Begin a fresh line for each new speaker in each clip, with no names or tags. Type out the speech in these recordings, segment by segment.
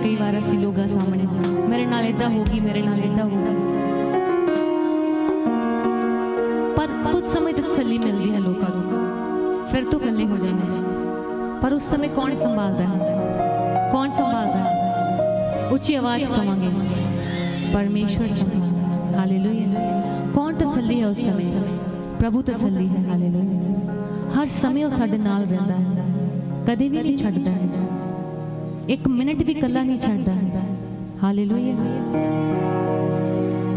कई बार असीं लोगां सामने, मेरे नाल इदां होगी, मेरे नाल इदां होगी, पर कुछ समय तक तसल्ली मिलती है लोगों को, फिर तो कल्ले हो जाते हैं। पर उस समय कौन संभालता है? कौन संभालता है? उच्ची आवाज कहेंगे, परमेश्वर संभालता। हालेलुया। कौन तसल्ली है उस समय? प्रभु तसल्ली है। हालेलुया। हर समय वो साडे नाल रहंदा है, कदे भी नहीं छड्डदा है, एक मिनट भी कल्ला नहीं छड्डदा है। हालेलुया।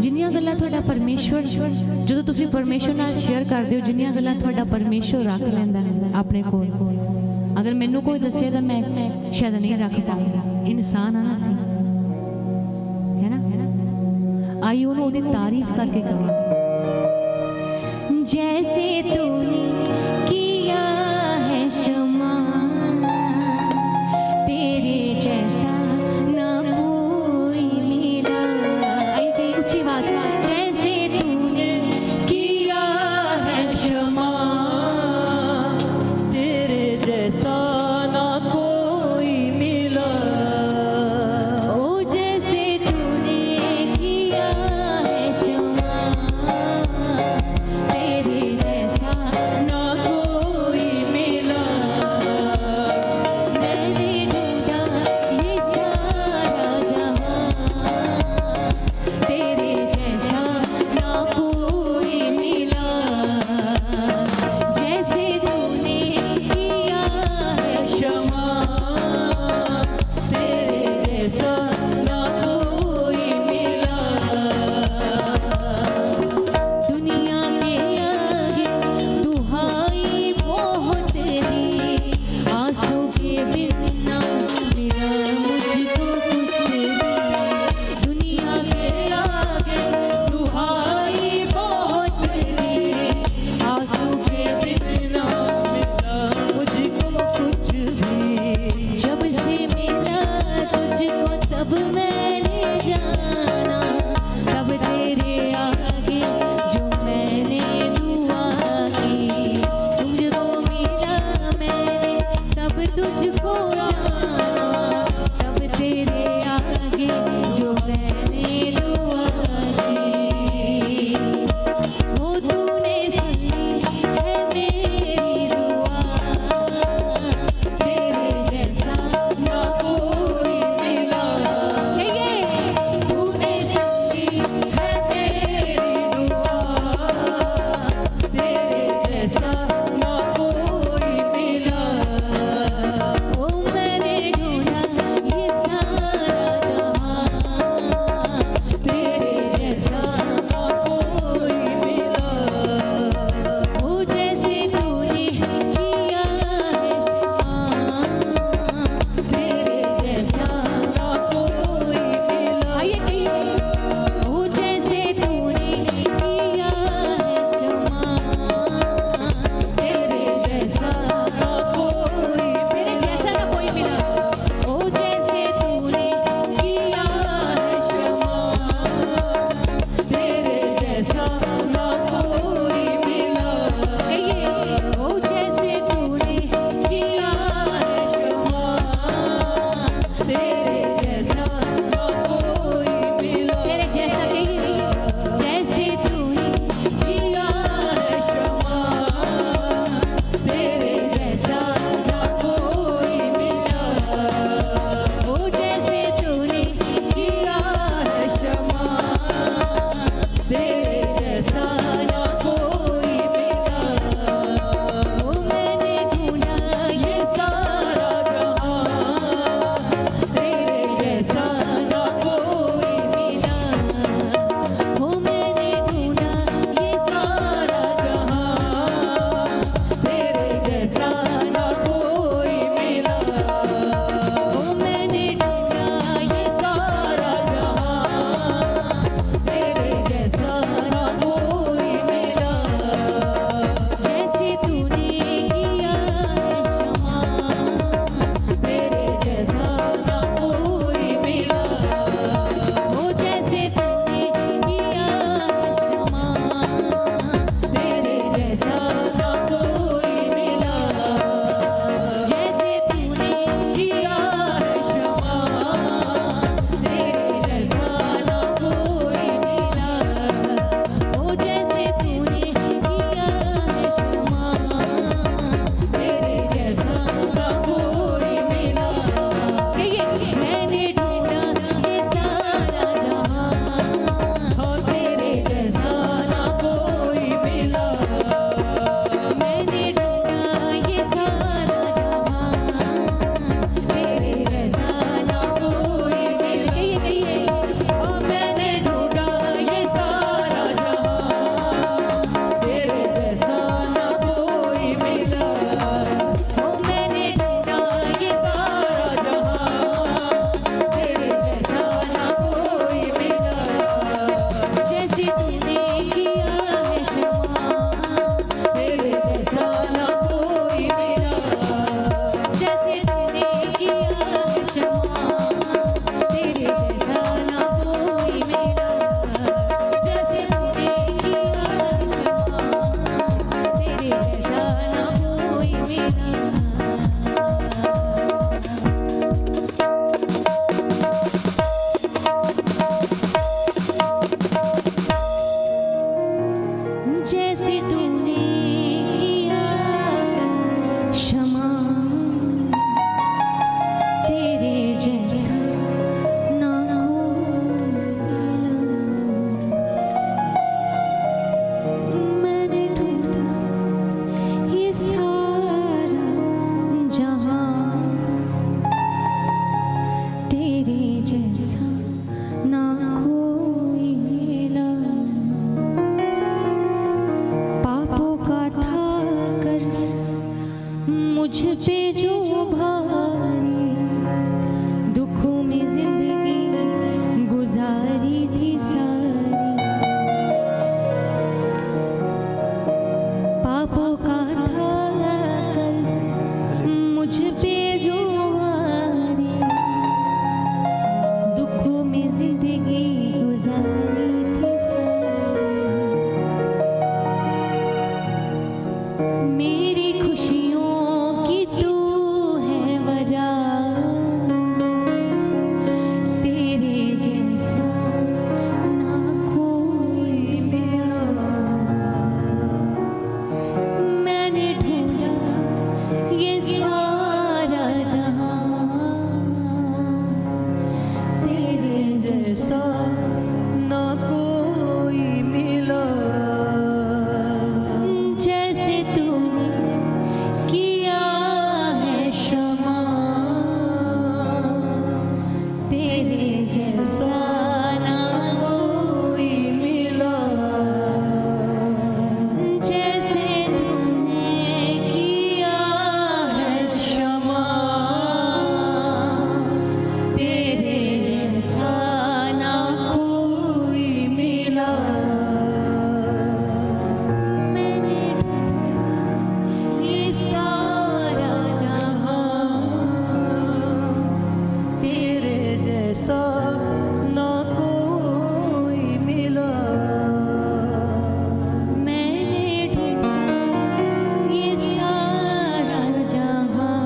जिन्नियां गल्लां तुहाडा परमेश्वर, जदों तुसीं परमेश्वर नाल शेयर करदे हो, जिन्नियां गल्लां तुहाडा परमेश्वर रख लैंदा है अपने कोल, अगर मैनू कोई दस्से तो मैं शायद नहीं रख पाऊंगा। इंसान आना सी है ना, आई उन्होंने ओदी तारीफ करके कहा, जैसे तूने किया है क्षमा, तेरे जैसा ना कोई मिला। आई गई ऊंची आवाज, जैसे तूने किया है क्षमा,
तेरे जैसा ना कोई मिला।
ओ जैसे तूने किया है क्षमा, तेरे जैसा जो भारी, दुखों में जिंदगी गुजारी थी सारी, पापों का था कर्ज मुझ पे जो भारी, दुखों में जिंदगी गुजारी थी सारी, मेरी खुशियों की तू है वजह, तेरे जैसा ना कोई मिला, मैंने ढूंढा ये सारा जहां, तेरे
जैसा ना कोई मिला,
जैसे तूने किया है क्षमा, तेरे जैसा ना
कोई मिला,
जैसे तूने किया है क्षमा, तेरे जैसा ना
कोई मिला,
मैंने ये सारा जहां,
तेरे जैसा ना कोई मिला,
मैंने ढूंढा ये सारा जहां,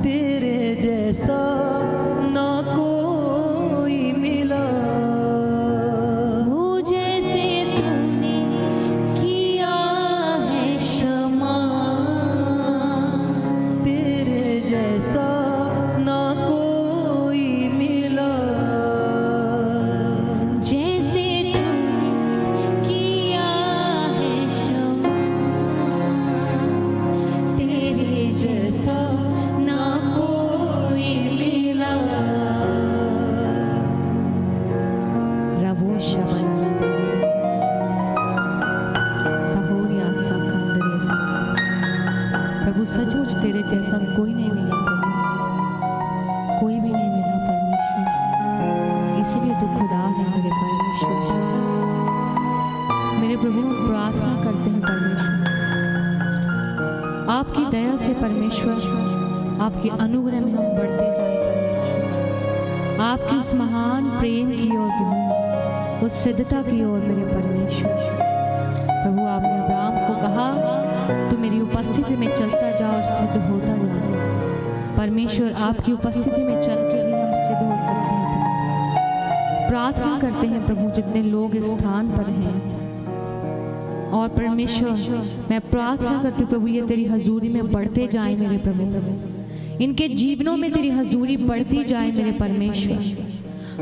तेरे जैसा ना कोई मिला,
वो जैसे तूने किया है क्षमा,
तेरे जैसा ना कोई मिला,
जैसे तूने किया है क्षमा, तेरे जैसा ना कोई मिला, रवो शबन सहोरिया सा सुंदर सा, प्रभु सचमुच तेरे जैसा कोई नहीं मिला प्रभु, कोई भी नहीं मिला परमेश्वर, इसीलिए तू खुदा है मेरे परमेश्वर। मेरे प्रभु हम प्रार्थना करते हैं परमेश्वर, आपकी दया से परमेश्वर, आपके अनुग्रह में हम बढ़ते जाए परमेश्वर, आपकी उस महान प्रेम की ओर प्रभु, उस सिद्धता की ओर मेरे परमेश्वर। प्रभु आपने अब्राहम को कहा तू मेरी उपस्थिति में चलता जा और सिद्ध होता जा, परमेश्वर आपकी उपस्थिति में चल के ही हम सिद्ध हो सकते हैं। प्रार्थना करते हैं प्रभु जितने लोग इस स्थान पर हैं, और परमेश्वर मैं प्रार्थना करती हूँ प्रभु ये तेरी हजूरी में बढ़ते जाए मेरे प्रभु, इनके जीवनों में तेरी हजूरी बढ़ती जाए मेरे परमेश्वर।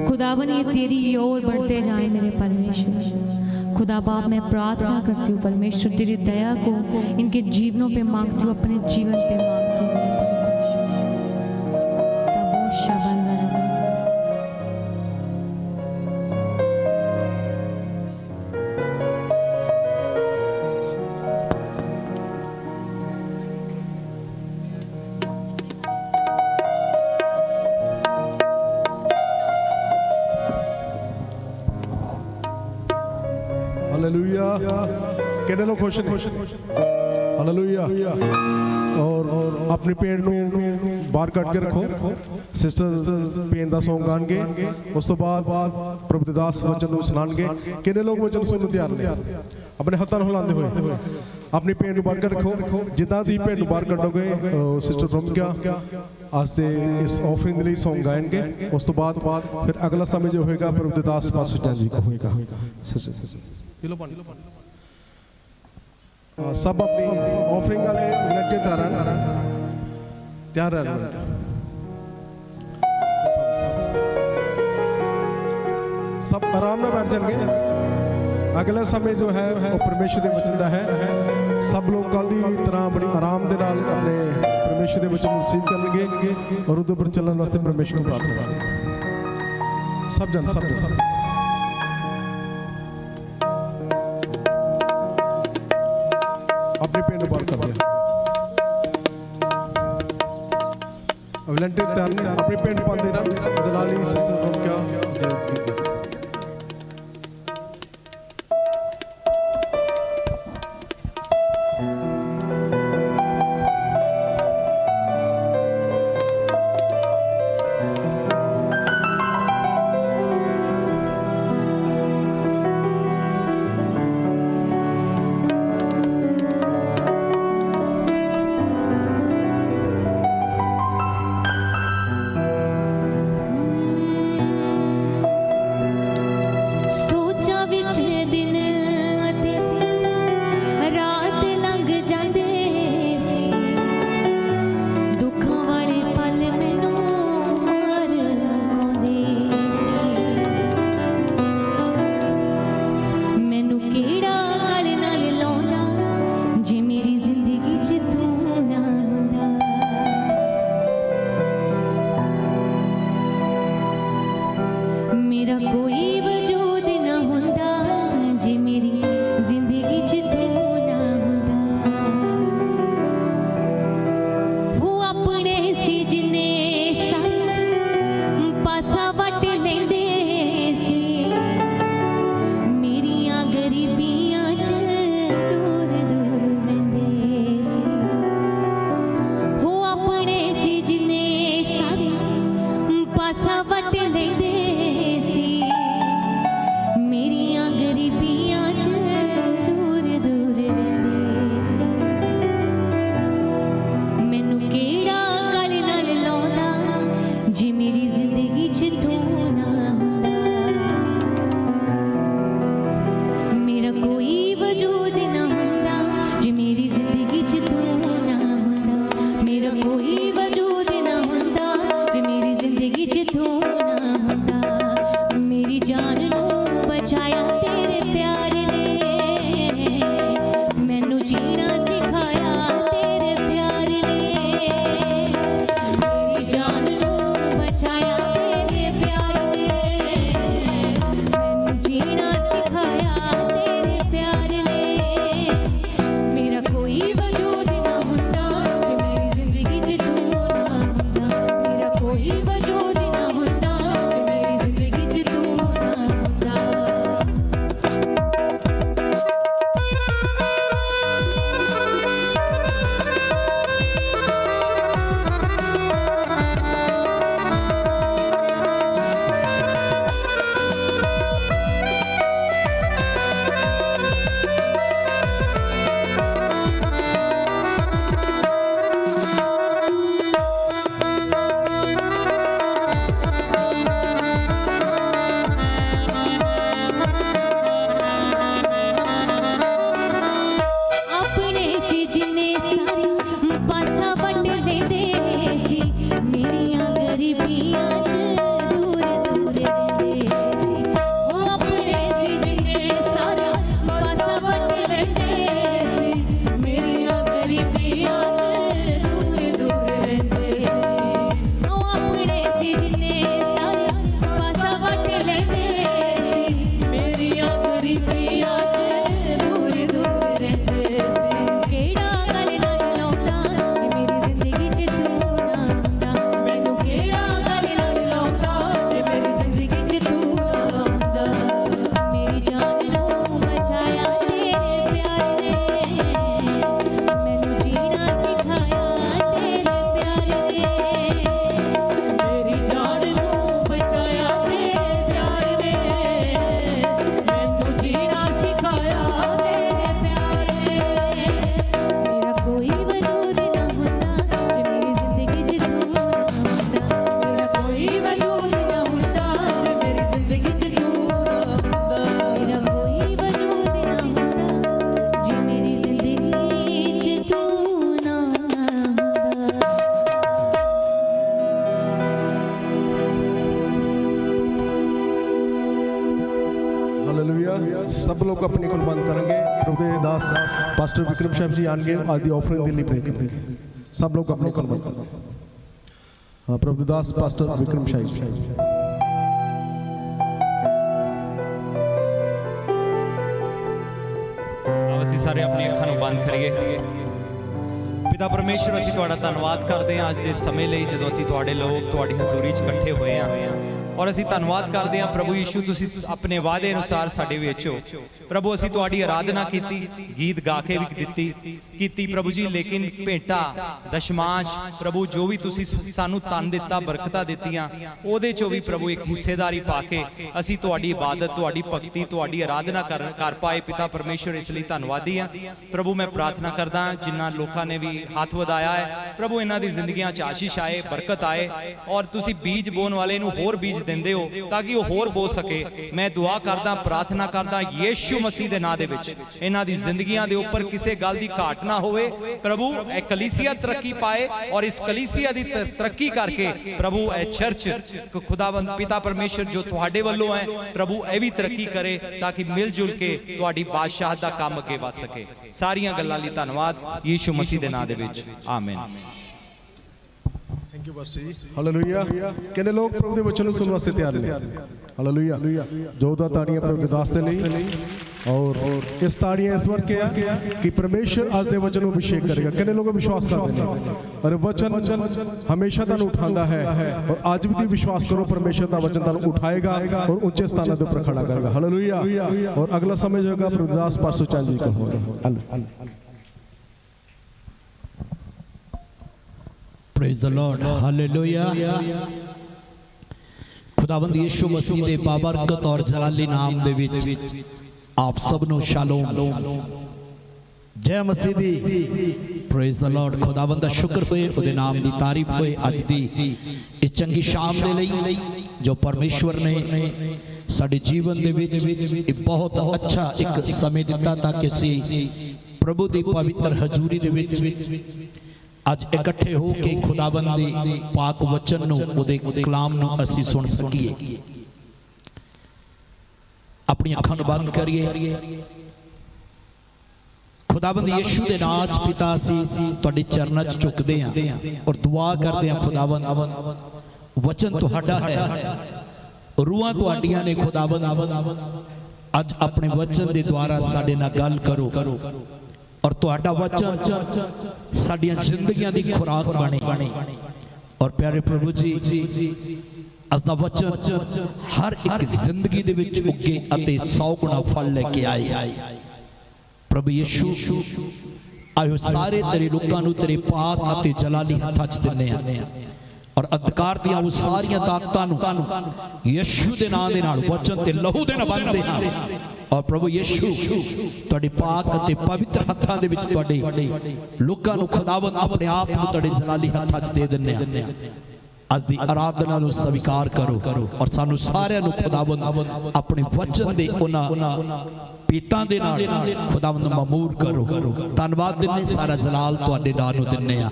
खुदावन ये तेरी ओर बढ़ते जाए मेरे परमेश्वर। खुदा बाप मैं प्रार्थना करती हूँ परमेश्वर तेरी दया को इनके जीवनों पे मांगती हूँ, अपने जीवन पे मांगती हूँ मेरे परमेश्वर। तब वो शबन बना
हालेलुया। कितने लोग खुश हैं? हालेलुया। और अपने पेड़ ਨੂੰ ਬਾਹਰ ਕੱਢ ਕੇ ਰੱਖੋ। ਸਿਸਟਰ ਪੇਨ ਦਾ Song ਗਾਣਗੇ, ਉਸ ਤੋਂ ਬਾਅਦ ਪ੍ਰਭੂ ਦੇ ਦਾਸ ਵਚਨ ਨੂੰ ਸੁਣਾਣਗੇ। ਕਿੰਨੇ ਲੋਕ ਵਚਨ ਸੁਣਨ ਨੂੰ ਤਿਆਰ ਨੇ? ਆਪਣੇ ਹੱਥਾਂ ਨੂੰ ਹਿਲਾਉਂਦੇ ਹੋਏ ਆਪਣੀ ਪੇਨ ਨੂੰ ਬਾਹਰ ਰੱਖੋ। ਜਿੱਦਾਂ ਦੀ ਪੇਨ ਨੂੰ ਬਾਹਰ ਕੱਢੋਗੇ ਸਿਸਟਰ ਪ੍ਰਮੁਖਿਆ ਆਸਤੇ ਇਸ ਆਫਰਿੰਗ ਦੇ ਲਈ Song ਗਾਣਗੇ। ਉਸ ਤੋਂ ਬਾਅਦ ਫਿਰ ਅਗਲਾ ਸਮੇਂ ਜੋ ਹੋਏਗਾ ਪ੍ਰਭੂ ਦੇ ਦਾਸ ਪਾਸਟਰ ਜੀ ਕੋ ਹੋਏਗਾ। सब अपनी ऑफरिंग वाले लगे तैयार रहना। सब आराम में बैठ जाएंगे। अगला समय जो है वो परमेश्वर के वचन का है। सब लोग कल की तरह बड़ी आराम के नाल अपने परमेश्वर के वचन रिसीव करेंगे और उधर पर चलने वास्ते परमेश्वर को प्रार्थना करेंगे। सब जन अपने पेड़ बाहर कर दिया। ਵਲੰਟੀਅਰ ਤਿਆਰ ਨੇ ਆਪਣੇ ਪਿੰਡ ਪਾਉਂਦੇ ਰਹਿਣ ਇਹਦੇ ਨਾਲ ਹੀ ਸਿਸਟਰ ਨੂੰ ਕਿਹਾ
ਸੋਚਾਂ ਵਿੱਚ ਦਿਨ ਅਤੇ ਰਾਤ ਲੰਘ ਜਾਂਦੇ ਸੀ ਦੁੱਖਾਂ ਵਾਲੇ ਪਲ ਮੈਨੂੰ ਮਾਰ ਆਉਂਦੇ ਸੀ ਮੈਨੂੰ ਕਿਹੜਾ ਗਲ ਨਾਲ ਲਾਉਂਦਾ ਜੇ ਮੇਰੀ ਜ਼ਿੰਦਗੀ 'ਚ ਤੂੰ ਨਾ ਹੁੰਦਾ ਮੇਰਾ ਕੋਈ ਵਜੂਦ ਨਾ ਹੁੰਦਾ ਜੇ ਮੇਰੀ ਜ਼ਿੰਦਗੀ 'ਚ ਤੂੰ ਨਾ ਹੁੰਦਾ ਉਹ ਆਪਣੇ ਸੀ ਜਿੰਨੇ ਸਾਰੇ ਪਾਸਾ ਵੱਟ ਲੈਂਦੇ ਸੀ ਮੇਰੀਆਂ ਗਰੀਬੀਆਂ 'ਚ ਦੂਰ ਦੂਰ ਰਹਿੰਦੇ ਸੀ ਉਹ ਆਪਣੇ ਸੀ ਜਿੰਨੇ ਸਾਰੇ ਪਾਸਾ ਵੱਟ ਲੈਂਦੇ ਸੀ ਮੇਰੀਆਂ ਗਰੀਬੀਆਂ 'ਚ ਦੂਰ ਦੂਰ ਰਹਿੰਦੇ ਸੀ ਮੈਨੂੰ ਕਿਹੜਾ ਗਲ ਨਾਲ ਲਾਉਂਦਾ ਜੇ ਮੇਰੀ ਜ਼ਿੰਦਗੀ 'ਚ ਤੂੰ ਨਾ ਹੁੰਦਾ ਮੇਰਾ ਕੋਈ ਵਜੂਦ ਨਾ ਹੁੰਦਾ ਜੇ ਮੇਰੀ ਜ਼ਿੰਦਗੀ 'ਚ ਤੂੰ ਨਾ ਹੁੰਦਾ ਮੇਰਾ ਕੋਈ ਵਜੂਦ ਨਾ ਹੁੰਦਾ ਜੇ ਮੇਰੀ ਜ਼ਿੰਦਗੀ 'ਚ ਤੂੰ ਨਾ ਹੁੰਦਾ ਮੇਰੀ ਜਾਨ ਨੂੰ ਬਚਾਇਆ ਤੇਰੇ ਪਿਆਰ ਨੇ ਮੈਨੂੰ ਜੀਣਾ ਸਿਖਾਇਆ ਤੇਰੇ ਪਿਆਰ ਨੇ ਮੇਰੀ ਜਾਨ ਨੂੰ ਬਚਾਇਆ ਤੇਰੇ ਪਿਆਰ ਨੇ ਮੈਨੂੰ ਜੀਣਾ ਸਿਖਾਇਆ ਤੇਰੇ ਪਿਆਰ ਨੇ ਮੇਰਾ ਕੋਈ ਵਜੂਦ ਨਾ ਹੁੰਦਾ ਜੇ ਮੇਰੀ ਜ਼ਿੰਦਗੀ 'ਚ ਤੂੰ ਨਾ ਹੁੰਦਾ ਮੇਰਾ ਕੋਈ ਵਜੂਦ ਨਾ ਹੁੰਦਾ ਜੇ ਮੇਰੀ ਜ਼ਿੰਦਗੀ 'ਚ ਤੂੰ ਨਾ ਹੁੰਦਾ ਆਪਣੇ ਸੀ ਜਿੰਨੇ ਸਾਰੇ ਪਾਸਾ ਵੱਟ ਲੈਂਦੇ ਸੀ ਮੇਰੀਆਂ ਗਰੀਬੀਆਂ 'ਚ ਦੂਰ ਦੂਰ ਰਹਿੰਦੇ ਸੀ ਉਹ ਆਪਣੇ ਸੀ ਜਿੰਨੇ ਸਾਰੇ ਪਾਸਾ ਵੱਟ ਲੈਂਦੇ ਸੀ ਮੇਰੀਆਂ ਗਰੀਬੀਆਂ 'ਚ ਦੂਰ ਦੂਰ ਰਹਿੰਦੇ ਸੀ ਉਹ ਆਪਣੇ ਸੀ ਜਿੰਨੇ ਸਾਰੇ ਪਾਸਾ ਵੱਟ ਲੈਂਦੇ ਸੀ ਮੇਰੀਆਂ ਗਰੀਬੀਆਂ 'ਚ ਦੂਰ ਦੂਰ ਰਹਿੰਦੇ ਸੀ ਕਿਹੜਾ ਗਲ ਨਾਲ ਲਾਉਂਦਾ ਜੇ ਮੇਰੀ ਜ਼ਿੰਦਗੀ 'ਚ ਤੂੰ ਨਾ ਹੁੰਦਾ ਮੈਨੂੰ ਕਿਹੜਾ ਗਲ ਨਾਲ ਲਾਉਂਦਾ ਜੇ ਮੇਰੀ ਜ਼ਿੰਦਗੀ 'ਚ ਤੂੰ ਨਾ ਹੁੰਦਾ ਮੇਰੀ ਜਾਨ ਨੂੰ ਬਚਾਇਆ ਤੇਰੇ ਪਿਆਰ ਨੇ ਮੈਨੂੰ ਜੀਣਾ ਸਿਖਾਇਆ ਤੇਰੇ ਪਿਆਰ ਨੇ ਮੇਰੀ ਜਾਨ ਨੂੰ ਬਚਾਇਆ ਤੇਰੇ ਪਿਆਰ ਨੇ ਮੈਨੂੰ ਜੀਣਾ ਸਿਖਾਇਆ ਤੇਰੇ ਪਿਆਰ ਨੇ ਮੇਰਾ ਕੋਈ ਵਜੂਦ ਨਾ ਹੁੰਦਾ ਜੇ ਮੇਰੀ ਜ਼ਿੰਦਗੀ 'ਚ ਤੂੰ ਨਾ ਹੁੰਦਾ ਮੇਰਾ ਕੋਈ ਵਜੂਦ ਨਾ ਹੁੰਦਾ ਜੇ ਮੇਰੀ ਜ਼ਿੰਦਗੀ 'ਚ ਤੂੰ ਨਾ ਹੁੰਦਾ ਮੇਰਾ ਕੋਈ ਵਜੂਦ ਨਾ ਹੁੰਦਾ ਜੇ ਮੇਰੀ ਜ਼ਿੰਦਗੀ 'ਚ ਤੂੰ ਨਾ ਹੁੰਦਾ
ਹਾਲੇਲੂਇਆ सब लोग अपनी कुल बंद करेंगे प्रभु दे दास पास्टर विक्रम साहब जी आएंगे आज दी ऑफरिंग के लिए प्रे करेंगे सब लोग अपनी कुल बंद करेंगे हाँ प्रभु दे दास पास्टर विक्रम साहब
अब ਅਸੀਂ ਸਾਰੇ ਆਪਣੀ ਅੱਖਾਂ ਨੂੰ ਬੰਦ ਕਰੀਏ। ਪਿਤਾ ਪਰਮੇਸ਼ਵਰ, ਅਸੀਂ ਤੁਹਾਡਾ ਧੰਨਵਾਦ ਕਰਦੇ ਹਾਂ ਅੱਜ ਦੇ ਸਮੇਂ ਲਈ, ਜਦੋਂ ਅਸੀਂ ਤੁਹਾਡੇ ਲੋਕ ਤੁਹਾਡੀ ਹਜ਼ੂਰੀ 'ਚ ਇਕੱਠੇ ਹੋਏ ਹਾਂ। ਔਰ ਅਸੀਂ ਧੰਨਵਾਦ ਕਰਦੇ ਹਾਂ ਪ੍ਰਭੂ ਯੀਸ਼ੂ, ਤੁਸੀਂ ਆਪਣੇ ਵਾਅਦੇ ਅਨੁਸਾਰ ਸਾਡੇ ਵਿੱਚ ਹੋ ਪ੍ਰਭੂ। ਅਸੀਂ ਤੁਹਾਡੀ ਆਰਾਧਨਾ ਕੀਤੀ, ਗੀਤ ਗਾ ਕੇ ਵੀ ਕੀਤੀ ਪ੍ਰਭੂ ਜੀ, ਲੇਕਿਨ ਭੇਟਾ ਦਸ਼ਮਾਂਸ਼ ਪ੍ਰਭੂ ਜੋ ਵੀ ਤੁਸੀਂ ਸਾਨੂੰ ਧਨ ਦਿੱਤਾ, ਬਰਕਤਾਂ ਦਿੱਤੀਆਂ, ਉਹਦੇ 'ਚੋਂ ਵੀ ਪ੍ਰਭੂ ਇੱਕ ਹਿੱਸੇਦਾਰੀ ਪਾ ਕੇ ਅਸੀਂ ਤੁਹਾਡੀ ਇਬਾਦਤ, ਤੁਹਾਡੀ ਭਗਤੀ, ਤੁਹਾਡੀ ਆਰਾਧਨਾ ਕਰ ਪਾਏ ਪਿਤਾ ਪਰਮੇਸ਼ਵਰ। ਇਸ ਲਈ ਧੰਨਵਾਦੀ ਹਾਂ ਪ੍ਰਭੂ। ਮੈਂ ਪ੍ਰਾਰਥਨਾ ਕਰਦਾ ਜਿਨ੍ਹਾਂ ਲੋਕਾਂ ਨੇ ਵੀ ਹੱਥ ਵਧਾਇਆ ਹੈ ਪ੍ਰਭੂ, ਇਹਨਾਂ ਦੀ ਜ਼ਿੰਦਗੀਆਂ 'ਚ ਆਸ਼ੀਸ਼ ਆਏ, ਬਰਕਤ ਆਏ, ਔਰ ਤੁਸੀਂ ਬੀਜ ਬੋਣ ਵਾਲੇ ਨੂੰ ਹੋਰ ਬੀਜ ਦਿੰਦੇ ਹੋ ਤਾਂ ਕਿ ਉਹ ਹੋਰ ਬੋ ਸਕੇ। ਮੈਂ ਦੁਆ ਕਰਦਾ, ਪ੍ਰਾਰਥਨਾ ਕਰਦਾ ਯੀਸ਼ੂ ਮਸੀਹ ਦੇ ਨਾਂ ਦੇ ਵਿੱਚ, ਇਹਨਾਂ ਦੀ ਜ਼ਿੰਦਗੀਆਂ ਦੇ ਉੱਪਰ ਕਿਸੇ ਗੱਲ ਦੀ ਘਾਟ ਨਾ ਹੋਵੇ ਪ੍ਰਭੂ। ਇਹ ਕਲੀਸਿਆ ਤਰੱਕੀ ਪਾਏ, ਔਰ ਇਸ ਕਲੀਸਿਆ ਦੀ ਤਰੱਕੀ ਕਰਕੇ ਪ੍ਰਭੂ ਇਹ ਚਰਚ ਖੁਦਾਵੰਦ ਪਿਤਾ ਪਰਮੇਸ਼ਰ ਜੋ ਤੁਹਾਡੇ ਵੱਲੋਂ ਹੈ ਪ੍ਰਭੂ, ਇਹ ਵੀ ਤਰੱਕੀ ਕਰੇ ਤਾਂ ਕਿ ਮਿਲ ਜੁਲ ਕੇ ਤੁਹਾਡੀ ਬਾਦਸ਼ਾਹ ਦਾ ਕੰਮ ਅੱਗੇ ਵਧ ਸਕੇ। ਸਾਰੀਆਂ ਗੱਲਾਂ ਲਈ ਧੰਨਵਾਦ ਯੀਸ਼ੂ ਮਸੀਹ ਦੇ ਨਾਂ ਦੇ ਵਿੱਚ, ਆਮੀਨ।
ਥੈਂਕ ਯੂ ਪਾਸਟਰ ਜੀ। ਹਾਲੇਲੂਇਆ। ਕਿੰਨੇ ਲੋਕ ਪ੍ਰਭੂ ਦੇ ਵਚਨ ਨੂੰ ਸੁਣਨ ਵਾਸਤੇ ਤਿਆਰ ਨੇ? ਹਾਲੇਲੂਇਆ। जोरदार ताड़ियां प्रभु के दास दे ਲਈ। और इस ताड़ियां इस वक्त क्या कि परमेश्वर आज दे वचन ਨੂੰ अभिषेक करेगा। किन्ने लोग विश्वास करते हैं? और वचन हमेशा ਤੁਹਾਨੂੰ ਉਠਾਉਂਦਾ ਹੈ, और आज भी तुम विश्वास करो परमेश्वर ਦਾ वचन ਤੁਹਾਨੂੰ उठाएगा और ऊंचे स्थानों ਦੇ ਉੱਪਰ खड़ा करेगा। हालेलुया। और अगला समय जो होगा प्रभु दास पास्टर चंद जी को होगा।
Praise the Lord. Hallelujah. खुदावंद यीशु मसीह दे बाबरकत और जलाली नाम दे विच आप सब नो शालोम, जय मसीह दी। Praise the Lord. खुदावंद दा शुक्र होए, उहदे नाम दी तारीफ होए अज दी इस चंगी शाम दे लई जो परमेश्वर ने साडे जीवन दे विच एक बहुत अच्छा एक समय दिता ताकि असीं प्रभु दी पवित्र हजूरी दे विच आज इकट्ठे हो के खुदाबंद दी पाक वचन नूं, उहदे कलाम नूं असीं सुन सकीए। अपनी अखां नूं बंद करिए। खुदाबंद यीशु दे नाम च पिता असीं तुहाडे चरनां च झुकदे हां और दुआ करदे हां खुदाबंद वचन तुहाडा है, रूहां तुहाडीआं ने खुदाबंद अज अपने वचन दे द्वारा साडे नाल गल करो और तुहाडा वचन साडियां जिंदगियां दी खुराक बने। और प्यारे प्रभु जी अज दा वचन हर एक जिंदगी दे विच उगे अते 100 गुना फल लेके आए। प्रभु यीशु आयो सारे तेरे लोकां नूं तेरे पाक अते जलाली हत्थां च दिन्ने आ और अंधकार दियां वो सारियां ताकतां नूं यीशु दे नाम दे नाल वचन ते लहू दे नाल बंधदे हां। और प्रभु यीशु तुहाडे पाक अते पवित्र हत्थां दे विच तुहाडे लोकां नूं खुदावंद अपने आप नूं तुहाडे जलाली हत्थां च दे दिन्ने आ। अज दी आराधना नूं स्वीकार करो और सानू सारिआं नूं खुदावंद अपने वचन दे उन्हां पीतां दे नाल खुदावंद मामूर करो। धन्नवाद दिन्ने, सारा जलाल तुहाडे नाम नूं दिन्ने आ,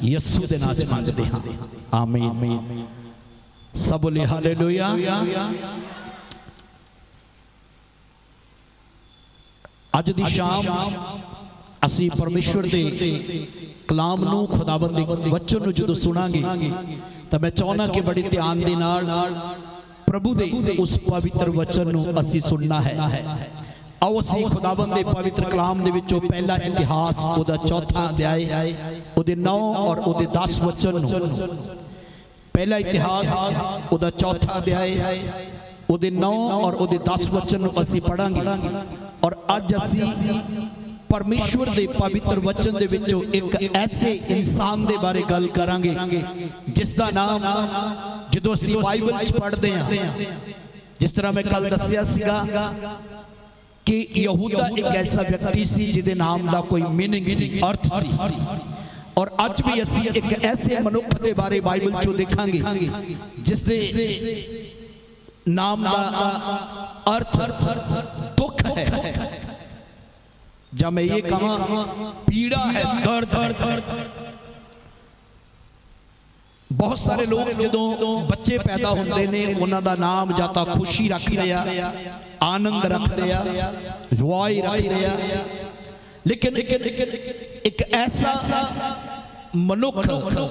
यीशु दे नाम च मंगदे हां, आमीन। सब बोले हालेलुया। अज दी शाम असी परमेश्वर दे कलाम नूं, खुदावंद दे वचन नूं जदों सुनांगे तो मैं चाहना कि बड़े ध्यान दे नाल प्रभु दे उस पवित्र वचन नूं असी सुनना है। आओ असी खुदावंद दे पवित्र कलाम दे विचों पहला इतिहास ओदा चौथा अध्याय ओदे 9 और ओदे 10 वचन नूं, पहला इतिहास ओदा चौथा अध्याय ओदे 9 और ओदे 10 वचन नूं असी पढ़ांगे। और अज असी परमेश्वर दे पवित्र वचन दे विचों एक ऐसे इंसान दे बारे गल करांगे जिसदा नाम जदों असी बाइबल च पढ़दे हां, जिस तरह मैं कल दस्सिया सीगा कि यहूदा एक ऐसा व्यक्ति सी जिहदे नाम दा कोई मीनिंग सी, अर्थ सी। और अज भी असी एक ऐसे मनुख दे बारे बाइबल चों देखांगे जिसदे नाम दा अर्थ दुख है, जब मैं ये कहां पीड़ा है, दर्द। बहुत सारे लोग जदों बच्चे पैदा होंदे ने उन्हां दा नाम जां तां खुशी रखदे आ, आनंद रखदे आ, जवाई रखदे आ, लेकिन एक ऐसा मनुख,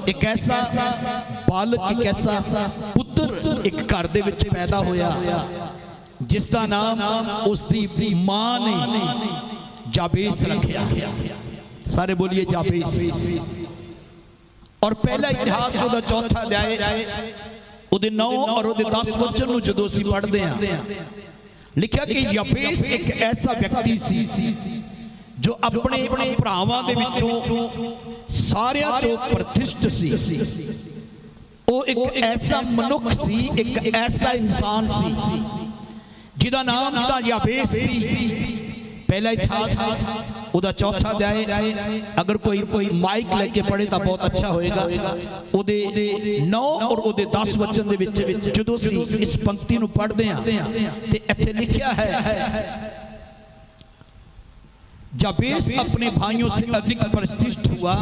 एक ऐसा बालक, एक ऐसा पुत्र एक घर दे विच पैदा होया जिसका नाम उसकी मां ने जाबेस रखा। सारे बोलिए जाबेस। और पहला इतिहास ਉਹਦਾ चौथा अध्याय ਉਹਦੇ 9 और ਉਹਦੇ 10 वचन ਨੂੰ ਜਦੋਂ ਅਸੀਂ पढ़ते हैं लिखा कि याबेस एक ऐसा व्यक्ति सी जो अपने भरावां दे विचों सारियां चों प्रतिष्ठ सी। वो एक ऐसा मनुख सी, एक ऐसा इंसान सी जिहदा नाम था याबेस सी। पहला इतिहास ਉਹਦਾ चौथा अध्याय, अगर कोई माइक लेके पढ़े तो बहुत अच्छा होएगा। ਉਹਦੇ 9 और ਉਹਦੇ 10 वचन ਦੇ ਵਿੱਚ ਜਦੋਂ ਅਸੀਂ ਇਸ ਪੰਕਤੀ ਨੂੰ ਪੜ੍ਹਦੇ ਹਾਂ ਤੇ ਇੱਥੇ ਲਿਖਿਆ है याबेस अपने भाइयों से अधिक प्रतिष्ठित हुआ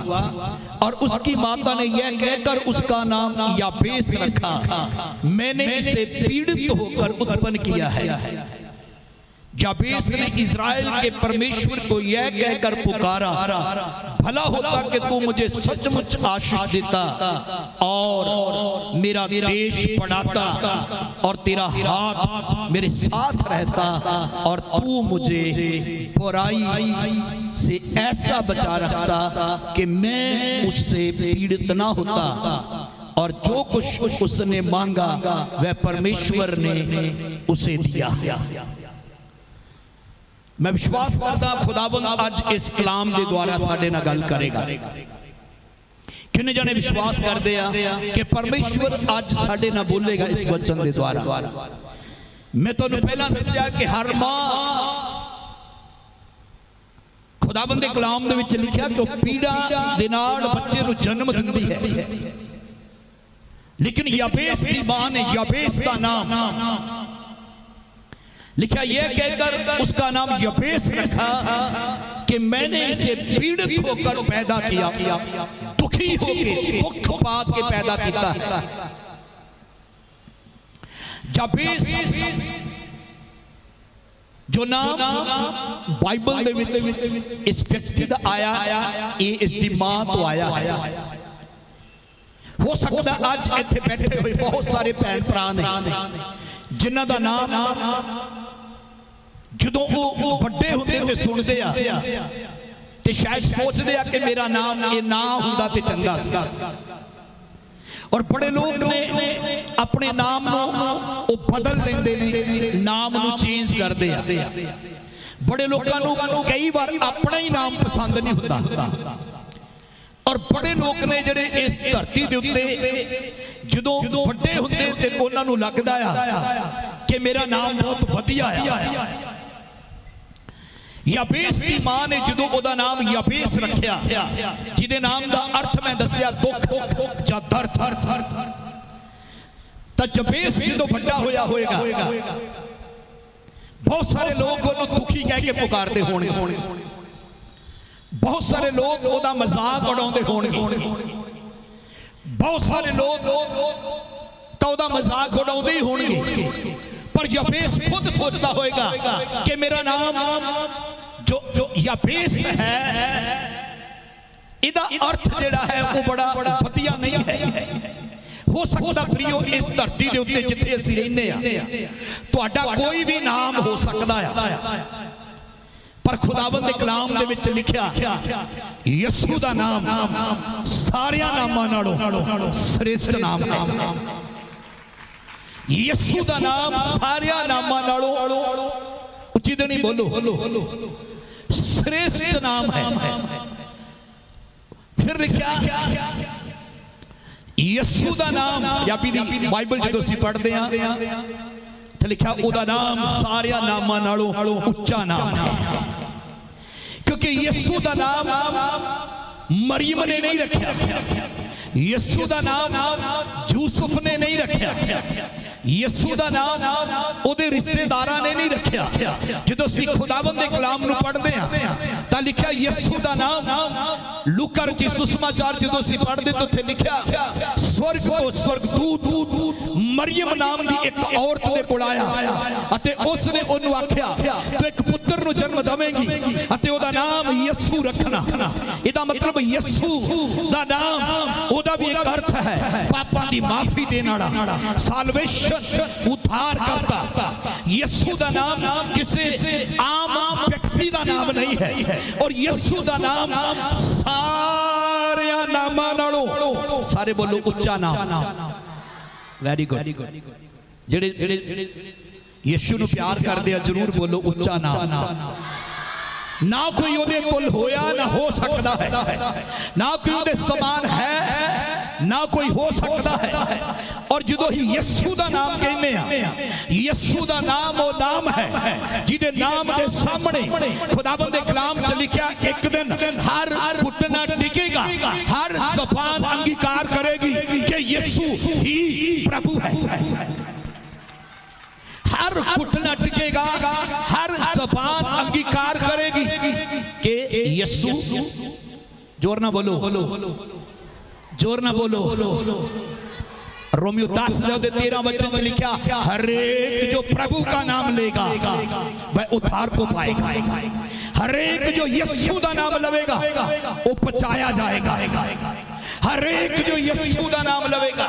और उसकी माता ने यह कहकर उसका नाम याबेस रखा, मैंने इसे पीड़ित होकर उत्पन्न किया है। याबेस ने इज़राइल के परमेश्वर को यह कहकर पुकारा, भला होता कि तू मुझे सचमुच आशीष देता और मेरा देश बढ़ाता और तेरा हाथ मेरे साथ रहता और तू मुझे बुराई से ऐसा बचा रखता कि मैं उससे पीड़ित ना होता। और जो कुछ उसने मांगा वह परमेश्वर ने उसे दिया। मैं विश्वास करता खुदावंद आज इस कलाम के द्वारा साडे नाल गल करेगा। किन्ने जने विश्वास करते हैं कि परमेश्वर आज साडे नाल बोलेगा इस वचन के द्वारा। मैं तुहानू पहला दस्सिया कि हर मां खुदावंद दे कलाम दे विच लिखिया कि पीड़ा दे नाल बच्चे नू जन्म दिंदी है, लेकिन याबेस दी मां ने याबेस दा नाम लिखा यह कहकर उसका नाम याबेस रखा कि मैंने इसे पीड़ित होकर पैदा किया, दुखी होकर दुख पा के पैदा किया। याबेस जो नाम बाइबल दे विच इस व्यक्ति दा आया ये इसकी मां तो आया है। हो सकता आज इत्थे बैठे हुए बहुत सारे भैन भरा ने जिन्हां दा नाम ਜਦੋਂ ਉਹ ਵੱਡੇ ਹੁੰਦੇ ਤੇ ਸੁਣਦੇ ਆ ਤੇ ਸ਼ਾਇਦ ਸੋਚਦੇ ਆ ਕਿ ਮੇਰਾ ਨਾਮ ਇਹ ਨਾ ਹੁੰਦਾ ਤੇ ਚੰਗਾ ਸੀ। ਔਰ ਬੜੇ ਲੋਕ ਨੇ ਆਪਣੇ ਨਾਮ ਨੂੰ ਉਹ ਬਦਲ ਦਿੰਦੇ ਨੇ, ਨਾਮ ਨੂੰ ਚੇਂਜ ਕਰਦੇ ਆ। ਬੜੇ ਲੋਕਾਂ ਨੂੰ ਕਈ ਵਾਰ ਆਪਣਾ ਹੀ ਨਾਮ ਪਸੰਦ ਨਹੀਂ ਹੁੰਦਾ। ਔਰ ਬੜੇ ਲੋਕ ਨੇ ਜਿਹੜੇ ਇਸ ਧਰਤੀ ਦੇ ਉੱਤੇ ਜਦੋਂ ਵੱਡੇ ਹੁੰਦੇ ਤੇ ਉਹਨਾਂ ਨੂੰ ਲੱਗਦਾ ਆ ਕਿ ਮੇਰਾ ਨਾਮ ਬਹੁਤ ਵਧੀਆ ਆ। याबेस की मां ने जो ओदा नाम याबेस रखिया जिदे नाम दा अर्थ मैं दसिया दुख या दर्द, तो याबेस जो बड़ा होया होएगा बहुत सारे लोग ओनू दुखी कह के पुकारते होणगे, बहुत सारे लोग ओदा मजाक उड़ाउंदे होणगे, बहुत सारे लोग तो ओदा मजाक उड़ाउंदे ही होणगे। पर याबेस खुद सोचता होएगा कि मेरा नाम जो याबेस है इदा अर्थ जेड़ा है वो बड़ा वधिया नहीं है। हो सकता प्रियो इस धरती दे उत्ते जिथे असीं रहने आ तुहाडा कोई भी नाम हो सकता है, पर खुदावंद दे कलाम दे विच लिखिया यीशु दा नाम सारियां नामां नालों श्रेष्ठ नाम है। यीशु दा नाम सारियां नामां नालों उच्ची देनी बोलो श्रेष्ठ नाम है। फिर लिखा यीशु दा नाम याबी दी बाइबल जो असीं पढ़दे हां ते लिखा ओदा नाम सारियां नामां नालों उच्चा नाम है, क्योंकि यीशु दा नाम मरियम ने नहीं रखा, यीशु दा नाम यूसुफ ने नहीं रखा, यीशु दा नाम ओदे रिश्तेदारां ने नहीं रखा। जो असीं खुदावंद दे कलाम नूं पढ़दे हां तां लिखिया यीशु दा नाम लूका रचित सुसमाचार जो असीं पढ़दे तो उत्थे लिखिया स्वर्ग तो स्वर्गदूत मरियम नाम दी एक औरत दे कोल आया अते उसने ओनू आख्या तू एक पुत्र नूं जन्म देवेंगी अते ओदा नाम यीशु रखना। इहदा मतलब यीशु दा नाम ओदा भी एक अर्थ है पापां दी माफी देने वाला, साल्वेशन उद्धार करता। यीशु दा नाम किसी आम व्यक्ति दा नाम नहीं है और यीशु दा नाम सारियां नामां नालों सारे बोलो उच्चा नाम। Very good. जेड़े यीशु नूं प्यार करदे आ जरूर बोलो उच्चा नाम। ना कोई उहदे कोल होया ना हो सकता है, ना कोई उहदे समान है ना कोई हो सकता है। और जो ही यीशु दा नाम कहने आ, यीशु दा नाम वो नाम है जिहदे नाम दे सामने खुदावंद दे कलाम च लिखिया एक दिन हर घुटना टिकेगा, हर ज़बान अंगीकार करेगी कि यीशु ही प्रभु है। हर घुटना टिकेगा, हर ज़बान अंगीकार करेगी कि यीशु, जोर ना बोलो, जोर ना बोलो। रोमियो 10:13 वचन में लिखा हर एक जो प्रभु का नाम लेगा वह उद्धार को पाएगा। हर एक जो यीशु का नाम लवेगा वो बचाया जाएगा। हर एक जो यीशु का नाम लवेगा,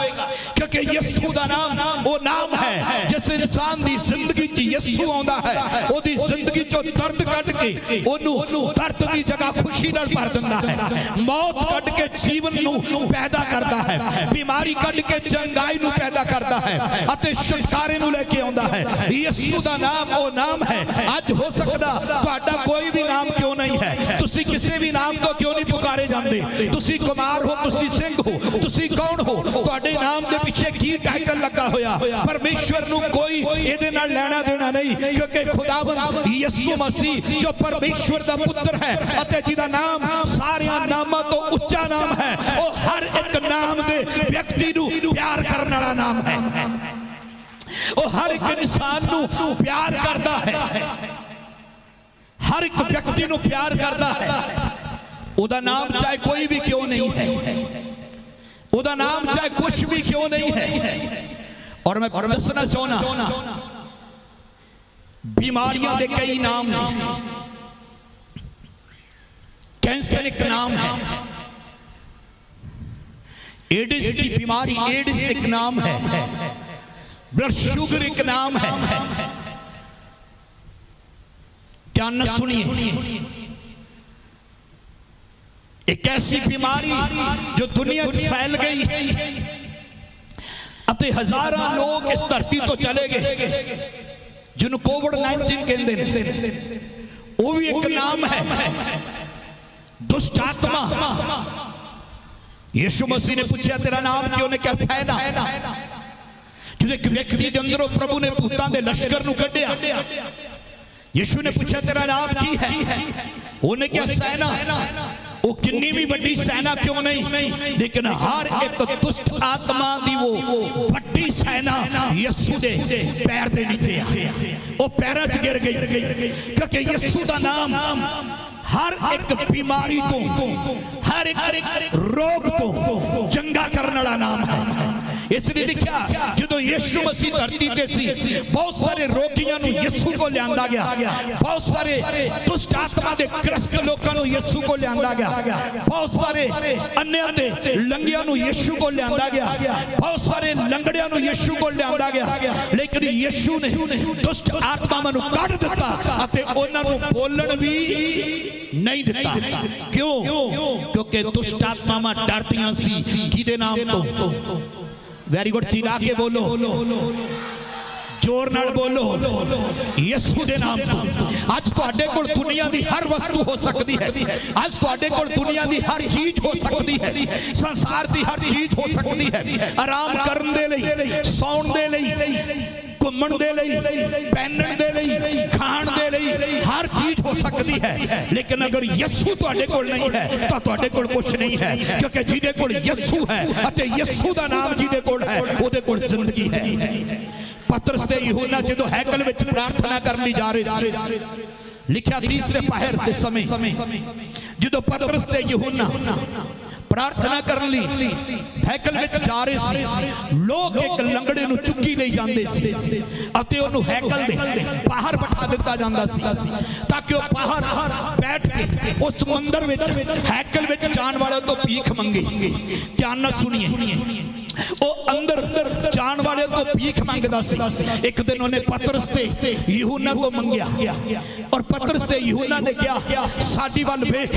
क्योंकि यीशु का नाम वो नाम है जिस इंसान की जिंदगी च यीशु आंदा है ओदी जिंदगी चो दर्द कट के ओनू दर्द की जगह खुशी नाल भर दिंदा है, मौत कट के जीवन नू पैदा करता है, बीमारी कट के चंगाई नू पैदा करता है अते छुटकारे नू लेके आंदा है। यीशु का नाम वो नाम है। अज हो सकदा तुहाडा कोई भी नाम क्यों नहीं है, तुसी किसी भी नाम तो क्यों नहीं पुकारे जांदे, तुसी कुमार हो, तुसी सिंह हो, तुसी कौन हो, तुहाडे नाम दे पीछे की टाइटल लगा होया, परमेश्वर नू कोई इहदे नाल लेना देना नहीं, क्योंकि खुदावंद यीशु मसीह जो परमेश्वर दा पुत्र है अते जिहदा नाम सारे नामां तो उच्चा नाम है, वो हर एक नाम दे व्यक्ति नू प्यार करने वाला नाम है। वो हर एक इंसान नू प्यार करता है, हर एक व्यक्ति नू प्यार करता है। उदा नाम चाहे कोई भी क्यों नहीं है, उदा नाम चाहे कुछ भी क्यों नहीं है। और मैं दसना चाहना बीमारियां दे कई नाम हैं। कैंसर एक नाम है, एड्स की बीमारी एड्स एक नाम है, ब्लड शुगर एक नाम है। ध्यान से सुनिए, एक ऐसी बीमारी जो दुनिया में फैल गई अते हजारों लोग इस धरती तो चले गए जिन्होंने कोविड-19 कहते हैं, वो भी एक नाम है, दुष्ट आत्मा। यीशु मसीह ने पूछा तेरा नाम क्यों ने क्या सहना, जो एक व्यक्ति के अंदरों प्रभु ने भूतां दे लश्कर नूं कढिया। यीशु ने पूछा तेरा नाम की है, उन्हें क्या सहना, वो किन्नी भी बड़ी सेना क्यों नहीं, लेकिन हर एक दुष्ट आत्मा दी वो बड़ी सेना यीशु दे पैर दे नीचे वो पैरों च गिर गई, क्योंकि यीशु का नाम हर एक बीमारी तो, हर एक रोग तो चंगा करने वाला नाम है। इसलिए लिखा जो यीशु मसीह धरती ते सी बहुत सारे रोगियों नूं यीशु को लियांदा गया, बहुत सारे दुष्ट आत्मा दे ग्रस्त लोकां नूं यीशु को लियांदा गया, बहुत सारे अन्नियां ते लंगियां नूं यीशु को लियांदा गया, बहुत सारे लंगड़ियां नूं यीशु को लियांदा गया। लेकिन यीशु ने दुष्ट आत्मावां नूं कढ दित्ता अते उन्हां नूं बोलण भी नहीं दिता। क्यों? क्योंकि दुष्ट आत्मावां डरदियां सी किहदे नाम तो। वेरी गुड, चिल्ला के बोलो, जोर नाल बोलो, यीशु दे नाम तो। आज तुहाडे कोल दुनिया दी हर वस्तु हो सकती है, आज तुहाडे कोल दुनिया दी हर चीज हो सकती है, संसार दी हर चीज हो सकती है, आराम करन दे लई, सौण दे लई, घूमन दे लई, पहनण दे लई, खाण दे लई हर चीज हो सकती है। लेकिन अगर यीशु तुहाडे कोल नहीं है तो तुहाडे कोल कुछ नहीं है, क्योंकि जिहदे कोल यीशु है अते यीशु दा नाम जिहदे कोल है ओहदे कोल जिंदगी है। पतरस ते यूहन्ना जदों हैकल विच प्रार्थना करनी जा रहे सी, लिखिया तीसरे पहर के समय जदों पतरस ते यूहन्ना प्रार्थना करन लई हैकल विच जा रहे सी, लोग एक लंगड़े नूं चुक्की ले जांदे सी अते ओनू हैकल दे बाहर बिठा दिता जांदा सी ताकि वो बाहर बैठ के उस मंदिर विच हैकल विच जाण वाले तो भीख मंगे। ध्यान नाल सुनिए, ਉਹ ਅੰਦਰ ਜਾਣ ਵਾਲੇ ਤੋਂ ਭੀਖ ਮੰਗਦਾ ਸੀ। ਇੱਕ ਦਿਨ ਉਹਨੇ ਪਤਰਸ ਤੇ ਯਹੂਨਾ ਤੋਂ ਮੰਗਿਆ ਔਰ ਪਤਰਸ ਤੇ ਯਹੂਨਾ ਨੇ ਕਿਹਾ ਸਾਡੀ ਵੱਲ ਵੇਖ।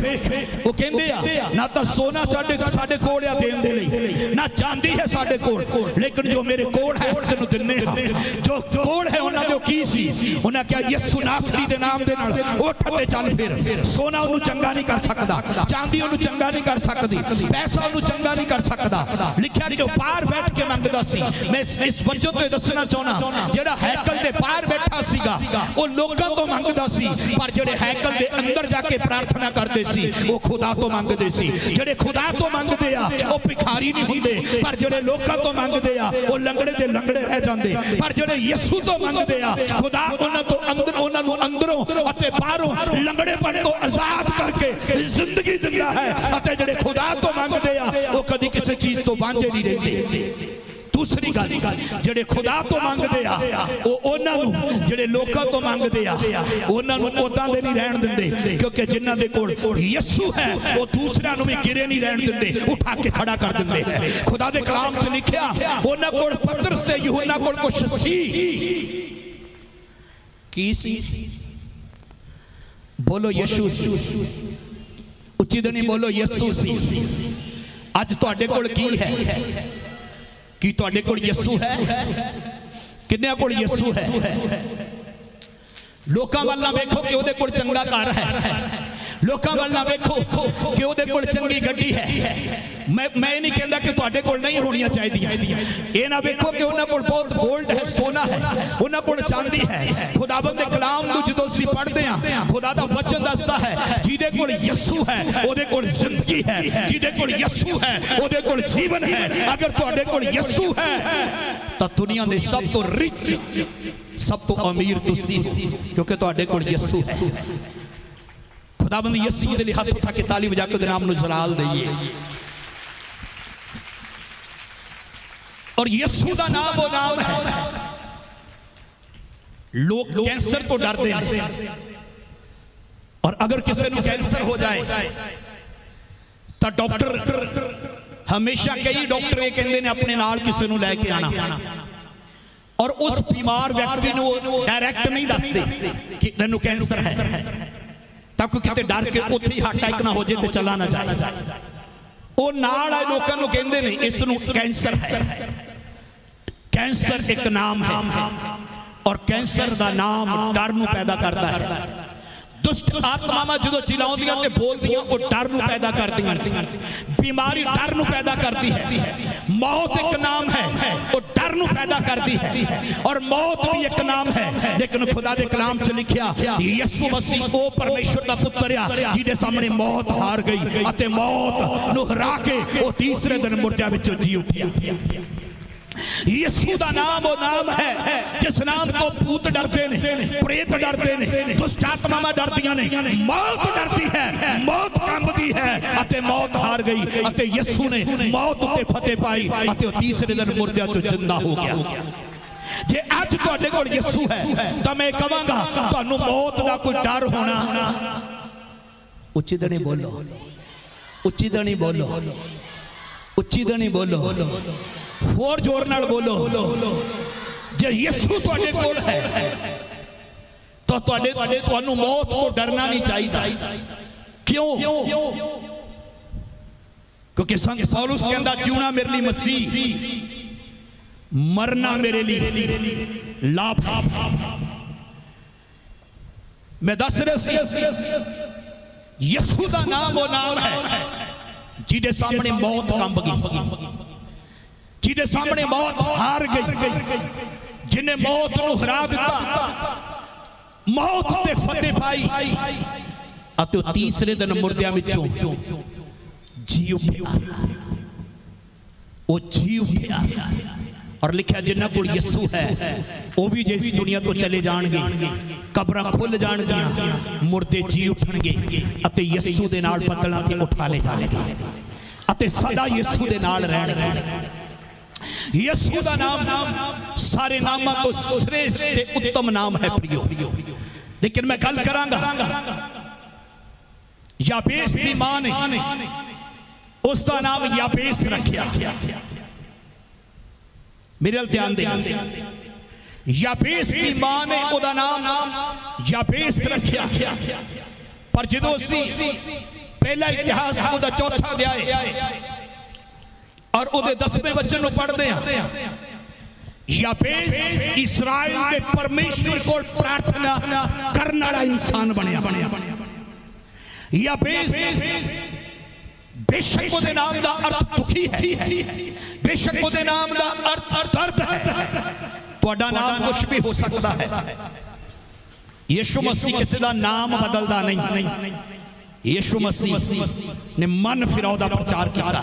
ਉਹ ਕਹਿੰਦੇ ਆ ਨਾ ਤਾਂ ਸੋਨਾ ਸਾਡੇ ਕੋਲ ਆ ਦੇਣ ਦੇ ਲਈ, ਨਾ ਚਾਂਦੀ ਹੈ ਸਾਡੇ ਕੋਲ, ਲੇਕਿਨ ਜੋ ਮੇਰੇ ਕੋਲ ਹੈ ਤੈਨੂੰ ਦਿੰਨੇ ਹਾਂ। ਜੋ ਕੋਲ ਹੈ ਉਹਨਾਂ ਦੇ ਕੀ ਸੀ? ਉਹਨਾਂ ਕਿਹਾ ਯਿਸੂ ਨਾਸਰੀ ਦੇ ਨਾਮ ਦੇ ਨਾਲ ਉੱਠ ਤੇ ਚੱਲ ਫਿਰ। ਸੋਨਾ ਉਹਨੂੰ ਚੰਗਾ ਨਹੀਂ ਕਰ ਸਕਦਾ, ਚਾਂਦੀ ਉਹਨੂੰ ਚੰਗਾ ਨਹੀਂ ਕਰ ਸਕਦੀ, ਪੈਸਾ ਉਹਨੂੰ ਚੰਗਾ ਨਹੀਂ ਕਰ ਸਕਦਾ। ਲਿਖਿਆ ਕਿ ਉਹ ਪਾਰ बैठ के मंगदा सी। मैं इस वजह तो दसना चाहना जेड़ा हैकल दे पार बैठा सीगा वो लोगों तो मंगदा सी, पर जेड़े हैकल दे अंदर जाके प्रार्थना करते सी वो खुदा तो मंगदे सी। जेड़े खुदा तो मंगदे आ वो भिखारी नहीं हुंदे, पर जेड़े लोगों तो मंगदे आ वो लंगड़े दे लंगड़े रह जांदे। पर जेड़े यीशु तो मंगदे आ खुदा उन्हां तो अंदर उन्हां नूं अंदरों अते बाहरों लंगड़ेपन तो आजाद करके जिंदगी दिंदा है। अते जेड़े खुदा तो मंगदे आ वो कदी किसी चीज तो वांझे नहीं रहंदे। दूसरी गल जेड़े खुदा तो मंगदे आ वो उन्हां नूं जेड़े लोकां तो मंगदे आ उन्हां नूं उदां दे नहीं रहण दिंदे, क्योंकि जिन्हां दे कोल यीशु है वो दूसरिਆਂ ਨੂੰ भी गिरे नहीं रहण दिंदे, उठा के खड़ा कर दिंदे है। खुदा दे कलाम च लिखिया उन्हां कोल पतरस ते यूहन्ना कोल कुछ सी। की सी? बोलो यीशु सी। उच्ची दनी बोलो यीशु सी। अज तुहाडे कोल की है? कि तुहाडे कोल यीशु है? किन्ने कोल यीशु है? लोकां वल ना वेखो कि ओहदे कोल चंगा घर है, लोकां वल ना वेखो कि ओहदे कोल चंगी गड्डी है। मैं नहीं कहता कि तुहाडे कोल नहीं होनी चाहिए। ये ना वेखो कि उन्हां कोल बहुत गोल्ड है, सोना है, उन्हां कोल चांदी है। खुदावंद दे कलाम नूं जदों असीं पढ़दे हां खुदा दा वचन दसदा है जिहदे कोल यीशु है ओहदे कोल जिंदगी है, जिहदे कोल यीशु है ओहदे कोल जीवन है। अगर तुहाडे कोल यीशु है तां दुनिया दे सब तो रिच सब तो अमीर तुसीं हो, क्योंकि तुहाडे कोल यीशु है। खुदावंद यीशु दे लिए हाथ उठा के ताली बजा के उहदे नाम नूं जलाल दईए। और यीशु दा नाम वो नाम है। लोग कैंसर तो डरते हैं, और अगर किसी को कैंसर हो जाए तो डॉक्टर हमेशा कई डॉक्टर ये कहते हैं अपने नाल किसी को लैके आना, और उस बीमार व्यक्ति को डायरैक्ट नहीं दसते कि तेनू कैंसर है, ताकि किते डर के उत्थे हार्ट अटैक ना हो जाए तो चला ना जाए। वो नाल आए लोगों को कहते हैं इस नूं कैंसर है। कैंसर एक नाम है, और कैंसर का नाम डर नूं पैदा करता है। दुष्ट आत्मावां जो चिल्लाउंदियां ते बोलदियां वो डर नूं पैदा करदियां, बीमारी डर नूं पैदा करती है। मौत एक नाम है, वो डर नूं पैदा करती है, और मौत भी एक नाम है। लेकिन खुदा दे कलाम च लिखिया यीशु मसीह वो परमेश्वर दा पुत्र आ जिहदे सामने मौत हार गई अते मौत नूं हरा के वो तीसरे दिन मुर्दियां विचों जी उठिया। यीशु दा नाम वो नाम है जिस नाम तो भूत डरते ने, प्रेत डरते ने, दुष्ट आत्मावां डरदियां ने, मौत डरती है, मौत कंबदी है अते मौत हार गई अते यीशु ने मौत ते फतेह पाई अते तीसरे दिन मुर्दियां चों जिंदा हो गया। जे अज तुहाडे कोल यीशु है तां मैं कहांगा तुहानूं मौत दा कोई डर होना। उच्ची दनी बोलो, उच्ची दनी बोलो, उच्ची दनी बोलो, होर जोर नाल बोलो। जे यीशु तुहाडे कोल है तो तुहानूं मौत को डरना नहीं चाहिए। क्यों? क्योंकि संत पौलुस कहंदा जीना मेरे लिए मसीह, मरना मेरे लिए लाभ। मैं दस रहा यीशु दा नाम वो नाम है जिहदे सामने मौत कंब गई, जिहदे सामने मौत हार गई, जिन्हें मौत नूं हरा दिता, मौत ते फतेह पाई अते तीसरे दिन मुर्दियां विचों जी उठिया। वो जी उठिया और लिखा जिन्हां कोल यीशु है वो भी जे इस दुनिया तो चले जाणगे, कब्रां खुल जाणगियां, मुर्दे जी उठणगे अते यीशु दे नाल बदलां ते उठा ले जाणगे अते सदा यीशु दे नाल रहणगे। यीशु दा नाम सारे नामां तो श्रेष्ठ ते उत्तम नाम है प्रियो। लेकिन मैं गल करांगा याबेस दी मां ने उसका नाम याबेस रखिया। मेरे अल ध्यान दे। याबेस दी मां ने ओदा नाम याबेस रखिया, पर जदों असीं पहला इतिहास ओदा चौथा अध्याय और ओदे 10वें वचन नूं पढ़दे हां, याबेस इस्राएल दे परमेश्वर कोल प्रार्थना करन वाला इंसान बनया। याबेस बेशक ओदे नाम दा अर्थ दुखी है, बेशक ओदे नाम दा अर्थ दर्द है। तुहाडा नाम कुछ भी हो सकता है। यीशु मसीह किसी दा नाम बदलदा नहीं। यीशु मसीह ने मन फिराओ दा प्रचार किया।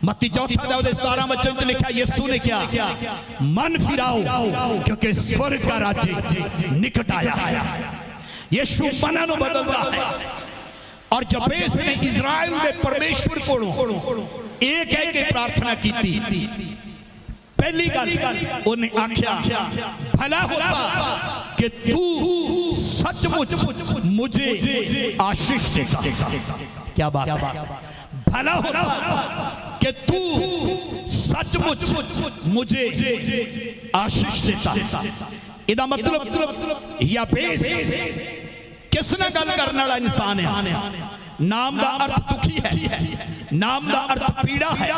मत्ती 4:17 वचन में लिखा, यीशु ने क्या? मन फिराओ क्योंकि स्वर्ग का राज्य निकट आया है। यीशु मना नु बदलदा है। और याबेस ने इस्राएल दे परमेश्वर कोलों एक कह के प्रार्थना की। पहली गल उन्हें आख्या, भला होता कि तू सचमुच मुझे आशीष देगा। क्या बात है? भला होता कि तू सचमुच मुझे आशीष देता। इदा मतलब याबेस किसने गल करने वाला इंसान है। नाम का अर्थ दुखी है, नाम का अर्थ पीड़ा है,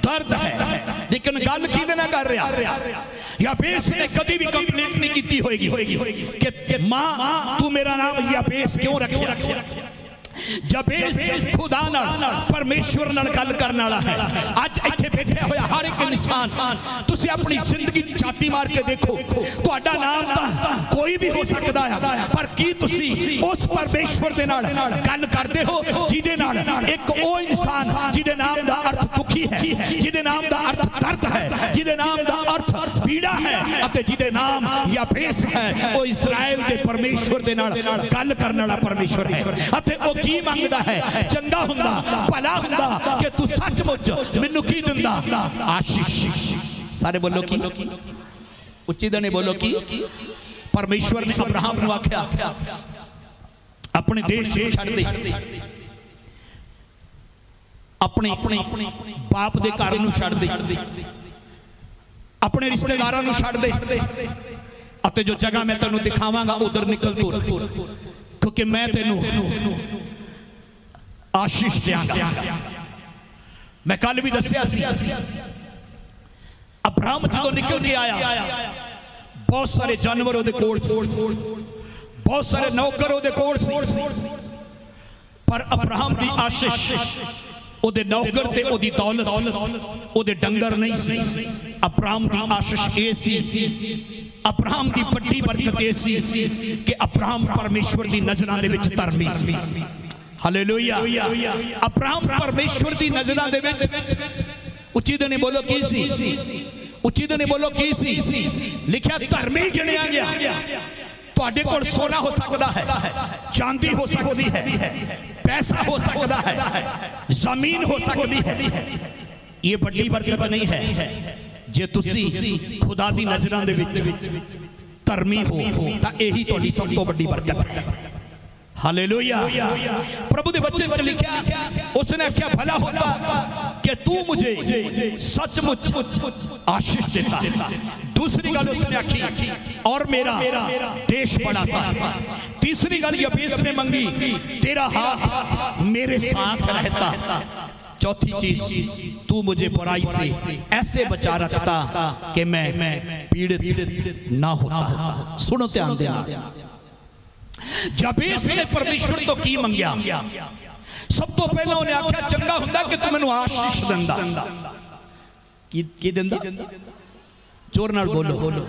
दर्द है, लेकिन गल किहदे नाल कर रहा? याबेस ने कभी भी कंप्लेंट नहीं की होगी कि मां तू मेरा नाम याबेस क्यों रखिया। याबेस खुदा नाल परमेश्वर नाल गल करने वाला है। आज इत्थे बैठे होया हर एक इंसान, तुसी अपनी जिंदगी छाती मार के देखो, तुहाडा नाम तां कोई भी हो सकता है, पर की तुसी उस परमेश्वर दे नाल गल करदे हो जिहदे नाल एक ओ इंसान जिहदे नाम दा अर्थ दुखी है, जिहदे नाम दा अर्थ दर्द है, जिहदे नाम दा अर्थ पीड़ा है, अते जिहदे नाम याबेस है, ओ इस्राएल दे परमेश्वर दे नाल गल करने वाला परमेश्वर है। अते ओ की मंगदा है? चंगा हुंदा, भला हुंदा कि तू सचमुच मैनू की दिंदा? आशीष। सारे बोलो की, उच्ची दने बोलो की। परमेश्वर ने अब्राहम नूं आख्या अपने देश छड्ड दे, अपने बाप दे घर नूं छड्ड दे, अपने रिश्तेदारां नूं छड्ड दे, अते जो जगह मैं तैनूं दिखावांगा उधर निकल तुर, क्योंकि मैं तैनूं आशीष देंगा। मैं कल भी दस्या सी, अब्राहम जो निकल के आया, बहुत सारे जानवर ओदे कोल, बहुत सारे नौकर ओदे कोल, पर अब्राहम दी आशीष ओदे नौकर ते ओदी दौलत ओदे डंगर नहीं सी। अब्राहम दी आशीष ए सी, अब्राहम दी बड़ी बरकत ए सी कि अब्राहम परमेश्वर दी नजरां दे विच धर्मी सी। हालेलुया। अब्राहम परमेश्वर दी नजरां दे विच उच्ची दने बोलो की सी, उच्ची दने बोलो की सी? लिखिया धर्मी गिणिया गया। तुहाडे कोल सोना हो सकता है, चांदी हो सकती है, पैसा हो सकता है, जमीन हो सकती है, ये बड़ी बरकत नहीं है जे तुसी खुदा दी नजरां दे विच धर्मी हो, तां यही तुहाडी सब तो बड़ी बरकत है। हालेलुया। प्रभु दे वचन में लिखा, उसने क्या भला होता कि तू मुझे सचमुच आशीष देता। दूसरी गल उसने आखी और मेरा देश बढ़ाता। तीसरी गल याबेस ने मंगी, तेरा हाथ मेरे साथ रहता। चौथी चीज, तू मुझे बुराई से ऐसे बचा रखता कि मैं पीड़ित ना होता। सुनो ध्यान देना, याबेस ने परमेश्वर तो की मंगया? सब तो पहला उन्हें आख्या चंगा हुंदा कि तू मैनू आशीष दिंदा। की दिंदा? जोर नाल बोलो।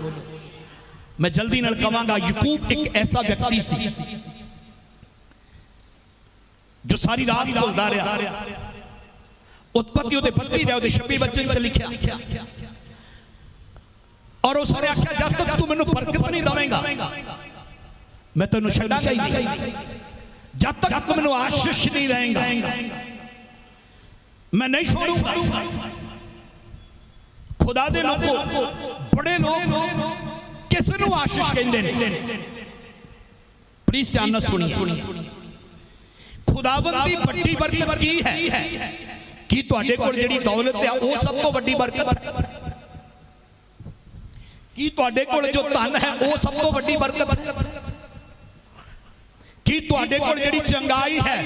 मैं जल्दी नाल कहांगा, याकूब एक ऐसा व्यक्ति सी जो सारी रात बोलदा रहा। उत्पत्ति उहदे 26 बच्चे च लिखिया, और उसने आख्या जब तक तू मैनू बरकत नहीं देवेगा मैं तेन छड्डांगा ही नहीं, जब तक तू मैनू आशीष नहीं देगा मैं नहीं छोड़ूंगा। खुदा दे लोगों, बड़े लोग किस नू आशीष कहंदे ने? प्लीज ध्यान नाल सुनिए। खुदावंद दी बड़ी बरकत की है कि तुहाडे कोल जिहड़ी दौलत है वो सब तो बड़ी बरकत है। ਕੀ ਤੁਹਾਡੇ ਕੋਲ ਜੋ ਧਨ ਹੈ ਉਹ ਸਭ ਤੋਂ ਵੱਡੀ ਬਰਕਤ ਹੈ? ਕੀ ਤੁਹਾਡੇ ਕੋਲ ਜਿਹੜੀ ਚੰਗਾਈ ਹੈ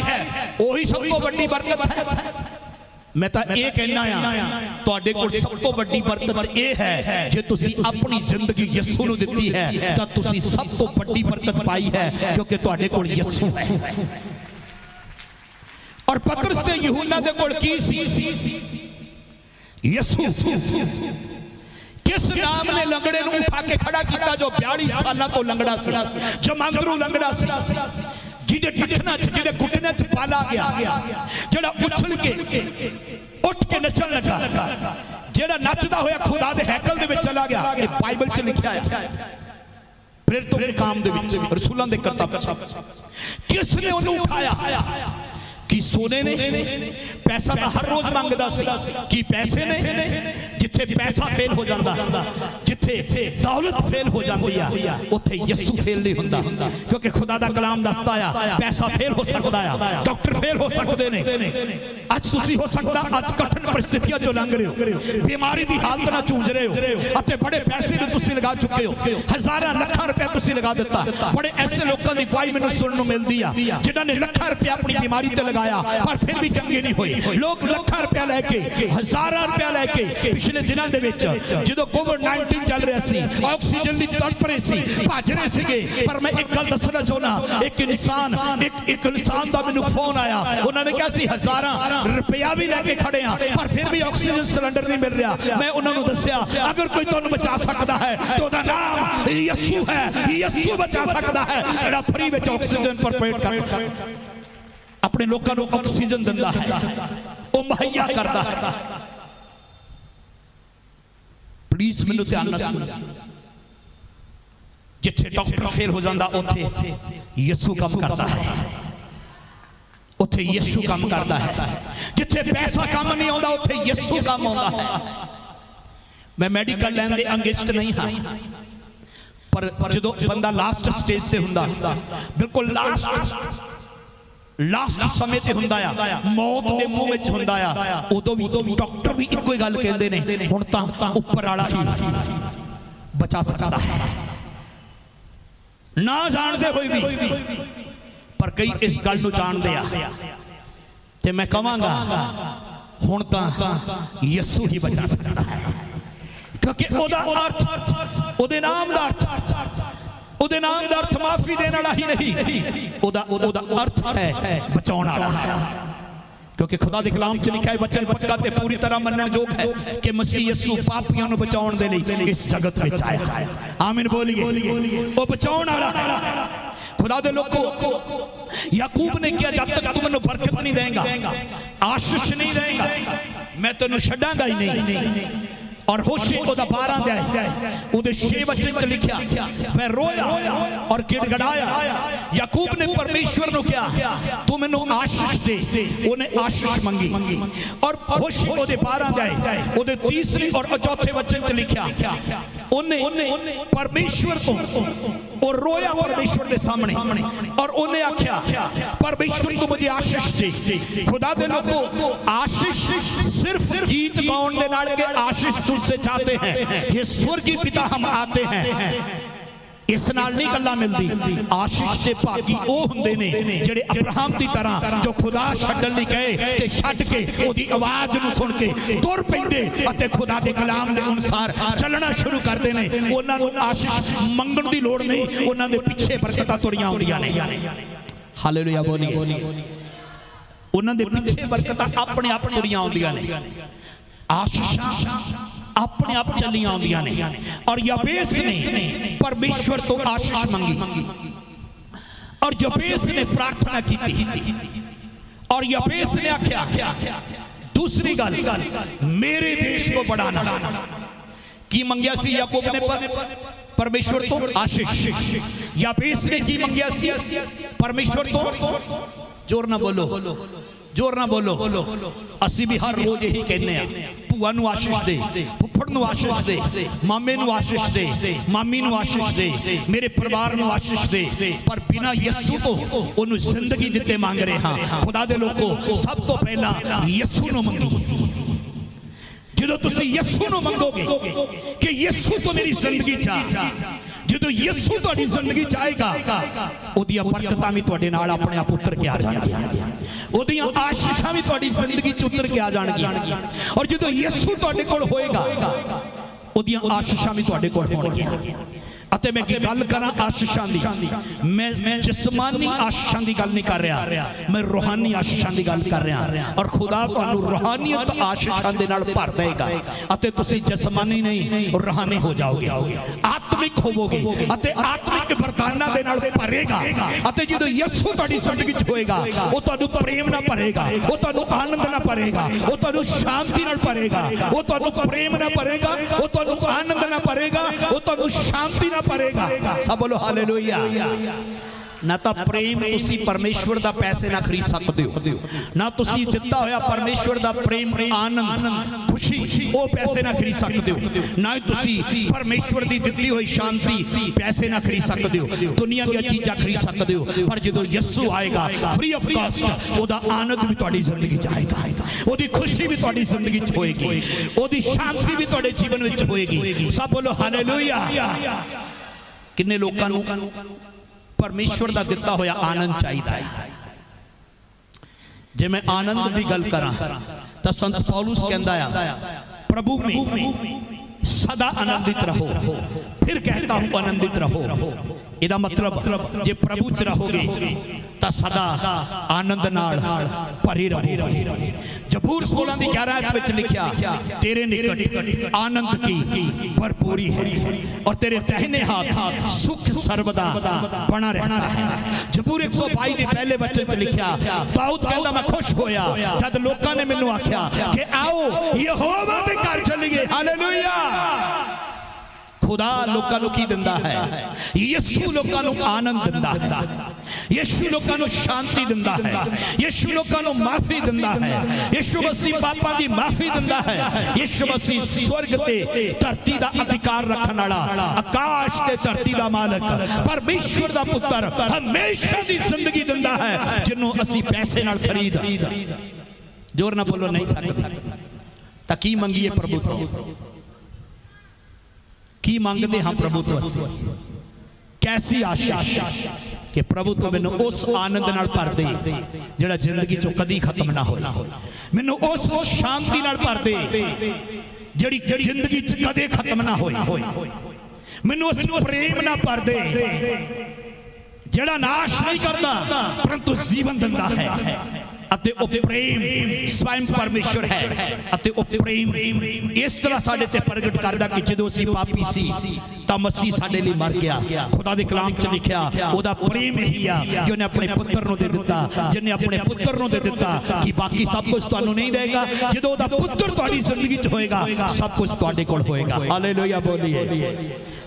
ਉਹੀ ਸਭ ਤੋਂ ਵੱਡੀ ਬਰਕਤ ਹੈ? ਮੈਂ ਤਾਂ ਇਹ ਕਹਿਣਾ ਆ ਤੁਹਾਡੇ ਕੋਲ ਸਭ ਤੋਂ ਵੱਡੀ ਬਰਕਤ ਇਹ ਹੈ ਜੇ ਤੁਸੀਂ ਆਪਣੀ ਜ਼ਿੰਦਗੀ ਯਿਸੂ ਨੂੰ ਦਿੱਤੀ ਹੈ ਤਾਂ ਤੁਸੀਂ ਸਭ ਤੋਂ ਵੱਡੀ ਬਰਕਤ ਪਾਈ ਹੈ, ਕਿਉਂਕਿ ਤੁਹਾਡੇ ਕੋਲ ਯਿਸੂ ਹੈ। ਔਰ ਪਤਰਸ ਤੇ ਯਹੂਨਾ ਦੇ ਕੋਲ ਕੀ ਸੀ? ਯਿਸੂ। किस नाम ने लंगड़े ਨੂੰ उठा के खड़ा किया जो 42 साल तो लंगड़ा सी, जमांदरू लंगड़ा सी, जिहदे टखना च जिहदे घुटने च पाला गया, जेड़ा उछल के उठ के नचन लगा, जेड़ा नचदा होया खुदा दे हैकल दे विच चला गया। ये बाइबल च लिखा है प्रेरितों के काम दे विच रसूलां दे करतब। किसने उन्हें उठाया? कि सोने ने? पैसा तो हर रोज मंगदा सी। कि पैसे ने? जिथे पैसा फेल हो जाता, जिथे दौलत फेल हो जाती है, उत्थे यीशु फेल नहीं हुंदा, क्योंकि खुदा दा कलाम दसदा है पैसा फेल हो सकता है, डॉक्टर फेल हो सकते ने। अज तुसी हो सकता अज कठिन परिस्थितियां जो लंघ रहे हो, बीमारी दी हालत नाल जूझ रहे हो, अते बड़े पैसे भी तुसी लगा चुके हो, हज़ारां लाखां रुपया तुसी लगा दिता। बड़े ऐसे लोगों की गवाही मैनूं सुनने नूं मिलदी आ जिन्हां ने लाखां रुपया अपनी बीमारी ते लगाया पर फिर भी चंगे नहीं हुए। लोग लाखां रुपया लैके, हज़ारां रुपया लैके पिछले दिनों दे विच जदों कोविड-19 चल रहा सी, ऑक्सीजन दी तड़प रहे सी, भज रहे सीगे। पर मैं एक गल दसना चाहना, एक इंसान दा मैनूं फोन आया, उन्होंने कहा सी हज़ारां रुपया भी लैके खड़े आ पर फिर भी ऑक्सीजन सिलेंडर नहीं मिल रहा। मैं उन्होंने दस्या अगर कोई तुहानूं बचा सकता है तो उहदा नाम यीशु है। यीशु बचा सकता है जिहड़ा फ्री विच ऑक्सीजन प्रोवाइड करदा, अपने लोगों को ऑक्सीजन दिंदा है, वो मुहैया करता है। प्लीज मैनूं ध्यान नाल सुनो, जिथे डॉक्टर फेल हो जाता उत्थे यीशु काम करता है, उत्थे यीशु काम करता है। जिथे पैसा काम नहीं आता उत्थे यीशु काम आता है। मैं मेडिकल लैन दे अंगेस्ट नहीं हाँ, पर जो बंदा लास्ट स्टेज से हुंदा, बिल्कुल लास्ट समय ते हुंदा आ, मौत दे मुंह विच हुंदा आ, उदों भी डॉक्टर भी इक्को ही गल कहंदे ने, हुण तां उपर वाला ही बचा सकदा है। ना जानदे होई भी पर कई इस गल नूं जानदे आ, ते मैं कहांगा हुण तां यीशु ही बचा सकदा है, क्योंकि ओदा अर्थ, ओदे नाम दा अर्थ, उहदे नाम दा अर्थ माफी देने वाला ही नहीं, उहदा अर्थ है बचाने वाला। क्योंकि खुदा दे कलाम च लिखा है वचन पक्का ते पूरी तरह मनण जोग है कि मसीह यीशु पापियां नूं बचाउण दे लई इस जगत विच आया। आमीन बोलिए। वो बचाउण वाला है। खुदा दे लोगों, याकूब ने किया जब तक तू मैनूं बरकत नहीं देगा, आशीष नहीं देगा, मैं तैनूं छड्डांगा ही नहीं। और होशे ओदा 12 अध्याय उहदे 6 वचन च लिखिया, मैं रोया और गिड़गड़ाया। याकूब ने परमेश्वर नूं कहा तू मैनूं आशीष दे, उन्हें आशीष मंगी। और होशे ओदे 12 अध्याय उहदे 3 और 4 वचन च लिखिया, उन्हें परमेश्वर को और रोया परमेश्वर के सामने, और उन्हें आख्या परमेश्वर को मुझे आशीष दे। खुदा दे लोगों, आशीष सिर्फ गीत गाउण दे नाल के आशीष तुझसे चाहते हैं, ये स्वर्गीय पिता हम आते हैं, इस नाल नहीं गल्लां मिलदी। आशीष दे भागी ਉਹ ਹੁੰਦੇ ਨੇ ਜਿਹੜੇ ਅਬਰਾहम ਦੀ ਤਰ੍ਹਾਂ ਜੋ ਖੁਦਾ ਛੱਡਣ ਲਈ ਕਹੇ ਤੇ ਛੱਡ ਕੇ ਉਹਦੀ ਆਵਾਜ਼ ਨੂੰ ਸੁਣ ਕੇ ਤੁਰ ਪੈਂਦੇ ਅਤੇ ਖੁਦਾ ਦੇ ਕਲਾਮ ਦੇ ਅਨੁਸਾਰ ਚੱਲਣਾ ਸ਼ੁਰੂ ਕਰਦੇ ਨੇ। ਉਹਨਾਂ ਨੂੰ ਆਸ਼ੀਸ਼ ਮੰਗਣ ਦੀ ਲੋੜ ਨਹੀਂ, ਉਹਨਾਂ ਦੇ ਪਿੱਛੇ ਬਰਕਤਾਂ ਤੁਰੀਆਂ ਆਉਂਦੀਆਂ ਨੇ। ਹਾਲੇਲੂਇਆ ਬੋਲੀਏ। ਉਹਨਾਂ ਦੇ ਪਿੱਛੇ ਬਰਕਤਾਂ ਆਪਣੇ ਆਪ ਤੁਰੀਆਂ ਆਉਂਦੀਆਂ ਨੇ। आशीष अपने आप चलियां आउंदियां ने। और यबेस ने परमेश्वर तो आशीष मंगी, और यबेस ने प्रार्थना की, और यबेस ने आख्या दूसरी गल मेरे देश को बढ़ाना। की मंगिया सी याकूब ने परमेश्वर तो आशीष, यबेस ने की मंगिया सी परमेश्वर तो, जोर ना बोलो, जोर ना बोलो, असी भी हर रोज यही कहने हैं, भूआ नूं आशीष दे, फुफड़ नूं आशीष दे, मामे नूं आशीष दे, मामी नूं आशीष दे, मेरे परिवार नूं आशीष दे। पर बिना यीशु तो उन्हें जिंदगी दिते मांग रहे हाँ। खुदा दे लोगों, सब तो पहला यीशु नूं मंगी। ਜਦੋਂ ਤੁਸੀਂ ਯਿਸੂ ਨੂੰ ਮੰਗੋਗੇ ਕਿ ਯਿਸੂ ਤੋਂ ਮੇਰੀ ਜ਼ਿੰਦਗੀ ਚ ਆ, ਜਦੋਂ ਯਿਸੂ ਤੁਹਾਡੀ ਜ਼ਿੰਦਗੀ ਚ ਆਏਗਾ ਉਹਦੀਆਂ ਬਰਕਤਾਂ ਵੀ ਤੁਹਾਡੇ ਨਾਲ ਆਪਣੇ ਆਪ ਉਤਰ ਕੇ ਆ ਜਾਣਗੀਆਂ, ਉਹਦੀਆਂ ਆਸ਼ੀਸ਼ਾਂ ਵੀ ਤੁਹਾਡੀ ਜ਼ਿੰਦਗੀ ਚ ਉਤਰ ਕੇ ਆ ਜਾਣਗੀਆਂ। ਔਰ ਜਦੋਂ ਯਿਸੂ ਤੁਹਾਡੇ ਕੋਲ ਹੋਏਗਾ ਉਹਦੀਆਂ ਆਸ਼ੀਸ਼ਾਂ ਵੀ ਤੁਹਾਡੇ ਕੋਲ ਹੋਣਗੀਆਂ। ਅਤੇ ਮੈਂ ਕੀ ਗੱਲ ਕਰਾਂ ਆਸ਼ੀਸ਼ਾਂ ਦੀ, ਮੈਂ ਜਿਸਮਾਨੀ ਆਸ਼ੀਸ਼ਾਂ ਦੀ ਗੱਲ ਨਹੀਂ ਕਰ ਰਿਹਾ, ਮੈਂ ਰੂਹਾਨੀ ਆਸ਼ੀਸ਼ਾਂ ਦੀ ਗੱਲ ਕਰ ਰਿਹਾ। ਔਰ ਖੁਦਾ ਤੁਹਾਨੂੰ ਰੂਹਾਨੀਅਤ ਆਸ਼ੀਸ਼ਾਂ ਦੇ ਨਾਲ ਭਰ ਦੇਗਾ ਅਤੇ ਤੁਸੀਂ ਜਿਸਮਾਨੀ ਨਹੀਂ ਰੂਹਾਨੀ ਹੋ ਜਾਓਗੇ, ਆਤਮਿਕ ਹੋਵੋਗੇ ਅਤੇ ਆਤਮਿਕ ਵਰਦਾਨਾਂ ਦੇ ਨਾਲ ਭਰੇਗਾ। ਅਤੇ ਜਦੋਂ ਯਿਸੂ ਤੁਹਾਡੀ ਜ਼ਿੰਦਗੀ 'ਚ ਹੋਏਗਾ ਉਹ ਤੁਹਾਨੂੰ ਪ੍ਰੇਮ ਨਾਲ ਭਰੇਗਾ, ਉਹ ਤੁਹਾਨੂੰ ਆਨੰਦ ਨਾਲ ਭਰੇਗਾ, ਉਹ ਤੁਹਾਨੂੰ ਸ਼ਾਂਤੀ ਨਾਲ ਭਰੇਗਾ, ਉਹ ਤੁਹਾਨੂੰ ਪ੍ਰੇਮ ਨਾਲ ਭਰੇਗਾ, ਉਹ ਤੁਹਾਨੂੰ ਆਨੰਦ ਨਾਲ ਭਰੇਗਾ, ਉਹ ਤੁਹਾਨੂੰ ਸ਼ਾਂਤੀ ਭਰੇਗਾ। ਸਭ ਬੋਲੋ ਹਾਲੇਲੂਇਆ। ਨਾ ਤਾਂ ਪ੍ਰੇਮ ਤੁਸੀਂ ਪਰਮੇਸ਼ਵਰ ਦਾ ਪੈਸੇ ਨਾਲ ਖਰੀਦ ਸਕਦੇ ਹੋ, ਨਾ ਤੁਸੀਂ ਦਿੱਤਾ ਹੋਇਆ ਪਰਮੇਸ਼ਵਰ ਦਾ ਪ੍ਰੇਮ, ਆਨੰਦ, ਖੁਸ਼ੀ ਉਹ ਪੈਸੇ ਨਾਲ ਖਰੀਦ ਸਕਦੇ ਹੋ, ਨਾ ਹੀ ਤੁਸੀਂ ਪਰਮੇਸ਼ਵਰ ਦੀ ਦਿੱਤੀ ਹੋਈ ਸ਼ਾਂਤੀ ਪੈਸੇ ਨਾਲ ਖਰੀਦ ਸਕਦੇ ਹੋ, ਦੁਨੀਆ ਦੀਆਂ ਚੀਜ਼ਾਂ ਖਰੀਦ ਸਕਦੇ ਹੋ। ਪਰ ਜਦੋਂ ਯਿਸੂ ਆਏਗਾ ਫ੍ਰੀ ਆਫ ਕਾਸਟ, ਉਹਦਾ ਆਨੰਦ ਵੀ ਤੁਹਾਡੀ ਜ਼ਿੰਦਗੀ 'ਚ ਆਏਗਾ, ਉਹਦੀ ਖੁਸ਼ੀ ਵੀ ਤੁਹਾਡੀ ਜ਼ਿੰਦਗੀ 'ਚ ਹੋਏਗੀ, ਉਹਦੀ ਸ਼ਾਂਤੀ ਵੀ ਤੁਹਾਡੇ ਜੀਵਨ ਵਿੱਚ ਹੋਏਗੀ। ਸਭ ਬੋਲੋ ਹਾਲੇਲੂਇਆ। ਕਿੰਨੇ ਲੋਕਾਂ ਨੂੰ ਪਰਮੇਸ਼ਵਰ ਦਾ ਦਿੱਤਾ ਹੋਇਆ ਆਨੰਦ ਚਾਹੀਦਾ ਹੈ। ਜੇ ਮੈਂ ਆਨੰਦ ਦੀ ਗੱਲ ਕਰਾਂ ਤਾਂ ਸੰਤ ਪੌਲੁਸ ਕਹਿੰਦਾ ਆ, प्रभु में सदा आनंदित रहो, फिर कहता हूं आनंदित रहो। ਇਹਦਾ मतलब ਜੇ ਪ੍ਰਭੂ ਚ ਰਹੋਗੇ ਤਾਂ ਸਦਾ ਆਨੰਦ ਨਾਲ ਭਰੇ ਰਹੋਗੇ। ਜ਼ਬੂਰ 16 ਦੀ 11 ਆਇਤ ਵਿੱਚ ਲਿਖਿਆ, तेरे निकट आनंद की भरपूरी है और तेरे दाहिने हाथ सुख सर्वदा बना रहता है। ਜ਼ਬੂਰ 122 ਦੇ ਪਹਿਲੇ ਵਚਨ 'ਚ ਲਿਖਿਆ, ਦਾਊਦ ਕਹਿੰਦਾ ਮੈਂ ਖੁਸ਼ ਹੋਇਆ ਜਦ ਲੋਕਾਂ ਨੇ ਮੈਨੂੰ ਆਖਿਆ ਕਿ ਆਓ ਯਹੋਵਾ ਦੇ ਘਰ ਚੱਲੀਏ। ਹਾਲੇਲੂਇਆ। खुदा लोगों को की दिंदा है, यीशु लोगों को आनंद दिंदा है, यीशु लोगों को शांति दिंदा है, यीशु लोगों को माफी दिंदा है, यीशु मसीह पापां दी माफी दिंदा है, यीशु मसीह स्वर्ग ते धरती दा अधिकार रखण वाला, आकाश ते धरती दा मालिक, परमेश्वर दा पुत्र हमेशा दी जिंदगी दिंदा है जिन्हों असी पैसे नाल खरीद जोर ना बोलो नहीं सकते। तां की मंगीए प्रभु तो, की मांगते हाँ प्रभु तो असी, कैसी आशा कि प्रभु तो मैनू उस आनंद नाल भर दे जिहड़ा जिंदगी चों कदी खत्म ना होए, मैनू उस शांति नाल भर दे जिहड़ी जिंदगी च कदे खत्म ना होए, मैनू उस प्रेम नाल भर दे जिहड़ा नाश नहीं करता परंतु जीवन दिंदा है। ਅਤੇ ਉਹ ਪ੍ਰੇਮ ਸਵੈਮ ਪਰਮੇਸ਼ਰ ਹੈ ਅਤੇ ਉਹ ਪ੍ਰੇਮ ਇਸ ਤਰ੍ਹਾਂ ਸਾਡੇ ਤੇ ਪ੍ਰਗਟ ਕਰਦਾ ਕਿ ਜਦੋਂ ਅਸੀਂ ਪਾਪੀ ਸੀ ਤਾਂ ਮਸੀਹ ਸਾਡੇ ਲਈ ਮਰ ਗਿਆ। ਖੁਦਾ ਦੇ ਕਲਾਮ 'ਚ ਲਿਖਿਆ ਉਹਦਾ ਪ੍ਰੇਮ ਇਹੀ ਆ ਕਿ ਉਹਨੇ ਆਪਣੇ ਪੁੱਤਰ ਨੂੰ ਦੇ ਦਿੱਤਾ, ਜਿਹਨੇ ਆਪਣੇ ਪੁੱਤਰ ਨੂੰ ਦੇ ਦਿੱਤਾ ਕਿ ਬਾਕੀ ਸਭ ਕੁਝ ਤੁਹਾਨੂੰ ਨਹੀਂ ਦੇਗਾ। ਜਦੋਂ ਉਹਦਾ ਪੁੱਤਰ ਤੁਹਾਡੀ ਜ਼ਿੰਦਗੀ 'ਚ ਹੋਏਗਾ ਸਭ ਕੁਝ ਤੁਹਾਡੇ ਕੋਲ ਹੋਏਗਾ। ਹਾਲੇਲੂਇਆ ਬੋਲੀਏ,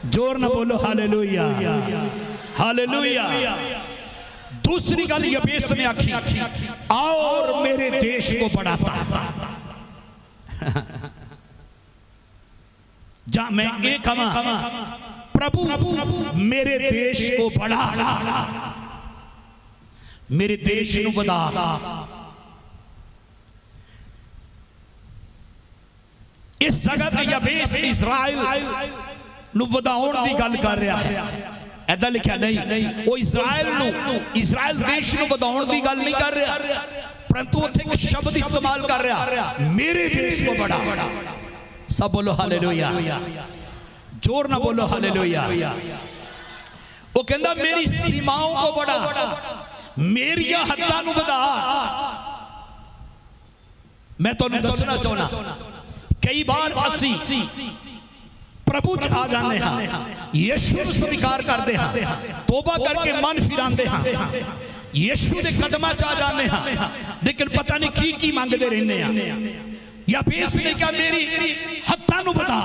ਜ਼ੋਰ ਨਾਲ ਬੋਲੋ ਹਾਲੇਲੂਇਆ, हालेलुया। दूसरी गल यबेस ने आखी, आओ और मेरे देश को बढ़ाता। जा मैं ये कहा प्रभु मेरे देश को बढ़ा, मेरे देश को बढ़ा। इस जगह पे यबेस इजराइल नु वधाउण दी गल कर रहा है। ऐदा लिखा नहीं, वो इजराइल देश नु वधाउण दी गल नहीं कर रहा, परंतु उत्थे एक शब्द इस्तेमाल कर रहा, मेरे देश को बढ़ा। सब बोलो हालेलुया, जोर ना बोलो हालेलुया। वो कहंदा मेरी सीमाओं को बढ़ा, मेरी हद्दां नु वधा। मैं तुहानू दसना चाहना, कई बार असी प्रभु च आ जाने हाँ, यीशु स्वीकार करते हाँ, तोबा करके मन फिराते हाँ, यीशु के कदमां च आ जाने हाँ, लेकिन पता नहीं की मंगते रहने हैं। या बेस ने कहा मेरी हत्तां नूं वधा,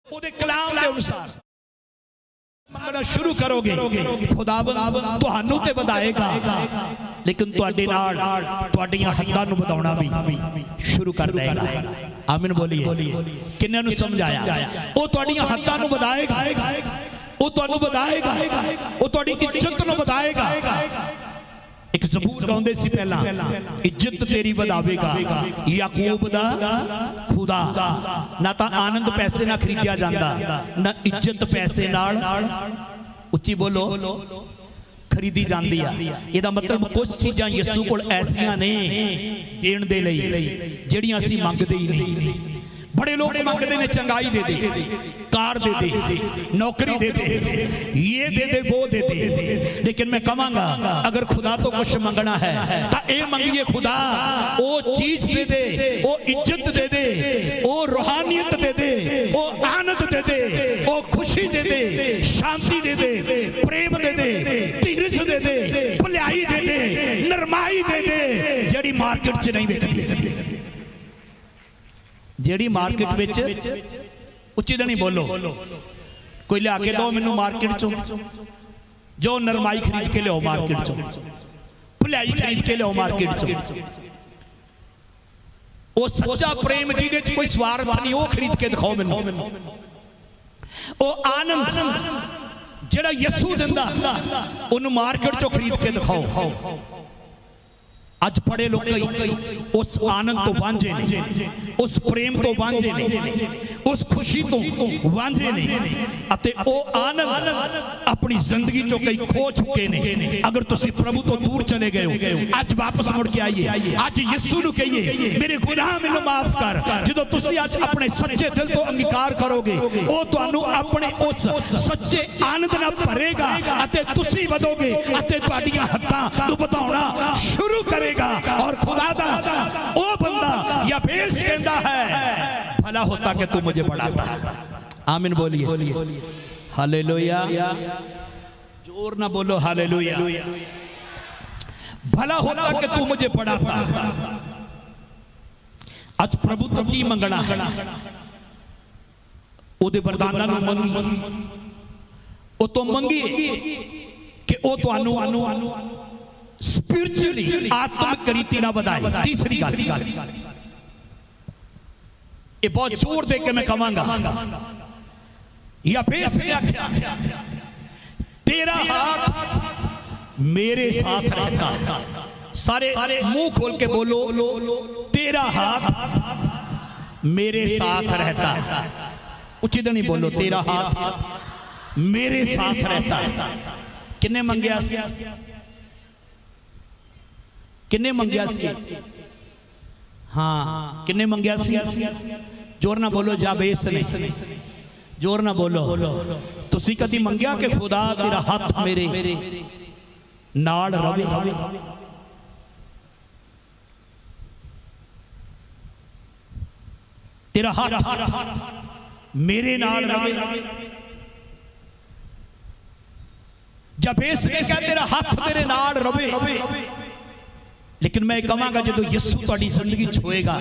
ओदे कलाम के अनुसार मंगना शुरू करोगे खुदावंद तुहानू ते वधाएगा, लेकिन तुहाडे नाल तुहाडीआं हद्दां नूं वधाउणा भी शुरू कर देगा। आमीन बोलिए। किन्ने नूं समझाया? वो तुहाडीआं हद्दां नूं वधाएगा, वो तुहानू वधाएगा, वो तुहाडी इज्जत नूं वधाएगा। ਇੱਕ ਜ਼ਬੂਰ ਗਾਉਂਦੇ ਸੀ ਪਹਿਲਾਂ, ਇੱਜ਼ਤ ਤੇਰੀ ਵਧਾਵੇਗਾ ਯਾਕੂਬ ਦਾ ਖੁਦਾ। ਨਾ ਤਾਂ ਆਨੰਦ ਪੈਸੇ ਨਾਲ ਖਰੀਦਿਆ ਜਾਂਦਾ, ਨਾ ਇੱਜ਼ਤ ਪੈਸੇ ਨਾਲ, ਉੱਚੀ ਬੋਲੋ, ਖਰੀਦੀ ਜਾਂਦੀ ਆ। ਇਹਦਾ ਮਤਲਬ ਕੁਝ ਚੀਜ਼ਾਂ ਯਿਸੂ ਕੋਲ ਐਸੀਆਂ ਨੇ ਦੇਣ ਦੇ ਲਈ ਜਿਹੜੀਆਂ ਅਸੀਂ ਮੰਗਦੇ ਹੀ ਨਹੀਂ। बड़े लोग मंगते ने चंगाई दे दे, कार दे दे, नौकरी दे दे, ये दे दे, वो दे दे, लेकिन मैं कहूँगा अगर खुदा तो कुछ मंगना है तो ये मंगिए, खुदा वो चीज दे दे, वो इज्जत दे दे, वो रूहानियत दे दे, वो आनंद दे दे, वो खुशी दे दे, शांति दे दे, प्रेम दे दे, धीरज दे दे, भलाई दे दे, नरमाई दे दे, जड़ी मार्केट च नहीं बिकती, जेड़ी मार्केट विच उच्ची दनी बोलो, कोई लिया के दो मैनू मार्केट चो, जो नरमाई खरीद के लियो मार्केट चो, भलाई खरीद के लियो मार्केट चो, वो सच्चा प्रेम जिहदे च कोई स्वार्थ नहीं, वो खरीद के दिखाओ मैनू। वो आनंद जेड़ा यीशु दिंदा उन्हें मार्केट चो खरीद के दिखाओ। अज बड़े लोग उस आनंद तो वांझे ने, उस प्रेम तो वांझे ने, उस खुशी तो वांझे ने, अते ओ आनंद अपनी जिंदगी चो कई खो चुके ने। अगर तुसी प्रभु तो दूर चले गए हो, अज वापस मुड़ के आइए, अज यीशु नूं कहिए मेरे गुनाह मैनूं माफ कर। जदों तुसी अज अपने सच्चे दिल तो अंगीकार करोगे, ओ तुहानूं अपने उस सच्चे आनंद नाल भरेगा अते तुसी वधोगे अते तुहाडीआं हत्तां नूं वधाउणा शुरू करे। और खुदा दा ओ बंदा या बेस कहता है भला होता कि तू मुझे बढ़ाता। आमीन बोलिए, हालेलुया, जोर ना बोलो, हालेलुया। भला होता कि तू मुझे बढ़ाता। आज प्रभु तो की मंगना है, ओदे वरदानां नूं मंगी, ओ तो मंगी कि ओ तुहानूं स्पिरिचुअली आत्मिक रीति ना बढ़ाए। तीसरी गल ये बहुत जोर दे के मैं कहूंगा, या बेस ने आख्या तेरा हाथ मेरे साथ रहता। सारे मुंह खोल के बोलो, तेरा हाथ मेरे साथ रहता। उचित नहीं बोलो, तेरा हाथ मेरे साथ रहता। किन्ने मंगया सी, किन्ने मंगया सी, हाँ किन्ने मंगया सी, जोर ना बोलो, जाबेस ने, जोर ना बोलो। तुसी कदी मंगया कि खुदा तेरा हाथ मेरे नाल रवे? तेरा हाथ मेरे नाल रवे। जाबेस ने कहा तेरा हाथ मेरे नाल रवे। लेकिन मैं कहूँगा जो यीशु तुहाडी जिंदगी च होएगा,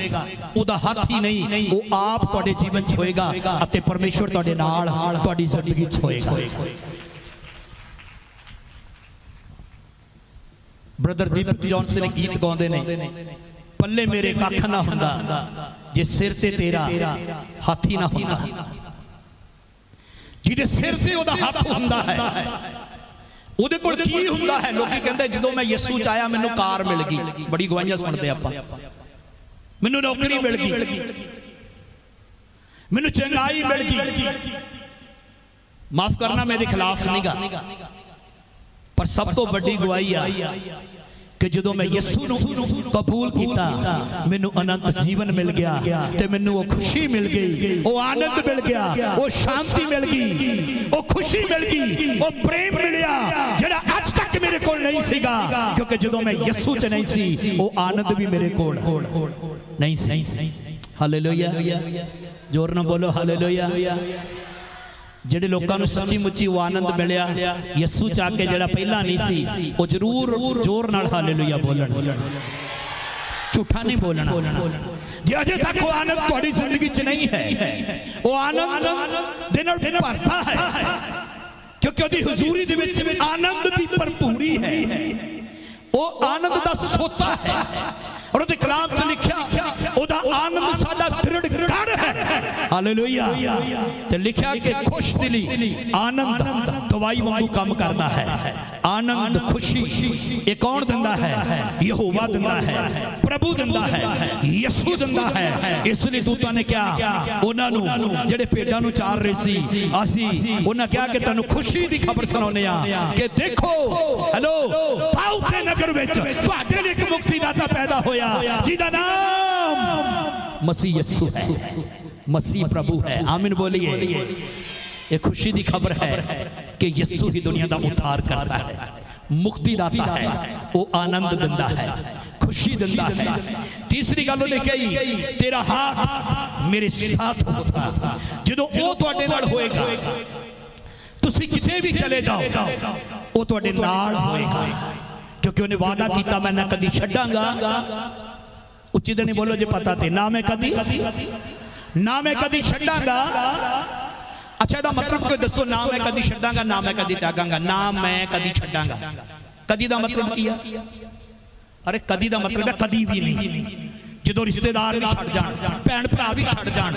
ओदा हाथ ही नहीं, वो आप तुहाडे जीवन च होएगा अते परमेश्वर तुहाडे नाल तुहाडी जिंदगी च होएगा। ब्रदर दीपक जॉनसन ने गीत गाउंदे ने, पल्ले मेरे कख ना हुंदा जे सिर ते तेरा हाथ ही ना हुंदा। जिहदे सिर ते ओदा हाथ हुंदा है, ਉਹਦੇ ਕੋਲ ਕੀ ਹੁੰਦਾ ਹੈ? ਲੋਕੀ ਕਹਿੰਦੇ ਜਦੋਂ ਮੈਂ ਯਿਸੂ ਚ ਆਇਆ ਮੈਨੂੰ ਕਾਰ ਮਿਲ ਗਈ, ਬੜੀ ਗਵਾਹੀਆਂ ਸੁਣਦੇ ਆਪਾਂ, ਮੈਨੂੰ ਨੌਕਰੀ ਮਿਲ ਗਈ, ਮੈਨੂੰ ਚੰਗਾਈ ਮਿਲ ਗਈ। ਮਾਫ ਕਰਨਾ ਮੈਂ ਇਹਦੇ ਖਿਲਾਫ ਨਹੀਂਗਾ, ਪਰ ਸਭ ਤੋਂ ਵੱਡੀ ਗਵਾਹੀ ਆ कि जो मैं यीशु नूं कबूल किया मैनू अनंत जीवन मिल गया, ते मैनू वो खुशी मिल गई, वो आनंद मिल गया, वो शांति मिल गई, वो खुशी मिल गई, वो प्रेम मिलिया जिहड़ा अज तक मेरे कोल नहीं सीगा, क्योंकि जो मैं यीशु च नहीं सी वो आनंद भी मेरे कोल नहीं सी। हालेलुया, जोर ना बोलो हालेलुया। ਜਿਹੜੇ ਲੋਕਾਂ ਨੂੰ ਸੱਚੀ ਮੁੱਚੀ ਉਹ ਆਨੰਦ ਮਿਲਿਆ ਯਿਸੂ ਚ ਆ ਕੇ, ਜਿਹੜਾ ਪਹਿਲਾਂ ਨਹੀਂ ਸੀ, ਉਹ ਜ਼ਰੂਰ ਜ਼ੋਰ ਨਾਲ ਹਾਲੇਲੂਇਆ ਬੋਲਣ, ਝੂਠਾ ਨਹੀਂ ਬੋਲਣਾ। ਜੇ ਅਜੇ ਤੱਕ ਉਹ ਆਨੰਦ ਤੁਹਾਡੀ ਜ਼ਿੰਦਗੀ ਚ ਨਹੀਂ ਹੈ, ਉਹ ਆਨੰਦ ਦੇ ਨਾਲ ਭਰਦਾ ਹੈ, ਕਿਉਂਕਿ ਉਹਦੀ ਹਜ਼ੂਰੀ ਦੇ ਵਿੱਚ ਆਨੰਦ ਦੀ ਭਰਪੂਰੀ ਹੈ, ਉਹ ਆਨੰਦ ਦਾ ਸੋਤਾ ਹੈ। और कलाम च लिखा ओदा आनंद साडा दृढ़ गढ़ है। ਹਾਲੇਲੂਇਆ। ਤੇ ਲਿਖਿਆ ਕਿ ਖੁਸ਼ ਦਿਲੀ ਆਨੰਦ ਦਵਾਈ ਵਾਂਗੂ ਕੰਮ ਕਰਦਾ ਹੈ। ਆਨੰਦ ਖੁਸ਼ੀ ਇਹ ਕੌਣ ਦਿੰਦਾ ਹੈ? ਯਹੋਵਾ ਦਿੰਦਾ ਹੈ, ਪ੍ਰਭੂ ਦਿੰਦਾ ਹੈ, ਯਿਸੂ ਦਿੰਦਾ ਹੈ। ਇਸ ਲਈ ਦੂਤਾਂ ਨੇ ਕਿਹਾ ਉਹਨਾਂ ਨੂੰ ਜਿਹੜੇ ਭੇਡਾਂ ਨੂੰ ਚਾਰ ਰਹੇ ਸੀ, ਅਸੀਂ ਉਹਨਾਂ ਕਿਹਾ ਕਿ ਤੁਹਾਨੂੰ ਖੁਸ਼ੀ ਦੀ ਖਬਰ ਸੁਣਾਉਂਦੇ ਆ ਕਿ ਦੇਖੋ ਹੈਲੋ ਦਾਊਦ ਦੇ ਨਗਰ ਵਿੱਚ ਤੁਹਾਡੇ ਲਈ ਇੱਕ ਮੁਕਤੀਦਾਤਾ ਪੈਦਾ ਹੋਇਆ ਜਿਹਦਾ ਨਾਮ ਮਸੀਹ ਯਿਸੂ है, मसीह प्रभु है। आमीन बोलिए। ये खुशी की खबर है कि यीशु ही दुनिया का उद्धार करता है, मुक्ति दाता है, वो आनंद दिंदा है, खुशी दिंदा है। तीसरी गल लिखी तेरा हाथ मेरे साथ होगा। जो वो तुहाडे नाल होएगा तुसीं किते भी चले जाओ वो तुहाडे नाल होएगा, क्योंकि उन्हें वादा किया मैं ना कदी छड्डांगा। उच्ची दे नहीं बोलो जे पता ते ना मैं कदी छड्डांगा। अच्छा दा मतलब कोई दसो, ना मैं कदी छड्डांगा, ना मैं कदी त्यागांगा, ना मैं कदी छड्डांगा। कदी दा मतलब की है? अरे कदी दा मतलब है कदी भी नहीं। जो रिश्तेदार भी छड़ जान, भैन भरा भी छड़ जान,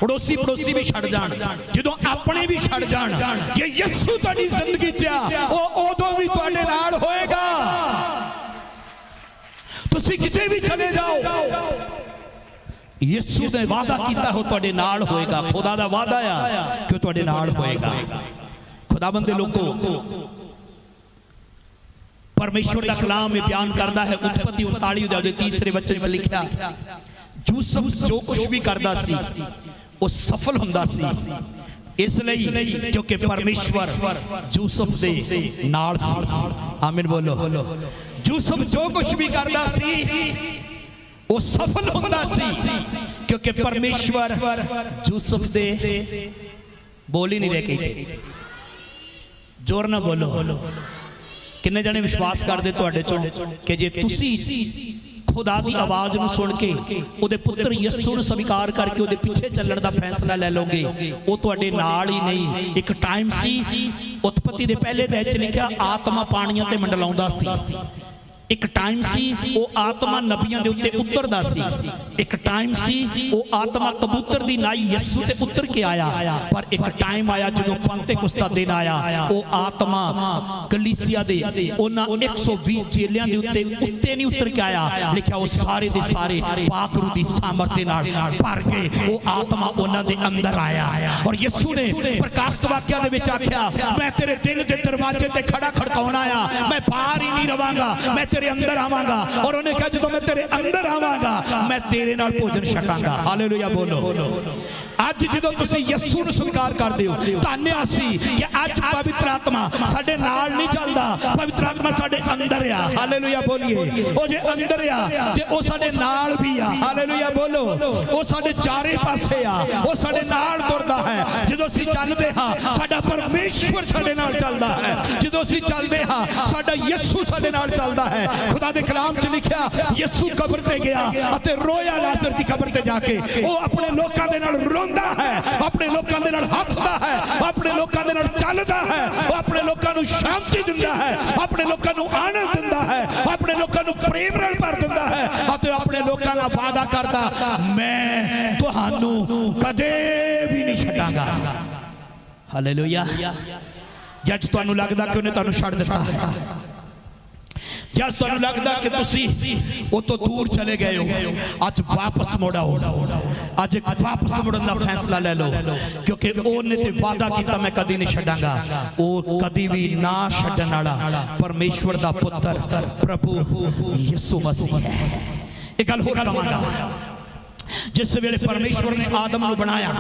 पड़ोसी पड़ोसी भी छड़ जान, जो अपने भी छड़ जान, जे यीशु तुहाडी जिंदगी च आ ओ उदों भी तुहाडे नाल होएगा। तुसीं किते भी चले जाओ यीशु ने वादा किया हो तुहाडे नाल होएगा। खुदा दा वादा आ कि तुहाडे नाल होएगा। खुदाबंद दे लोगों परमेश्वर का कलाम ये बयान करता है। उत्पत्ति 39 दे 3 वचन में लिखा यूसुफ जो कुछ भी करता सी वो सफल हुंदा सी, इसलिए क्योंकि परमेश्वर यूसुफ दे नाल सी। आमीन बोलो। यूसुफ जो कुछ भी करता सी वो सफल होता सी क्योंकि परमेश्वर यूसुफ दे बोल ही नहीं रहे। जोर ना बोलो। किन्ने जने विश्वास करते तुहाडे चों कि जे तुसी खुदा दी आवाज नूं सुन के उहदे पुत्र यीशु नूं स्वीकार करके उहदे पीछे चलण दा फैसला ले लोगे, वो तुहाडे नाल ही नहीं। एक टाइम सी उत्पत्ति दे पहले दे विच लिखिया आत्मा पाणियां ते मंडलाउंदा सी। एक टाइम सी वो आत्मा नबियां दे उत्ते उतरदा सी। एक टाइम सी वो आत्मा कबूतर दी नाई यीशु ते उतर के आया। पर एक टाइम आया जदों पंतेकुस्त दा दिन आया, वो आत्मा कलीसिया दे उन्हां 120 चेलियां दे उत्ते नहीं उतर के आया। लिखिया वो सारे दे सारे पाक रूह दी सामर्थ दे नाल भर गए। वो आत्मा उन्हां दे अंदर आया और यीशु ने प्रकाशित वाक्या दे विच आख्या मैं तेरे दिल दे दरवाजे ते खड़ा खड़काउणा आया, मैं बाहर ही नहीं रवांगा, मैं तेरे अंदर आवांगा। और उन्हें कहा जो मैं तेरे अंदर आवांगा मैं तेरे नाल भोजन छकांगा। हालेलुया बोलो। आज जो तुसी यीशु नूं स्वीकार करदे हो धन्य असी कि आज पवित्र आत्मा साडे नाल नहीं चलदा, पवित्र आत्मा साडे अंदर आ। हालेलुया बोलिए। ओ जे अंदर आ ते ओ साडे नाल भी आ। हालेलुया बोलो। ओ साडे चारे पासे आ, ओ साडे नाल तुरदा है। जदों असीं चलदे हां साडा परमेश्वर साडे नाल चलदा है। जदों असीं चलदे हां साडा यीशु साडे नाल चलदा है। खुदा दे कलाम च लिखिया यीशु कब्र ते गया अते रोया लाजर दी कब्र ते जाके ओ अपने लोकां दे नाल रोंदा है, अपने लोकां दे नाल हੱਸदा है, अपने लोकां दे नाल चलदा है, ओ अपने लोकां नूं शांति दिंदा है, अपने लोकां नूं आनंद दिंदा है, अपने लोकां नूं प्रेम नाल भर दिंदा है अते अपने लोकां नाल वादा करदा मैं तुहानूं कदे भी नहीं छड्डांगा। हालेलुया। जज तुहानूं लगदा कि उन्हें तुहानूं छड्ड दित्ता है, जज तुहानूं लगदा कि तुसी वो तो दूर चले गए हो, अज वापस मुड़ आओ। अज वापस मुड़न का फैसला ले लो क्योंकि उन्हें ते वादा किया मैं कदी नहीं छड्डांगा। वो कदी भी ना छड्डण वाला परमेश्वर दा पुत्र प्रभु यीशु मसीह है। एक गल होर कहांगा, जिस वेले परमेश्वर ने आदम नूं बनाया,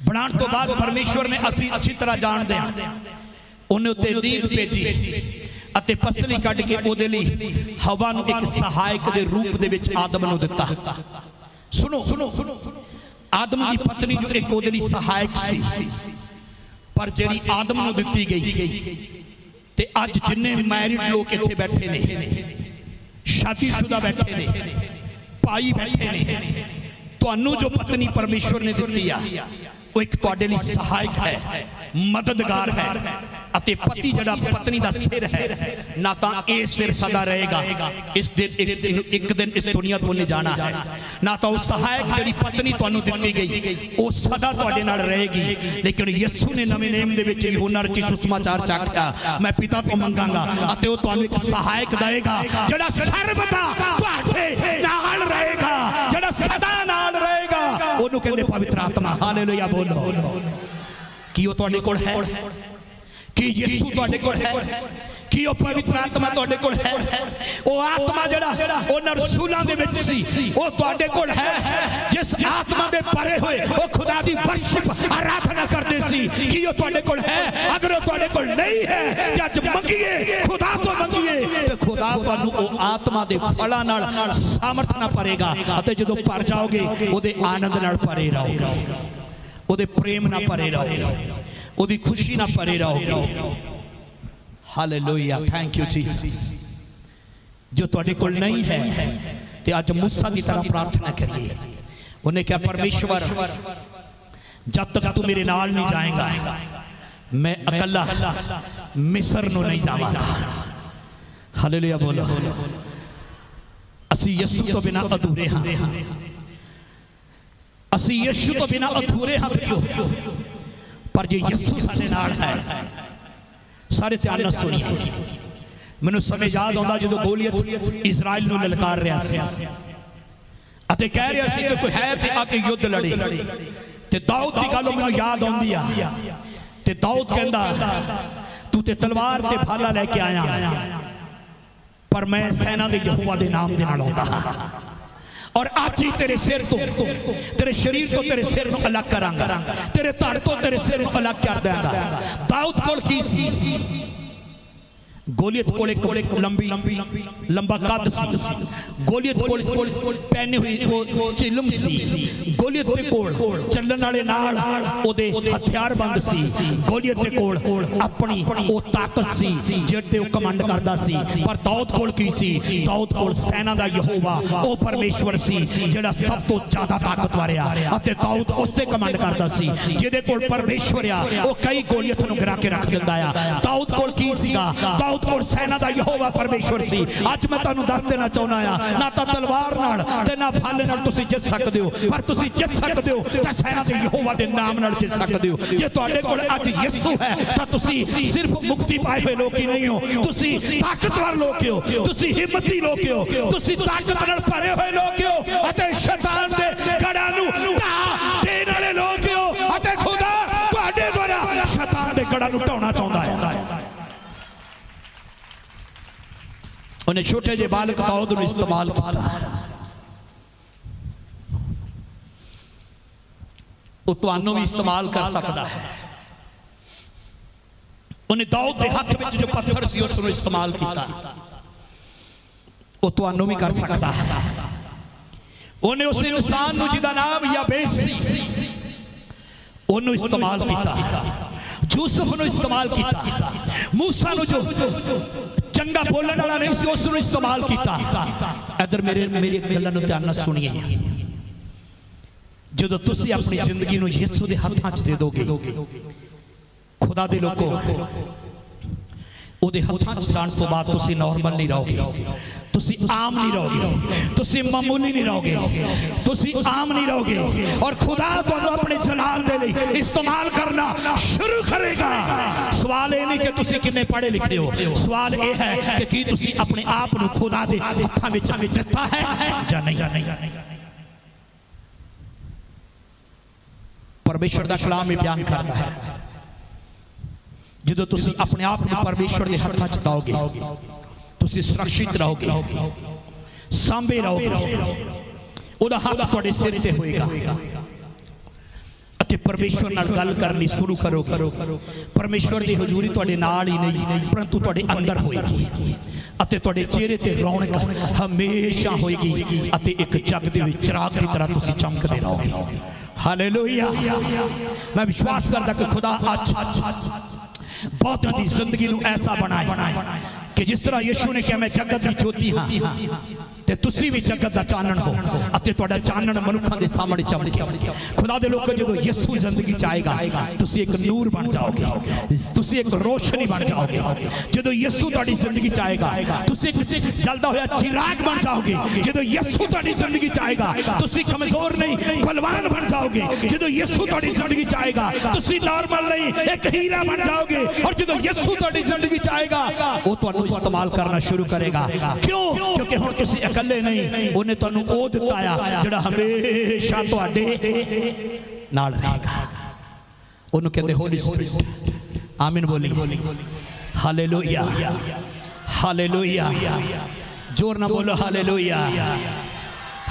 बनाने तो बाद परमेश्वर ने असी अच्छी तरह जानते हैं उन्हें उत्ते नींद भेजी अते पसली कढ़ के ओदे लई हवा नूं एक सहायक दे रूप दे विच आदम नूं दिता। सुनो आदम की पत्नी जो एक ओदे लई सहायक सी, पर जिहड़ी आदम नूं दित्ती गई ते अज जिन्ने मैरिड लोग इत्थे बैठे ने, शादीशुदा बैठे ने, भाई बैठे ने, तुहानूं जो पत्नी परमेश्वर ने दित्ती आ वो एक तुहाडे लई सहायक है। ਮਦਦਗਾਰ ਹੈ ਅਤੇ ਪਤੀ ਜਿਹੜਾ ਪਤਨੀ ਦਾ ਸਿਰ ਹੈ, ਨਾ ਤਾਂ ਇਹ ਸਿਰ ਸਦਾ ਰਹੇਗਾ, ਇਸ ਦਿਨ ਇੱਕ ਦਿਨ ਇਸ ਦੁਨੀਆ ਤੋਂ ਨਹੀਂ ਜਾਣਾ ਹੈ, ਨਾ ਤਾਂ ਉਹ ਸਹਾਇਕ ਜਿਹੜੀ ਪਤਨੀ ਤੁਹਾਨੂੰ ਦਿੱਤੀ ਗਈ ਉਹ ਸਦਾ ਤੁਹਾਡੇ ਨਾਲ ਰਹੇਗੀ। ਲੇਕਿਨ ਯਿਸੂ ਨੇ ਨਵੇਂ ਨੇਮ ਦੇ ਵਿੱਚ ਯਹੋਨਾ ਰਚੀ ਸੁਸਮਾਚਾਰ ਚ ਆਖਿਆ, ਮੈਂ ਪਿਤਾ ਤੋਂ ਮੰਗਾਂਗਾ ਅਤੇ ਉਹ ਤੁਹਾਨੂੰ ਇੱਕ ਸਹਾਇਕ ਦੇਵੇਗਾ ਜਿਹੜਾ ਸਰਬਦਾ ਤੁਹਾਡੇ ਨਾਲ ਰਹੇਗਾ, ਜਿਹੜਾ ਸਦਾ ਨਾਲ ਰਹੇਗਾ। ਉਹਨੂੰ ਕਹਿੰਦੇ ਪਵਿੱਤਰ ਆਤਮਾ। ਹਾਲੇਲੂਇਆ ਬੋਲੋ। ਕੀ ਉਹ ਤੁਹਾਡੇ ਕੋਲ ਹੈ? ਕੀ ਯਿਸੂ ਤੁਹਾਡੇ ਕੋਲ ਹੈ? ਕੀ ਉਹ ਪਵਿੱਤਰ ਆਤਮਾ ਤੁਹਾਡੇ ਕੋਲ ਹੈ? ਉਹ ਆਤਮਾ ਜਿਹੜਾ ਉਹਨਾਂ ਰਸੂਲਾਂ ਦੇ ਵਿੱਚ ਸੀ ਉਹ ਤੁਹਾਡੇ ਕੋਲ ਹੈ, ਜਿਸ ਆਤਮਾ ਦੇ ਭਰੇ ਹੋਏ ਉਹ ਖੁਦਾ ਦੀ ਵਰਸ਼ਿਪ ਆਰਾਧਨਾ ਕਰਦੇ ਸੀ। ਕੀ ਉਹ ਤੁਹਾਡੇ ਕੋਲ ਹੈ? ਅਗਰ ਉਹ ਤੁਹਾਡੇ ਕੋਲ ਨਹੀਂ ਹੈ ਤੇ ਅੱਜ ਮੰਗੀਏ, ਖੁਦਾ ਤੋਂ ਮੰਗੀਏ, ਤੇ ਖੁਦਾ ਤੁਹਾਨੂੰ ਉਹ ਆਤਮਾ ਦੇ ਫਲਾਂ ਨਾਲ ਸਾਮਰਥ ਨਾਲ ਭਰੇਗਾ ਅਤੇ ਜਦੋਂ ਭਰ ਜਾਓਗੇ ਉਹਦੇ ਆਨੰਦ ਨਾਲ ਭਰੇ ਰਹੋਗੇ, ਉਹਦੇ ਪ੍ਰੇਮ ਨਾਲ ਭਰੇ ਰਹੋਗੇ, ਉਹਦੀ ਖੁਸ਼ੀ ਨਾਲ ਭਰੇ ਰਹੋਗੇ। Hallelujah, thank you Jesus. ਜੋ ਤੁਹਾਡੇ ਕੋਲ ਨਹੀਂ ਹੈ ਤੇ ਅੱਜ मूसा ਦੀ ਤਰ੍ਹਾਂ ਪ੍ਰਾਰਥਨਾ ਕਰੀਏ। ਉਹਨੇ ਕਿਹਾ, ਪਰਮੇਸ਼ਵਰ ਜਦ ਤੱਕ ਤੂੰ ਮੇਰੇ ਨਾਲ ਨਹੀਂ ਜਾਏਗਾ ਮੈਂ ਇਕੱਲਾ ਮਿਸਰ ਨੂੰ ਨਹੀਂ ਜਾਵਾਂਗਾ। ਹਾਲੇਲੂਇਆ ਬੋਲੋ। ਅਸੀਂ ਯਿਸੂ ਤੋਂ ਬਿਨਾਂ ਅਧੂਰੇ ਹਾਂ, ਅਸੀਂ ਯਿਸੂ ਤੋਂ ਬਿਨਾਂ ਅਧੂਰੇ ਹਾਂ ਵੀਰੋ। ਪਰ ਜੇ ਯਿਸੂ ਸਾਡੇ ਨਾਲ ਹੈ, ਸਾਰੇ ਧਿਆਨ ਨਾਲ ਸੁਣੀਏ। ਮੈਨੂੰ ਸਮੇਂ ਯਾਦ ਆਉਂਦਾ ਜਦੋਂ ਗੋਲੀਅਤ ਇਜ਼ਰਾਈਲ ਨੂੰ ਲਲਕਾਰ ਰਿਹਾ ਸੀ ਅਤੇ ਕਹਿ ਰਿਹਾ ਸੀ ਕਿ ਕੋਈ ਹੈ ਤੇ ਆ ਕੇ ਯੁੱਧ ਲੜੇ, ਤੇ ਦਾਊਦ ਦੀ ਗੱਲ ਮੈਨੂੰ ਯਾਦ ਆਉਂਦੀ ਆ। ਤੇ ਦਾਊਦ ਕਹਿੰਦਾ, ਤੂੰ ਤੇ ਤਲਵਾਰ ਤੇ ਭਾਲਾ ਲੈ ਕੇ ਆਇਆ, ਪਰ ਮੈਂ ਸੈਨਾ ਦੇ ਯਹੋਵਾ ਦੇ ਨਾਮ ਦੇ ਨਾਲ ਆਉਂਦਾ ਹਾਂ, और आज ही तेरे सिर तो, तेरे शरीर तो तेरे सिर ਨੂੰ अलग करांगा, तेरे धड़ तो तेरे सिर ਨੂੰ अलग कर देंगा। दाऊद कोल की सी? गोलियत कोल एक लंबा कद सी, गोलियत कोल पहने हुई चिलम सी, गोलियत दे कोल ਚੱਲਣ ਵਾਲੇ ਨਾਲ ਉਹਦੇ ਹਥਿਆਰਬੰਦ ਸੀ, ਗੋਲੀਅਤ ਦੇ ਕੋਲ ਆਪਣੀ ਉਹ ਤਾਕਤ ਸੀ ਜਿਹਦੇ ਉਹ ਕਮਾਂਡ ਕਰਦਾ ਸੀ। ਪਰ ਦਾਊਦ ਕੋਲ ਕੀ ਸੀ? ਦਾਊਦ ਕੋਲ ਸੈਨਾ ਦਾ ਯਹੋਵਾ ਉਹ ਪਰਮੇਸ਼ਵਰ ਸੀ ਜਿਹੜਾ ਸਭ ਤੋਂ ਜ਼ਿਆਦਾ ਤਾਕਤਵਰ ਆ, ਅਤੇ ਦਾਊਦ ਉਸ ਤੇ ਕਮਾਂਡ ਕਰਦਾ ਸੀ। ਜਿਹਦੇ ਕੋਲ ਪਰਮੇਸ਼ਵਰ ਆ ਉਹ ਕਈ ਗੋਲੀਅਤ ਨੂੰ ਗਿਰਾ ਕੇ ਰੱਖ ਦਿੰਦਾ ਆ। ਦਾਊਦ ਕੋਲ ਕੀ ਸੀਗਾ? ਦਾਊਦ ਕੋਲ ਸੈਨਾ ਦਾ ਯਹੋਵਾ ਪਰਮੇਸ਼ਵਰ ਸੀ। ਅੱਜ ਮੈਂ ਤੁਹਾਨੂੰ ਦੱਸ ਦੇਣਾ ਚਾਹੁੰਦਾ ਆ, ਨਾ ਤਾਂ ਤਲਵਾਰ ਨਾਲ ਤੇ ਨਾ ਭਾਲੇ ਨਾਲ ਤੁਸੀਂ ਜਿੱਤ ਸਕਦੇ ਹੋ, ਪਰ ਤੁਸੀਂ ਜਿੱਤ ਸਕਦੇ ਹੋ ਤਾਂ ਸੈਨਾ ਦੇ ਯਹੋਵਾ ਦੇ ਨਾਮ ਨਾਲ ਜਿੱਤ ਸਕਦੇ ਹੋ। ਜੇ ਤੁਹਾਡੇ ਕੋਲ ਅੱਜ ਯਿਸੂ ਹੈ ਤਾਂ ਤੁਸੀਂ ਸਿਰਫ ਮੁਕਤੀ ਪਾਏ ਹੋਏ ਲੋਕ ਹੀ ਨਹੀਂ ਹੋ, ਤੁਸੀਂ ਤਾਕਤਵਰ ਲੋਕ ਹੋ, ਤੁਸੀਂ ਹਿੰਮਤੀ ਲੋਕ ਹੋ, ਤੁਸੀਂ ਤਾਕਤ ਨਾਲ ਭਰੇ ਹੋਏ ਲੋਕ ਹੋ ਅਤੇ ਸ਼ੈਤਾਨ ਦੇ ਗੜ੍ਹਾਂ ਨੂੰ ਢਾਹ ਦੇਣ ਵਾਲੇ ਲੋਕ ਹੋ, ਅਤੇ ਖੁਦਾ ਤੁਹਾਡੇ ਦੁਆਰਾ ਸ਼ੈਤਾਨ ਦੇ ਗੜ੍ਹਾਂ ਨੂੰ ਢਾਉਣਾ ਚਾਹੁੰਦਾ ਹੈ। ਉਹਨੇ ਛੋਟੇ ਜਿਹੇ ਬਾਲਕ ਦਾਊਦ ਨੂੰ ਇਸਤੇਮਾਲ ਕੀਤਾ। ਉਹ ਤੁਹਾਨੂੰ ਵੀ ਇਸਤੇਮਾਲ ਕਰ ਸਕਦਾ ਹੈ। ਉਹਨੇ ਦਾਊਦ ਦੇ ਹੱਥ ਵਿੱਚ ਜੋ ਪੱਥਰ ਸੀ ਉਸ ਨੂੰ ਇਸਤੇਮਾਲ ਕੀਤਾ, ਉਹ ਤੁਹਾਨੂੰ ਵੀ ਕਰ ਸਕਦਾ ਹੈ। ਉਹਨੇ ਉਸ ਇਨਸਾਨ ਨੂੰ ਜਿਹਦਾ ਨਾਮ ਯਾਬੇਸ ਸੀ ਉਹਨੂੰ ਇਸਤੇਮਾਲ ਕੀਤਾ, ਯੂਸੁਫ ਨੂੰ ਇਸਤੇਮਾਲ ਕੀਤਾ, मूसा ਨੂੰ ਜੋ ਚੰਗਾ ਬੋਲਣ ਵਾਲਾ ਨਹੀਂ ਸੀ ਉਸ ਨੂੰ ਇਸਤੇਮਾਲ ਕੀਤਾ। ਇਧਰ ਮੇਰੀ ਗੱਲਾਂ ਨੂੰ ਧਿਆਨ ਨਾਲ ਸੁਣੀਏ। ਜਦੋਂ ਤੁਸੀਂ ਆਪਣੀ ਜ਼ਿੰਦਗੀ ਨੂੰ ਯਿਸੂ ਦੇ ਹੱਥਾਂ 'ਚ ਦੇ ਦੋਗੇ, ਖੁਦਾ ਦੇ ਲੋਕੋ, ਉਹਦੇ ਹੱਥਾਂ 'ਚ ਜਾਣ ਤੋਂ ਬਾਅਦ ਤੁਸੀਂ ਨਾਰਮਲ ਨਹੀਂ ਰਹੋਗੇ, ਤੁਸੀਂ ਆਮ ਨਹੀਂ ਰਹੋਗੇ, ਤੁਸੀਂ ਮਾਮੂਲੀ ਨਹੀਂ ਰਹੋਗੇ, ਤੁਸੀਂ ਆਮ ਨਹੀਂ ਰਹੋਗੇ, ਔਰ ਖੁਦਾ ਤੁਹਾਨੂੰ ਆਪਣੇ ਜਲਾਲ ਦੇ ਲਈ ਇਸਤੇਮਾਲ ਕਰਨਾ ਸ਼ੁਰੂ ਕਰੇਗਾ। ਸਵਾਲ ਇਹ ਨਹੀਂ ਕਿ ਤੁਸੀਂ ਕਿੰਨੇ ਪੜ੍ਹੇ ਲਿਖੇ ਹੋ, ਸਵਾਲ ਇਹ ਹੈ ਕਿ ਕੀ ਤੁਸੀਂ ਆਪਣੇ ਆਪ ਨੂੰ ਖੁਦਾ ਦੇ ਹੱਥਾਂ ਵਿੱਚ ਦਿੱਤਾ ਹੈ ਜਾਂ ਨਹੀਂ। परमेश्वर का कलाम में बयान करता है, जो तुसी अपने आप में परमेश्वर के हाथों च दोगे तुसी सुरक्षित रहोगे, सांभे रहोगे, ओदा हाथ तुहाडे सिर ते होएगा अते परमेश्वर नाल गल करनी शुरू करोगे। परमेश्वर की हजूरी तुहाडे नाल ही नहीं परंतु तुहाडे अंदर होएगी अते तुहाडे चेहरे ते रौनक हमेशा होएगी अते एक जग दे विच चिराग की तरह तुसी चमकदे रहोगे। हालेलुया। मैं विश्वास करता कि खुदा आज बहुत दी जिंदगी नूं ऐसा बनाए कि जिस तरह यीशु ने कहा मैं जगत की ज्योति हाँ, ਤੇ ਤੁਸੀਂ ਵੀ ਜਗਤ ਦਾ ਚਾਨਣ ਹੋ ਅਤੇ ਤੁਹਾਡਾ ਚਾਨਣ ਮਨੁੱਖਾਂ ਦੇ ਸਾਹਮਣੇ ਚਮਕੇ। ਖੁਦਾ ਦੇ ਲੋਕੋ, ਜਦੋਂ ਯਿਸੂ ਜ਼ਿੰਦਗੀ ਚ ਆਏਗਾ ਤੁਸੀਂ ਇੱਕ ਨੂਰ ਬਣ ਜਾਓਗੇ, ਤੁਸੀਂ ਇੱਕ ਰੋਸ਼ਨੀ ਬਣ ਜਾਓਗੇ। ਜਦੋਂ ਯਿਸੂ ਤੁਹਾਡੀ ਜ਼ਿੰਦਗੀ ਚ ਆਏਗਾ ਤੁਸੀਂ ਇੱਕ ਜਲਦਾ ਹੋਇਆ ਚਿਰਾਗ ਬਣ ਜਾਓਗੇ। ਜਦੋਂ ਯਿਸੂ ਤੁਹਾਡੀ ਜ਼ਿੰਦਗੀ ਚ ਆਏਗਾ ਤੁਸੀਂ ਕਮਜ਼ੋਰ ਨਹੀਂ ਬਲਵਾਨ ਬਣ ਜਾਓਗੇ। ਜਦੋਂ ਯਿਸੂ ਤੁਹਾਡੀ ਜ਼ਿੰਦਗੀ ਚ ਆਏਗਾ ਤੁਸੀਂ ਨਾਰਮਲ ਨਹੀਂ ਇੱਕ ਹੀਰਾ ਬਣ ਜਾਓਗੇ। ਔਰ ਜਦੋਂ ਯਿਸੂ ਤੁਹਾਡੀ ਜ਼ਿੰਦਗੀ ਚ ਆਏਗਾ ਉਹ ਤੁਹਾਨੂੰ ਇਸਤੇਮਾਲ ਕਰਨਾ ਸ਼ੁਰੂ ਕਰੇਗਾ। ਕਿਉਂ? ਕਿਉਂਕਿ ਹੁਣ ਤੁਸੀਂ ਇਕੱਲੇ ਨਹੀਂ, ਉਹਨੇ ਤੁਹਾਨੂੰ ਉਹ ਦਿੱਤਾ ਆ ਜਿਹੜਾ ਹਮੇਸ਼ਾ ਤੁਹਾਡੇ ਨਾਲ ਰਹੇਗਾ। ਉਹਨੂੰ ਕਹਿੰਦੇ ਹੋਲੀ ਸਪਿਰਿਟ। ਆਮੀਨ ਬੋਲੀ। Hallelujah, hallelujah. ਜ਼ੋਰ ਨਾਲ ਬੋਲੋ ਹਾਲੇਲੂਇਆ,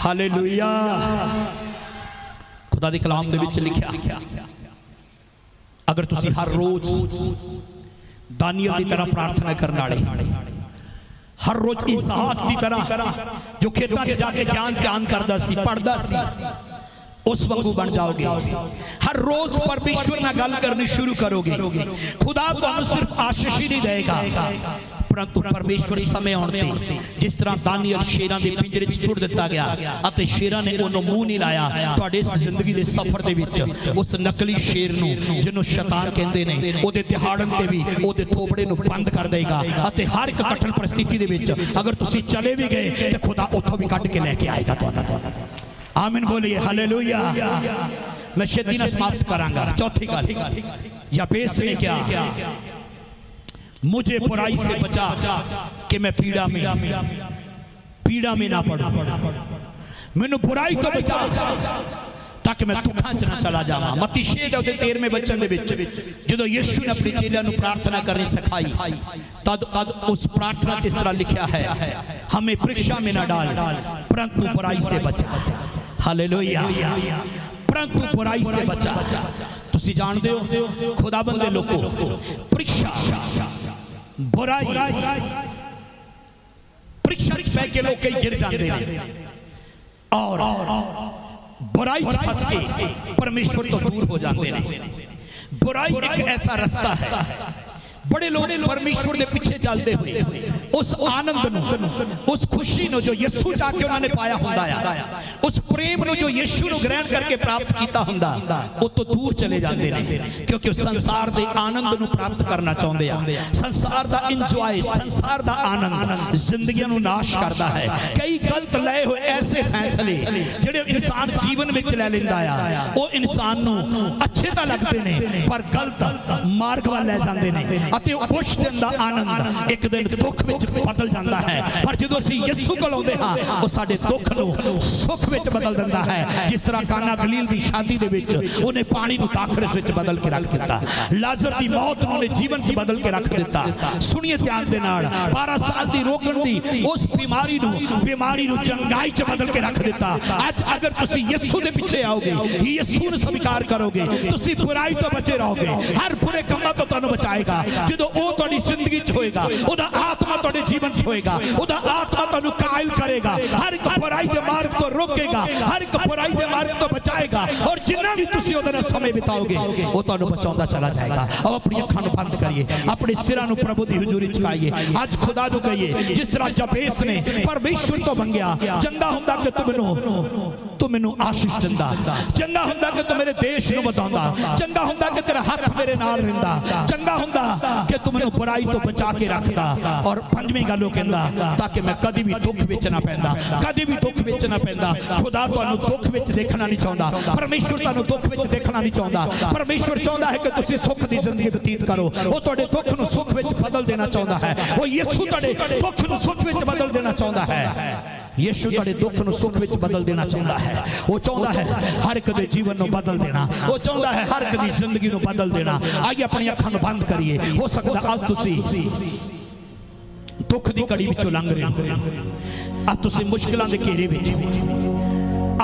ਹਾਲੇਲੂਇਆ। ਖੁਦਾ ਦੇ ਕਲਾਮ ਦੇ ਵਿੱਚ ਲਿਖਿਆ, ਅਗਰ ਤੁਸੀਂ ਹਰ ਰੋਜ਼ ਦਾਨੀਅਲ ਦੀ ਤਰ੍ਹਾਂ ਪ੍ਰਾਰਥਨਾ ਕਰਨ ਵਾਲੇ, ਹਰ ਰੋਜ਼ ਇਸਹਾਕ ਦੀ ਤਰ੍ਹਾਂ ਜੋ ਖੇਤਾਂ 'ਚ ਜਾ ਕੇ ਗਿਆਨ ਕਰਦਾ ਸੀ, ਪੜ੍ਹਦਾ ਸੀ, ਉਸ ਵਾਂਗੂ ਬਣ ਜਾਓਗੇ। ਹਰ ਰੋਜ਼ ਪਰਮੇਸ਼ਵਰ ਨਾਲ ਗੱਲ ਕਰਨੀ ਸ਼ੁਰੂ ਕਰੋਗੇ। ਖੁਦਾ ਤੁਹਾਨੂੰ ਸਿਰਫ ਆਸ਼ੀਸ਼ ਹੀ ਨਹੀਂ ਦੇਗਾ, ਪਰੰਤੂ ਪਰਮੇਸ਼ਵਰ ਸਮੇਂ ਆਉਣ ਤੇ ਜਿਸ ਤਰ੍ਹਾਂ ਦਾਨੀਅਲ ਸ਼ੇਰਾਂ ਦੇ ਪਿੰਜਰੇ 'ਚ ਸੁੱਟ ਦਿੱਤਾ ਗਿਆ ਅਤੇ ਸ਼ੇਰਾਂ ਨੇ ਉਹਨੂੰ ਮੂੰਹ ਨਹੀਂ ਲਾਇਆ, ਤੁਹਾਡੇ ਇਸ ਜ਼ਿੰਦਗੀ ਦੇ ਸਫ਼ਰ ਦੇ ਵਿੱਚ ਉਸ ਨਕਲੀ ਸ਼ੇਰ ਨੂੰ, ਜਿਹਨੂੰ ਸ਼ੈਤਾਨ ਕਹਿੰਦੇ ਨੇ, ਉਹਦੇ ਦਿਹਾੜਨ ਤੇ ਵੀ ਉਹਦੇ ਥੋਬੜੇ ਨੂੰ ਬੰਦ ਕਰ ਦੇਗਾ ਅਤੇ ਹਰ ਇੱਕ ਕਠਿਨ ਪਰਿਸਥਿਤੀ ਦੇ ਵਿੱਚ ਅਗਰ ਤੁਸੀਂ ਚਲੇ ਵੀ ਗਏ ਤੇ ਖੁਦਾ ਉੱਥੋਂ ਵੀ ਕੱਢ ਕੇ ਲੈ ਕੇ ਆਏਗਾ ਤੁਹਾਨੂੰ। आमीन बोलिए हालेलुया। मैं छेती ना समाप्त करांगा। चौथी गल, याबेस ने क्या, मुझे बुराई से बचा कि मैं पीड़ा में ना पड़ूं। मैनू बुराई तो बचा ताकि मैं दुखां च ना चला जावां। मत्ती 6:13वें वचन दे विच जदों यीशु ने अपने चेलियां नू प्रार्थना करनी सिखाई तद उस प्रार्थना च इस तरह लिखा है, हमें परीक्षा में ना डाल परंतु बुराई से बचा। हालेलुया। परंतु बुराई से बचा। तुसी जानते हो खुदाबंद दे लोगों, परीक्षा बुराई परीक्षा च पै के लोग कई गिर जाते हैं और बुराई च फंस के परमेश्वर तो दूर हो जाते हैं। बुराई एक ऐसा रास्ता है, बड़े लोग परमेश्वर के पीछे चलते हुए उस आनंद नु, उस खुशी नु जो यीशु जाके उन्होंने पाया हुंदा है, उस प्रेम नु जो यीशु नु ग्रहण करके प्राप्त किया हुंदा, वो तो दूर चले जाते हैं क्योंकि संसार के आनंद नु प्राप्त करना चाहते हैं। संसार का इंजॉय, संसार का आनंद जिंदगी नु नाश करता है। कई गलत लए हुए ऐसे फैसले जिहड़े इंसान जीवन में ले लैंदा है, वो इंसान नु अच्छे तो लगते हैं पर गलत मार्ग वाल ले जाते हैं ਅਤੇ ਉਸ ਦਿਨ ਦਾ ਆਨੰਦ ਇੱਕ ਦਿਨ ਦੁੱਖ ਵਿੱਚ ਬਦਲ ਜਾਂਦਾ ਹੈ। ਪਰ ਜਦੋਂ ਅਸੀਂ ਯਿਸੂ ਕੋਲ ਆਉਂਦੇ ਹਾਂ ਉਹ ਸਾਡੇ ਦੁੱਖ ਨੂੰ ਸੁੱਖ ਵਿੱਚ ਬਦਲ ਦਿੰਦਾ ਹੈ। ਜਿਸ ਤਰ੍ਹਾਂ ਕਾਨਾ ਗਲੀਲ ਦੀ ਸ਼ਾਦੀ ਦੇ ਵਿੱਚ ਉਹਨੇ ਪਾਣੀ ਨੂੰ ਦਾਖਰਸ ਵਿੱਚ ਬਦਲ ਕੇ ਰੱਖ ਦਿੱਤਾ, ਲਾਜ਼ਰ ਦੀ ਮੌਤ ਨੂੰ ਉਹਨੇ ਜੀਵਨ 'ਚ ਬਦਲ ਕੇ ਰੱਖ ਦਿੱਤਾ। ਸੁਣੀਏ ਧਿਆਨ ਦੇ ਨਾਲ, 12 ਸਾਲ ਦੀ ਰੋਗਣ ਦੀ ਉਸ ਬਿਮਾਰੀ ਨੂੰ ਚੰਗਾਈ 'ਚ ਬਦਲ ਕੇ ਰੱਖ ਦਿੱਤਾ। ਅੱਜ ਅਗਰ ਤੁਸੀਂ ਯਿਸੂ ਦੇ ਪਿੱਛੇ ਆਓਗੇ, ਯਿਸੂ ਨੂੰ ਸਵੀਕਾਰ ਕਰੋਗੇ, ਤੁਸੀਂ ਬੁਰਾਈ ਤੋਂ ਬਚੇ ਰਹੋਗੇ, ਹਰ ਬੁਰੇ ਕੰਮਾਂ ਤੋਂ ਤੁਹਾਨੂੰ ਬਚਾਏਗਾ। ਜਦੋਂ ਉਹ ਤੁਹਾਡੀ ਜ਼ਿੰਦਗੀ 'ਚ ਹੋਏਗਾ, ਉਹਦਾ ਆਤਮਾ ਤੁਹਾਡੇ ਜੀਵਨ 'ਚ ਹੋਏਗਾ, ਉਹਦਾ ਆਤਮਾ ਤੁਹਾਨੂੰ ਕਾਇਲ ਕਰੇਗਾ, ਹਰ ਇੱਕ ਬੁਰਾਈ ਦੇ ਮਾਰਗ ਤੋਂ ਰੋਕੇਗਾ, ਹਰ ਇੱਕ ਬੁਰਾਈ ਦੇ ਮਾਰਗ ਤੋਂ ਬਚਾਏਗਾ। ਔਰ ਜਿੰਨਾ ਵੀ ਤੁਸੀਂ ਉਹਦੇ ਨਾਲ ਸਮੇਂ ਬਿਤਾਓਗੇ ਉਹ ਤੁਹਾਨੂੰ ਬਚਾਉਂਦਾ ਚਲਾ ਜਾਏਗਾ। ਆਓ ਆਪਣੀ ਅੱਖਾਂ ਨੂੰ ਬੰਦ ਕਰੀਏ, ਆਪਣੇ ਸਿਰਾਂ ਨੂੰ ਪ੍ਰਭੂ ਦੀ ਹਜ਼ੂਰੀ 'ਚ ਕਾਈਏ। ਅੱਜ ਖੁਦਾ ਨੂੰ ਕਹੀਏ ਜਿਸ ਤਰ੍ਹਾਂ ਯਬੇਸ ਨੇ ਪਰਮੇਸ਼ਵਰ ਤੋਂ ਮੰਗਿਆ, ਚੰਗਾ ਹੁੰਦਾ ਕਿ ਤੂੰ ਮੈਨੂੰ ਆਸ਼ੀਸ਼ ਦਿੰਦਾ, ਚੰਗਾ ਹੁੰਦਾ ਕਿ ਤੂੰ ਮੇਰੇ ਦੇਸ਼ ਨੂੰ ਵਧਾਉਂਦਾ, ਚੰਗਾ ਹੁੰਦਾ ਕਿ ਤੇਰਾ ਹੱਥ ਮੇਰੇ ਨਾਲ ਰਹਿੰਦਾ, ਚੰਗਾ ਹੁੰਦਾ ਕਿ ਤੂੰ ਮੈਨੂੰ ਬੁਰਾਈ ਤੋਂ ਬਚਾ ਕੇ ਰੱਖਦਾ। ਔਰ ਪੰਜਵੀਂ ਗੱਲ ਉਹ ਕਹਿੰਦਾ ਤਾਂ ਕਿ ਮੈਂ ਕਦੀ ਵੀ ਦੁੱਖ ਵਿੱਚ ਨਾ ਪੈਂਦਾ, ਕਦੀ ਵੀ ਦੁੱਖ ਵਿੱਚ ਨਾ ਪੈਂਦਾ। ਖੁਦਾ ਤੁਹਾਨੂੰ ਦੁੱਖ ਵਿੱਚ ਦੇਖਣਾ ਨਹੀਂ ਚਾਹੁੰਦਾ, ਪਰਮੇਸ਼ਵਰ ਤੁਹਾਨੂੰ ਦੁੱਖ ਵਿੱਚ ਦੇਖਣਾ ਨਹੀਂ ਚਾਹੁੰਦਾ। ਪਰਮੇਸ਼ਵਰ ਚਾਹੁੰਦਾ ਹੈ ਕਿ ਤੁਸੀਂ ਸੁੱਖ ਦੀ ਜ਼ਿੰਦਗੀ ਬਤੀਤ ਕਰੋ। ਉਹ ਤੁਹਾਡੇ ਦੁੱਖ ਨੂੰ ਸੁੱਖ ਵਿੱਚ ਬਦਲ ਦੇਣਾ ਚਾਹੁੰਦਾ ਹੈ। ਉਹ ਯਿਸੂ ਤੁਹਾਡੇ ਦੁੱਖ ਨੂੰ ਸੁੱਖ ਵਿੱਚ ਬਦਲ ਦੇਣਾ ਚਾਹੁੰਦਾ ਹੈ। यीशु ਤੁਹਾਡੇ ਦੁੱਖ ਨੂੰ ਸੁੱਖ ਵਿੱਚ ਬਦਲ ਦੇਣਾ ਚਾਹੁੰਦਾ ਹੈ। ਉਹ ਚਾਹੁੰਦਾ ਹੈ ਹਰ ਇੱਕ ਦੇ ਜੀਵਨ ਨੂੰ ਬਦਲ ਦੇਣਾ, ਉਹ ਚਾਹੁੰਦਾ ਹੈ ਹਰ ਇੱਕ ਦੀ ਜ਼ਿੰਦਗੀ ਨੂੰ ਬਦਲ ਦੇਣਾ। ਆइए ਆਪਣੀ ਅੱਖਾਂ ਨੂੰ ਬੰਦ ਕਰੀਏ। ਹੋ ਸਕਦਾ ਅੱਜ ਤੁਸੀਂ ਦੁੱਖ ਦੀ ਘੜੀ ਵਿੱਚੋਂ ਲੰਘ ਰਹੇ ਹੋ, ਅੱਜ ਤੁਸੀਂ ਮੁਸ਼ਕਲਾਂ ਦੇ ਘੇਰੇ ਵਿੱਚ ਹੋ,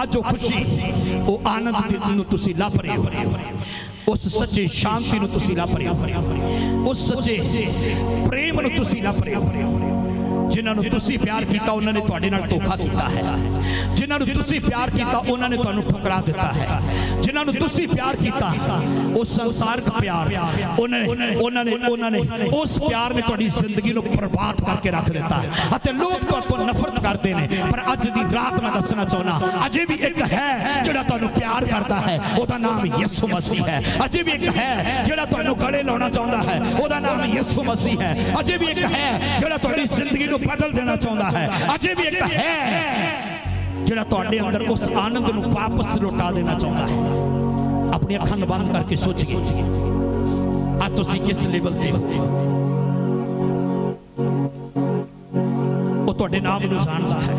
ਅੱਜ ਉਹ ਖੁਸ਼ੀ, ਉਹ ਆਨੰਦ ਨੂੰ ਤੁਸੀਂ ਲੱਭ ਰਹੇ ਹੋ, ਉਸ ਸੱਚੇ ਸ਼ਾਂਤੀ ਨੂੰ ਤੁਸੀਂ ਲੱਭ ਰਹੇ ਹੋ, ਉਸ ਸੱਚੇ ਪ੍ਰੇਮ ਨੂੰ ਤੁਸੀਂ ਲੱਭ ਰਹੇ ਹੋ जिन्हां नूं तुसीं प्यार कीता उन्हां ने तुहाडे नाल धोखा कीता है। जिन्हां नूं तुसीं प्यार कीता उन्हां ने तुहानूं ठुकरा दिता है। जिन्हां नूं तुसीं प्यार कीता उस संसारक प्यार उन्हां ने उस प्यार ने तुहाडी जिंदगी नूं बर्बाद करके रख दिता है अते लोग तुहाडे तो नफरत करते हैं। पर अज दी रात मैं दसना चाहना अजे भी एक है जिहड़ा तुहानूं प्यार करता है, ओहदा नाम यीशु मसीह है। अजे भी एक है जिहड़ा तुहानूं गले लाउणा चाहुंदा है, ओहदा नाम यीशु मसीह है। अजे भी एक है जिहड़ा तुहाडी जिंदगी नूं बदल देना चाहुंदा है। अजे भी एक है जिहड़ा तुहाडे अंदर उस आनंद नूं वापस लौटा देना चाहुंदा है। अपनी अखां बंद करके सोचिए आज तुसीं किस लेवल ते हो। वो तुहाडे नाम नूं जाणदा है,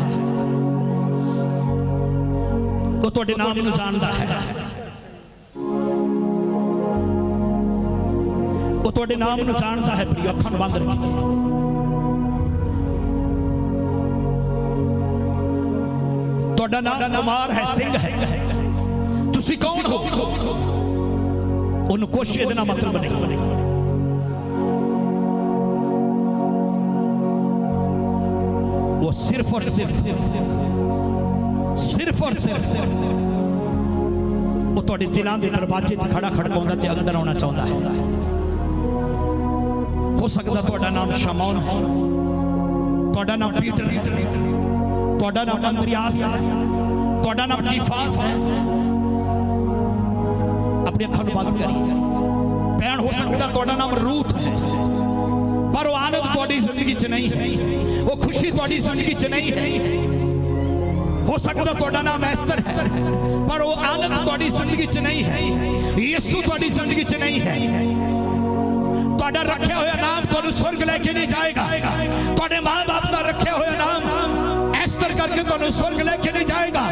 वो तुहाडे नाम नूं जाणदा है, वो तुहाडे नाम नूं जाणदा है। प्रिय अखां बंद रखिए। तुहाडा नाम कुमार है, सिंह है। तुसीं कौन हो उन्होंने कुछ इहदे नाल मतलब नहीं। वो सिर्फ और सिर्फ वो तुहाडे दिलां दे दरवाजे ते खड़ा खड़काउंदा ते अंदर आउणा चाहुंदा है। हो सकदा तुहाडा नाम शमौन है, तुहाडा नाम पीटर है, तुहाडा नाम अंद्रियास है, तुहाडा नाम कीफास है। अपनी अखां नूं बंद करिए। भैन हो सकदा तुहाडा नाम रूथ है, पर वो आनंद तुहाडी जिंदगी च नहीं है, वो खुशी तुहाडी जिंदगी च नहीं है। हो सकदा तुहाडा नाम एस्तर है, पर वो आनंद तुहाडी जिंदगी च नहीं है, यीशु तुहाडी जिंदगी च नहीं है। तुहाडा रखिया होया नाम तुहानूं स्वर्ग लेके नहीं जाएगा। तुहाडे मां बाप दा रखिया होया नाम एस्तर करके तुहानूं स्वर्ग लेके नहीं जाएगा।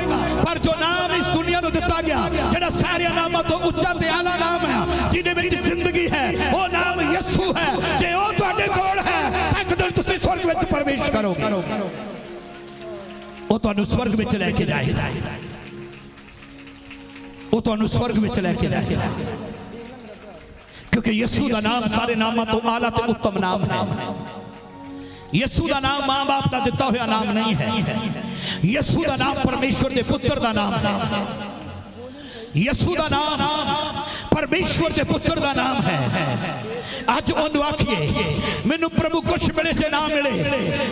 पर जो नाम इस दुनिया नूं दिता गया, जिहड़ा सारे नामां तो उच्चा ते आला नाम है, जिहदे विच जिंदगी है, वो नाम यीशु है। जे वो तुहाडे कोल है एक दिन तुसीं स्वर्ग विच प्रवेश करोगे। वो तुहानूं स्वर्ग विच लेके जाएगा, वो तुहानूं स्वर्ग विच लेके जाएगा। क्योंकि यीशु का नाम सारे नामां तो आला ते उत्तम नाम है। यीशु का नाम मां बाप का दिता हुआ नाम नहीं है। यीशु का नाम परमेश्वर के पुत्र का नाम है। यीशु का नाम परमेश्वर के पुत्र का नाम है। अज उन्होंने आखिए मैनू प्रभु कुछ मिले चाहे ना मिले,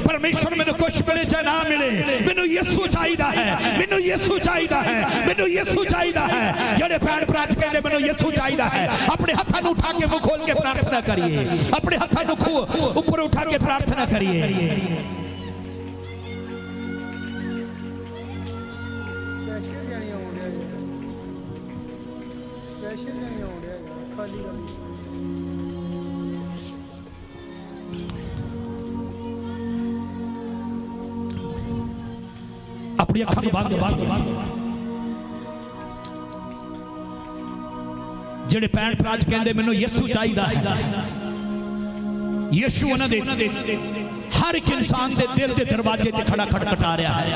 परमेश्वर मैनू कुछ मिले चाहे ना मिले, मैनू यीशु चाहिदा है, मैनू यीशु चाहिदा है, मैनू यीशु चाहिदा है। जेड़े भैन भरा कहते मैनू यीशु चाहिदा है, अपने हाथों को उठा के मुंह खोल के प्रार्थना करिए। अपने हाथों को ऊपर उठा के प्रार्थना करिए। अपनी अखां बंद जेड़े भैन भरा कहते मैनू यीशु चाहिदा है। यीशु उन्हां दे हर एक इंसान के दिल के दरवाजे ते खड़ा खटखटा रहा है।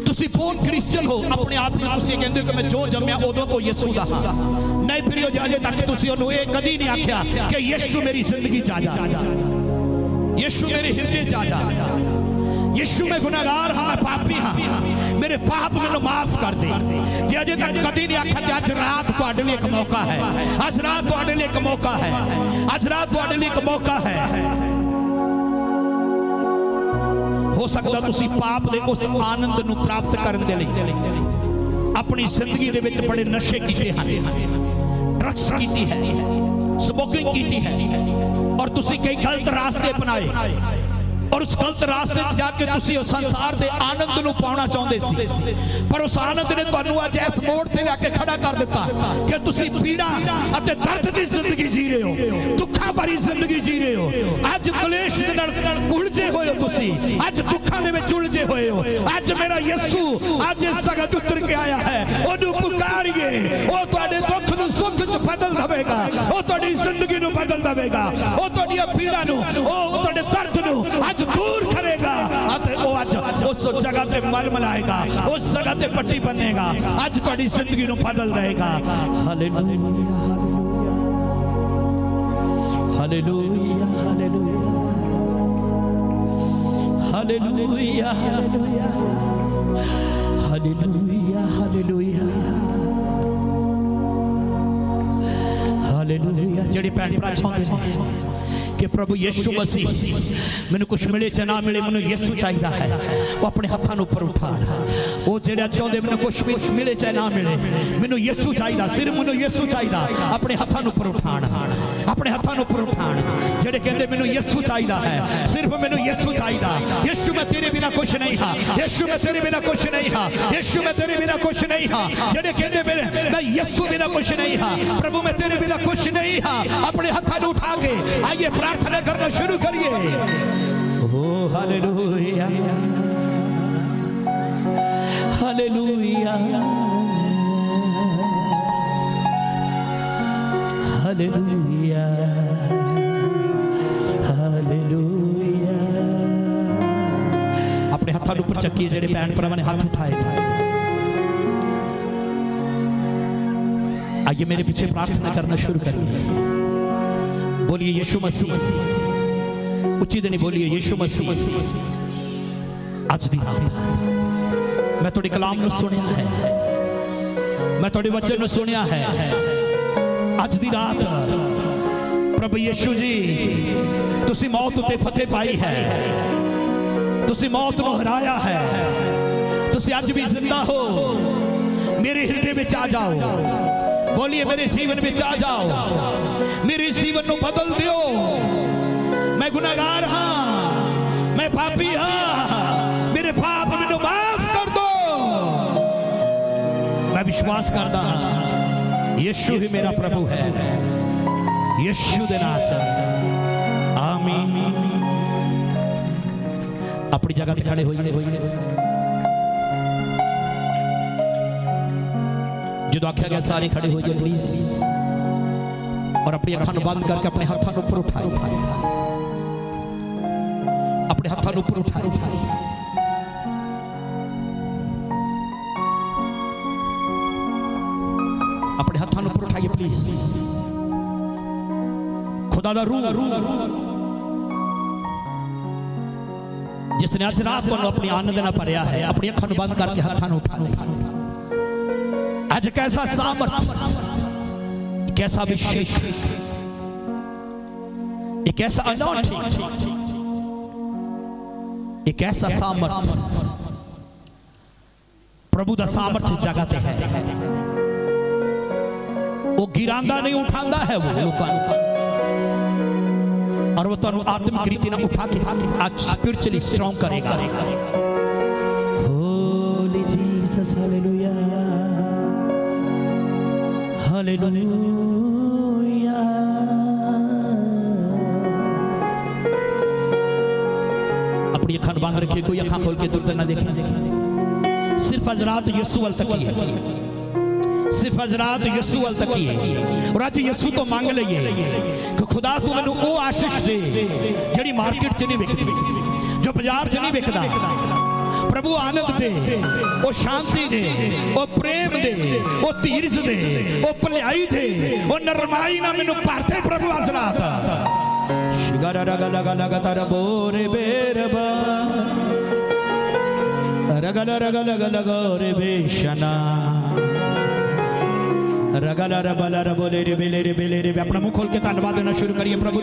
तुसी बोर्न क्रिश्चियन हो, अपने आप में तुसी कहते हो कि मैं जो जम्मिया उदों तो यीशु दा हां। नहीं फिर अजे तक तुसी उन्होंने ये कदी नहीं आख्या कि यीशु मेरी जिंदगी च आ जा, यीशु मेरे हृदय च आ जा, यीशु मैं गुनाहगार हाँ, मैं पापी हाँ, मेरे पाप मैनू माफ कर दे। जे अजे तक कदी नहीं आख्या कि अज रात तुहाडे लिए एक मौका है, अज रात तुहाडे लिए एक मौका है, अज रात तुहाडे लिए एक मौका है। हो सकदा तुसी पाप दे उस आनंद नू प्राप्त करन दे लई अपनी जिंदगी दे विच बड़े नशे कीते हैं, ड्रग्स कीती है, स्मोकिंग कीती है, और तुसी कई गलत रास्ते अपनाए, और उस गलत रास्ते जाके तुसी उस संसार के आनंद नू पाउणा चाहुंदे सी। पर उस आनंद ने तुहानू अज इस मोड़ ते लाके खड़ा कर दिता कि तुसी पीड़ा अते दर्द दी जिंदगी जी रहे हो, दुखा भरी जिंदगी जी रहे हो। अज कलेश दे नाल उलझे होए हो, तुसी अज दुखां दे विच उलझे होए हो। अज मेरा यीशु अज इस जगह ते उतर के आया है, ओनू पुकारिए, ओ तुहाडे दुख नू सुख च बदल देवेगा, ओ तुहाडी जिंदगी नू बदल देवेगा, ओ तुहाडी पीड़ा नू, ओ तुहाडे दर्द नू अज दूर करेगा। आज उस जगह पे मल मलाएगा, उस जगह पे पट्टी बनेगा, आज तुहाडी जिंदगी नू बदल देगा। Hallelujah hallelujah hallelujah hallelujah hallelujah hallelujah hallelujah hallelujah. जेड़े भैन भरा चाहते हैं कि प्रभु यीशु मसीह मैनू कुछ मिले चाहे ना मिले, मैनू यीशु चाहिए है, वो अपने हाथों ऊपर उठा। वो जेड़ा चाहते मैनू कुछ भी मिले चाहे ना मिले, मैनू यीशु चाहिए, सिर्फ मैनू यीशु चाहिए, अपने हाथों ऊपर उठाण, अपने हाथों ऊपर उठाण। जेड़े कहते मैनू यीशु चाहिए है, सिर्फ मैनू यीशु चाहिए। यीशु मैं तेरे बिना कुछ नहीं हाँ, यीशु मैं तेरे बिना कुछ नहीं हाँ, यीशु मैं तेरे बिना कुछ नहीं हाँ। जेड़े कहते मैं यीशु बिना कुछ नहीं हाँ, प्रभु मैं तेरे बिना कुछ नहीं हाँ, अपने हाथों उठा के आइए प्रार्थना करना शुरू करिए। ओ हालेलुया हालेलुया हालेलुया हालेलुया। अपने हाथों ऊपर चक्किए जेड़े भैन भरावां ने हाथ उठाए। आइए मेरे पीछे प्रार्थना करना शुरू करिए। बोलिए यीशु मसीह, उच्ची देनी बोलिए यीशु मसीह। आज दी रात मैं थोड़ी कलाम नूं सुनिया है, मैं थोड़ी वचन नूं सुनिया है। आज दी रात प्रभु यीशु जी तुसी मौत उते फतेह पाई है, तुसी मौत नूं हराया है, तुसी आज भी जिंदा हो। मेरे हृदय में आ जाओ, बोलिए मेरे जीवन में आ जाओ, मेरे जीवन को बदल दियो। मैं गुनाहगार हाँ, मैं पापी हाँ, मेरे पाप मैनू माफ कर दो। मैं विश्वास करता हाँ यीशु ही मेरा प्रभु है, यीशु दे नाम च आमीन। अपनी जगह पे खड़े होइए। जो आख्या गया सारे खड़े हो जाए प्लीज, और अपनी अखां बंद करके अपने हाथों ऊपर उठाए, अपने हाथों ऊपर उठाए। अपने हाथों ऊपर उठाइए प्लीज। खुदा दा रूह जिसने आज रात को अपनी आनंद ना भरिया है, अपनी अखां बंद करके हाथों उठा ले। आज कैसा सामर्थ, कैसा अभिषेक, एक ऐसा अनॉइंटिंग, एक ऐसा सामर्थ प्रभु दा सामर्थ जगह ते है। वो गिरांदा नहीं उठांदा है वो लोकां और वो तुहानू आत्मिक रीति नाल उठा के आज स्पिरिचुअली स्ट्रांग करेगा। Holi Jesus hallelujah hallelujah. अपनी अखां बंद रखिए, कोई अखां खोल के दूर ना देखे। सिर्फ हजरात यीशु अल तकिए, सिर्फ हजरात यीशु अल तकिए। और आज यीशु तो मांग लइए कि खुदा तू मैनू वो आशीष दे जिहड़ी मार्केट च नहीं विकदी, जो बाजार च नहीं विकदा। प्रभु आनंद दे, वो शांति दे, वो प्रेम दे, वो धीरज दे, वो भलाई दे, वो नरमाई ना मैनू भर दे प्रभु आज रात। शिगारा रगा लगा लगा तारा बोरे बेरबा रगला रगा लगा लगा रे बेशना रगला रबला रबोले रे बेले रे बेले रे। अपना मुंह खोल के धन्यवाद देना शुरू करिए। प्रभु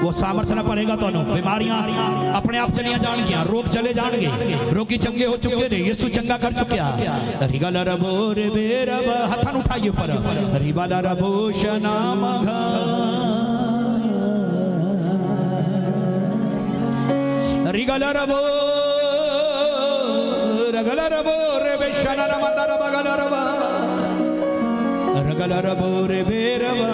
वो सामर्थ्य ना पड़ेगा तो बीमारियां अपने आप चलिया जाएंगी, रोग चले जाएंगे, रोगी चंगे हो चुके थे, यीशु चंगा कर चुका। रिगला रबो रे बेरब, हाथन उठाइए ऊपर। रिबाला रबो शना मघा रिगला रबो रगला रबो रे बेशना रमदा रबगला रबा रगला रबो रे बेरबा।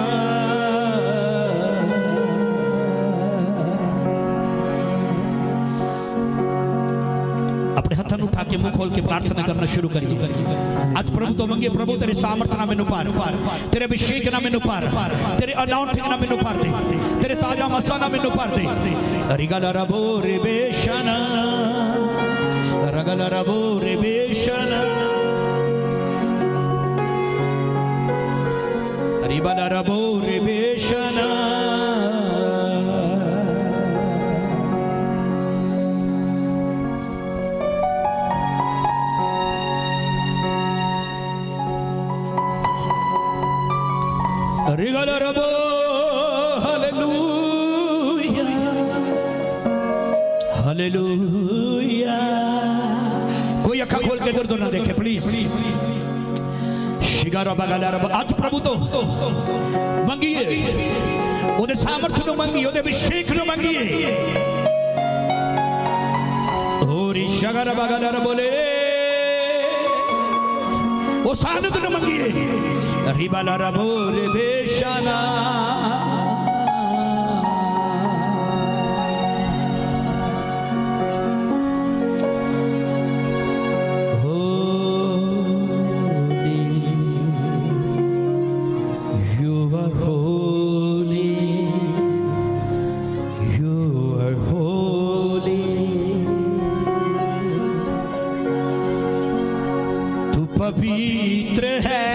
अपने हाथों उठा के मुंह खोल के प्रार्थना करना शुरू करिए। आज प्रभु तो मंगे, प्रभु तेरे सामर्थ ना मैनू पार, तेरे अभिषेक ना मैनू पार, तेरे अनाउंटिंग ना मैनू पार दे, तेरे ताजा मसा ना मैनू पार दे। रिगला रबो रे बेशना रगला रबो रे बेशना रिबला रबो रे बेशना। रिगल रबो हालेलुया हालेलुया। कोई अखा खोल के इधर ना देखे प्लीज। शिगारा बगाला रब आज प्रभु तो मंगिए ओदे सामर्थ नु मंगिए ओदे अभिषेक नु मंगिए। ओरी शिगारा बगाला रब बोले ओ सानद नु मंगिए। रिबाला रब बोले बेशाना पवित्र है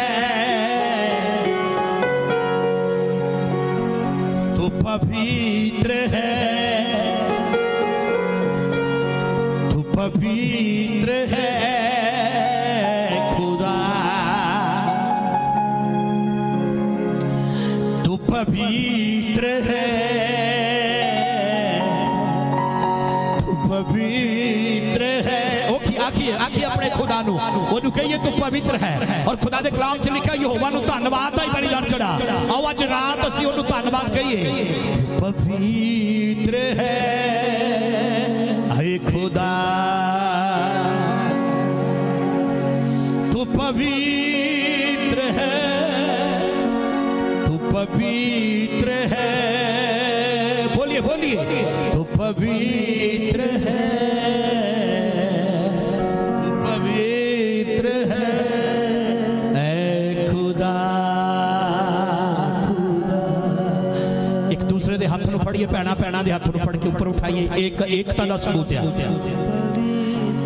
तू पवित्र है तू पवित्र है खुदा तू पवित्र है तू पवित्र है। आखिए अपने खुदा नु ओनु कहिए तू पवित्र है और खुदा दे कलाम च लिखा यहोवा नु धन्यवाद आई बड़ी लड़ चढ़ा। आओ आज रात ਅਸੀਂ ਉਹਨੂੰ ਧੰਨਵਾਦ कहिए। पवित्र है ऐ खुदा तू पवित्र है तू पवित्र है। बोलिए बोलिए तू पवित्र है हाथ ਨੂੰ ਫੜੀਏ ਭੈਣਾ ਭੈਣਾ ਦੇ ਹੱਥ ਨੂੰ ਫੜ ਕੇ ਉੱਪਰ ਉਠਾਈਏ। ਇੱਕ ਏਕਤਾ ਦਾ ਸਬੂਤ ਹੈ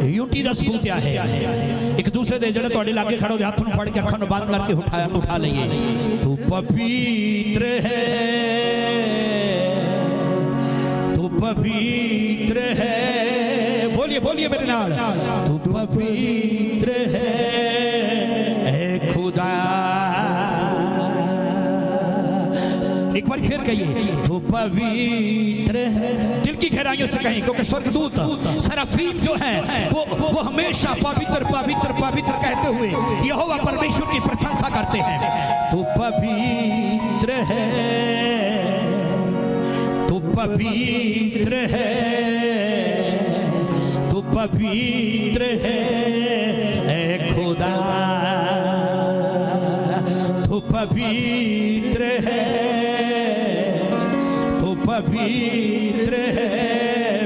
यूनिटी ਦਾ ਸਬੂਤ ਹੈ। ਇੱਕ ਦੂਸਰੇ ਦੇ ਜਿਹੜੇ ਤੁਹਾਡੇ ਲਾਗੇ ਖੜੋ ਦੇ ਹੱਥ ਨੂੰ ਫੜ ਕੇ ਅੱਖਾਂ ਨੂੰ ਬੰਦ ਕਰਕੇ ਉਠਾ ਲਈਏ। ਤੂੰ ਪਵਿੱਤਰ ਹੈ ਤੂੰ पवित्र है। बोलिए बोलिए मेरे नाल तू पवित्र है खुदा। एक बार फिर कहिए तू पवित्र है। दिल की गहराइयों से कहें क्योंकि स्वर्गदूत सराफीम जो है वो हमेशा पवित्र पवित्र पवित्र कहते हुए यहोवा परमेश्वर की प्रशंसा करते हैं। तू पवित्र है तू पवित्र है तू पवित्र है खुदा तू पवित्र है तू पवित्र है।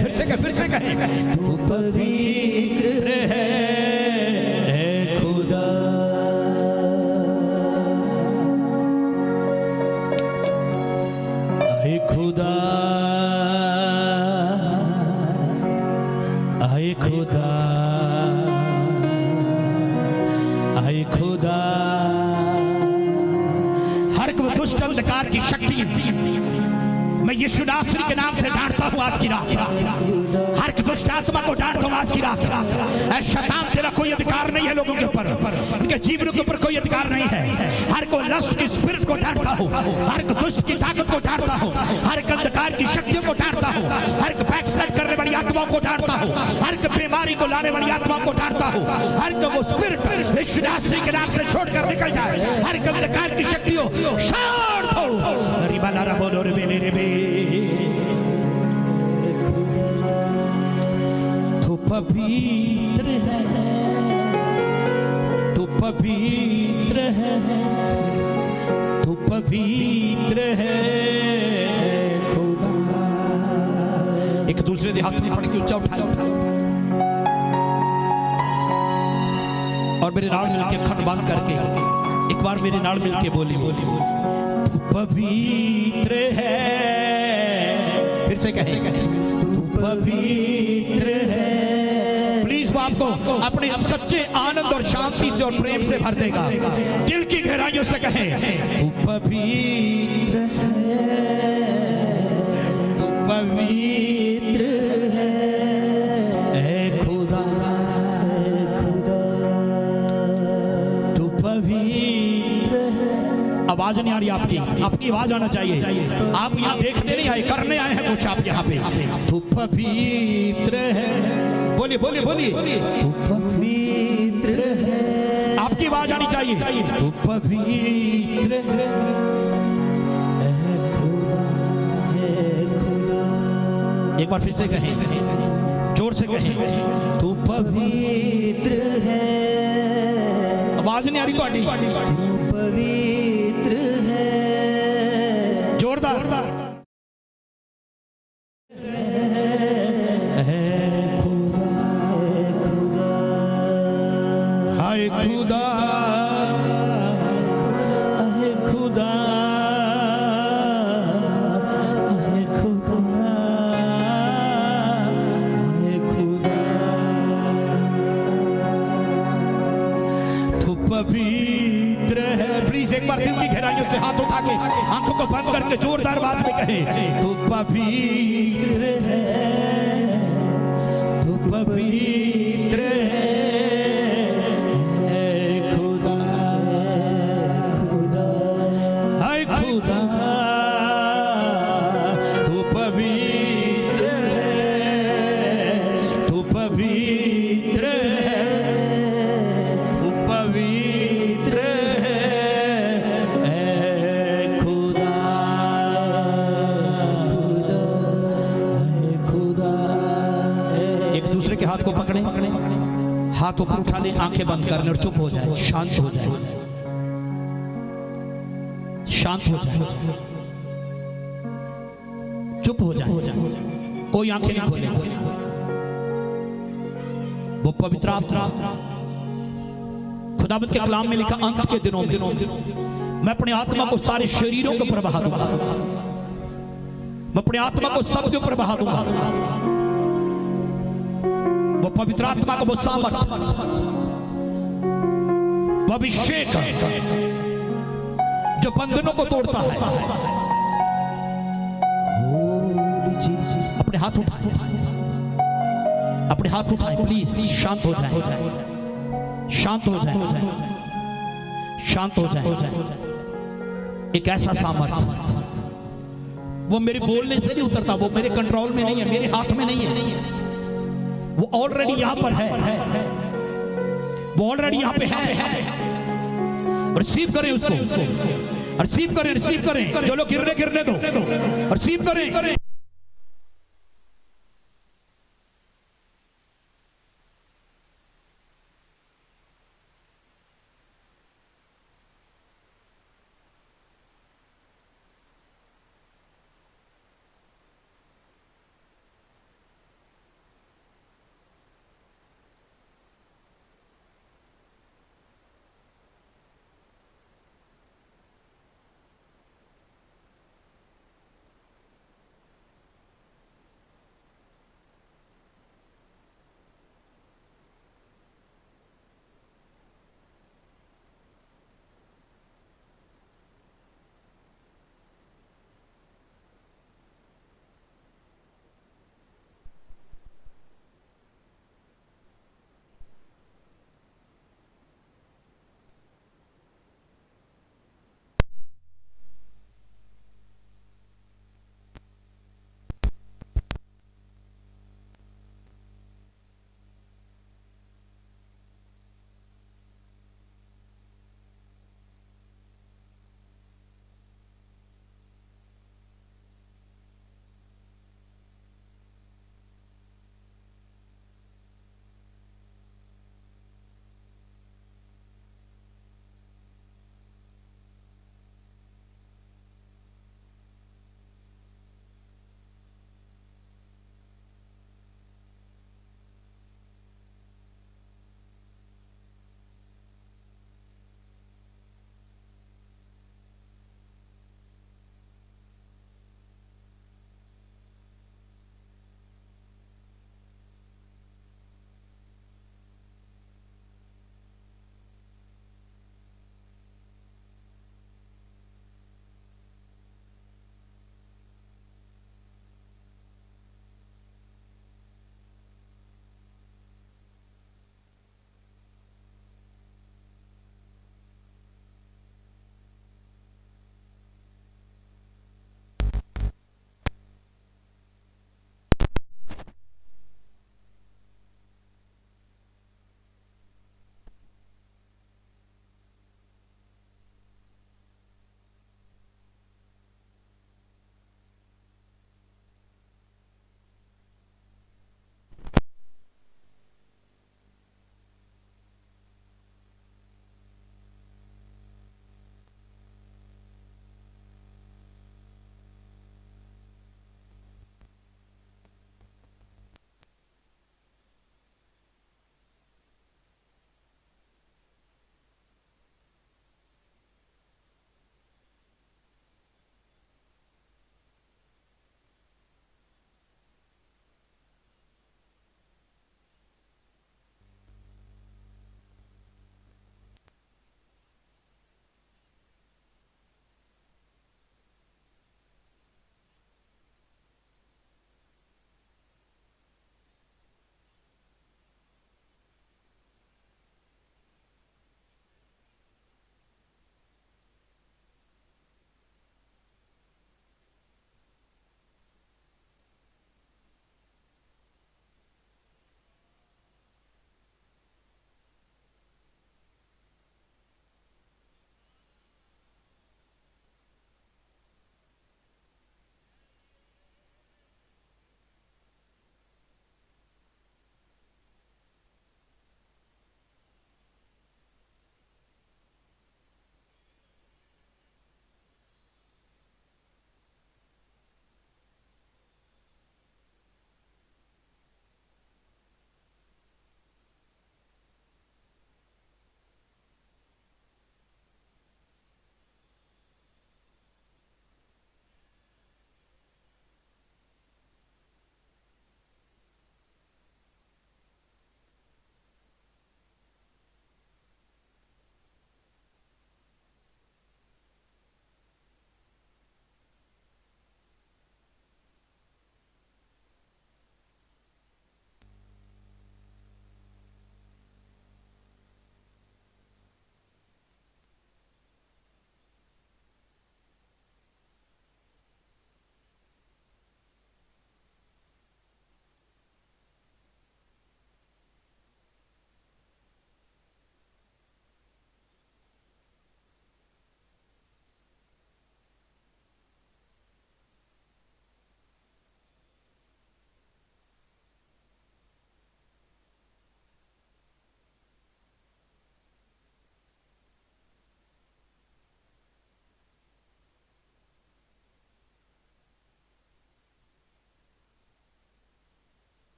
फिर से कहें तू पवित्र है खुदा। आए खुदा आए खुदा आए खुदा। हर एक दुष्ट अंधकार की शक्ति मैं यीशु नासरी के नाम से डांटता हूं आज की रात। हर एक दुष्ट आत्मा को डांटता हूं आज की रात। ऐ शैतान तेरा कोई अधिकार नहीं है लोगों के ऊपर, उनके जीवन के ऊपर कोई अधिकार नहीं है। हर को लस्ट की स्पिरिट को डांटता हूं, हर एक दुष्ट की ताकत को डांटता हूं, हर एक अंधकार की शक्तियों को डांटता हूं, हर एक बैकस्लाइड करने वाली आत्माओं को डांटता हूं, हर एक बीमारी को लाने वाली आत्माओं को डांटता हूं। हर एक वो स्पिरिट यीशु नासरी के नाम से छोड़कर निकल जाए। हर एक अंधकार की शक्तियों छोड़ दो। रिबाला रबोलो रेबेले रेबे। तू पवित्र है तू पवित्र है तू पवित्र है खुदा। एक दूसरे के हाथ में फड़ के ऊंचा उठाओ और मेरे नाल मिलके अखन बंद करके एक बार मेरे नाल मिलके बोली तू पवित्र है। फिर से कहें तू पवित्र है। प्लीज वो आपको अपने सच्चे आनंद और शांति से और प्रेम से भर देगा। दिल की गहराइयों से कहें तू पवित्र है तू पवित्र है खुदा तू पवित्र है आवाज नहीं आ रही आपकी, आपकी आवाज आना चाहिए। आप यहाँ देखने नहीं आए, करने आए हैं कुछ आप यहाँ पे। तू पवित्र है, बोलिए बोलिए बोलिए,
तू पवित्र है,
आपकी आवाज आनी चाहिए। तू पवित्र है,
है खुदा।
एक बार फिर से कहें, जोर से कहें, तू
पवित्र है,
आवाज नहीं आ रही
तू पवित्र है,
जोरदार।
है खुदा,
हाय खुदा,
है खुदा, है खुदा, है खुदा।
तू पवित्र है। प्लीज एक बार दिल की गहराइयों से हाथ उठा के आंखों को बंद करके जोरदार आवाज में कहें, तू पवित्र है, तू पवित्र है खुदा,
खुदा,
हाय खुदा, तू पवित्र है, तू पवित्र है, तू पवित्र है खुदा,
खुदा,
एक दूसरे के हाथ को पकड़े, हाथ ऊपर उठा ले, आंखें बंद कर ले और चुप हो जाए, शांत हो जाए, शांत हो जाए, चुप हो जाए, कोई आंखें नहीं खोले। वो पवित्र आत्मा, खुदावंद के कलाम में लिखा, अंत के दिनों में मैं अपने आत्मा को सारे शरीरों के ऊपर बहा दूंगा, मैं अपने आत्मा को सबके ऊपर बहा दूंगा। वो पवित्र आत्मा का वो सामर्थ, वो अभिषेक जो बंधनों को तोड़ता है। अपने हाथ उठाए, अपने हाथ उठाए, प्लीज शांत हो जाए, शांत हो जाए, शांत हो जाए। एक ऐसा सामर्थ, वो मेरे बोलने से नहीं उतरता, वो मेरे कंट्रोल में नहीं है, मेरे हाथ में नहीं है, वो ऑलरेडी यहां पर है, वो ऑलरेडी यहां पे है। रिसीव करें उसको, रिसीव करें, रिसीव करें। जो लोग गिरने दो, रिसीव करें।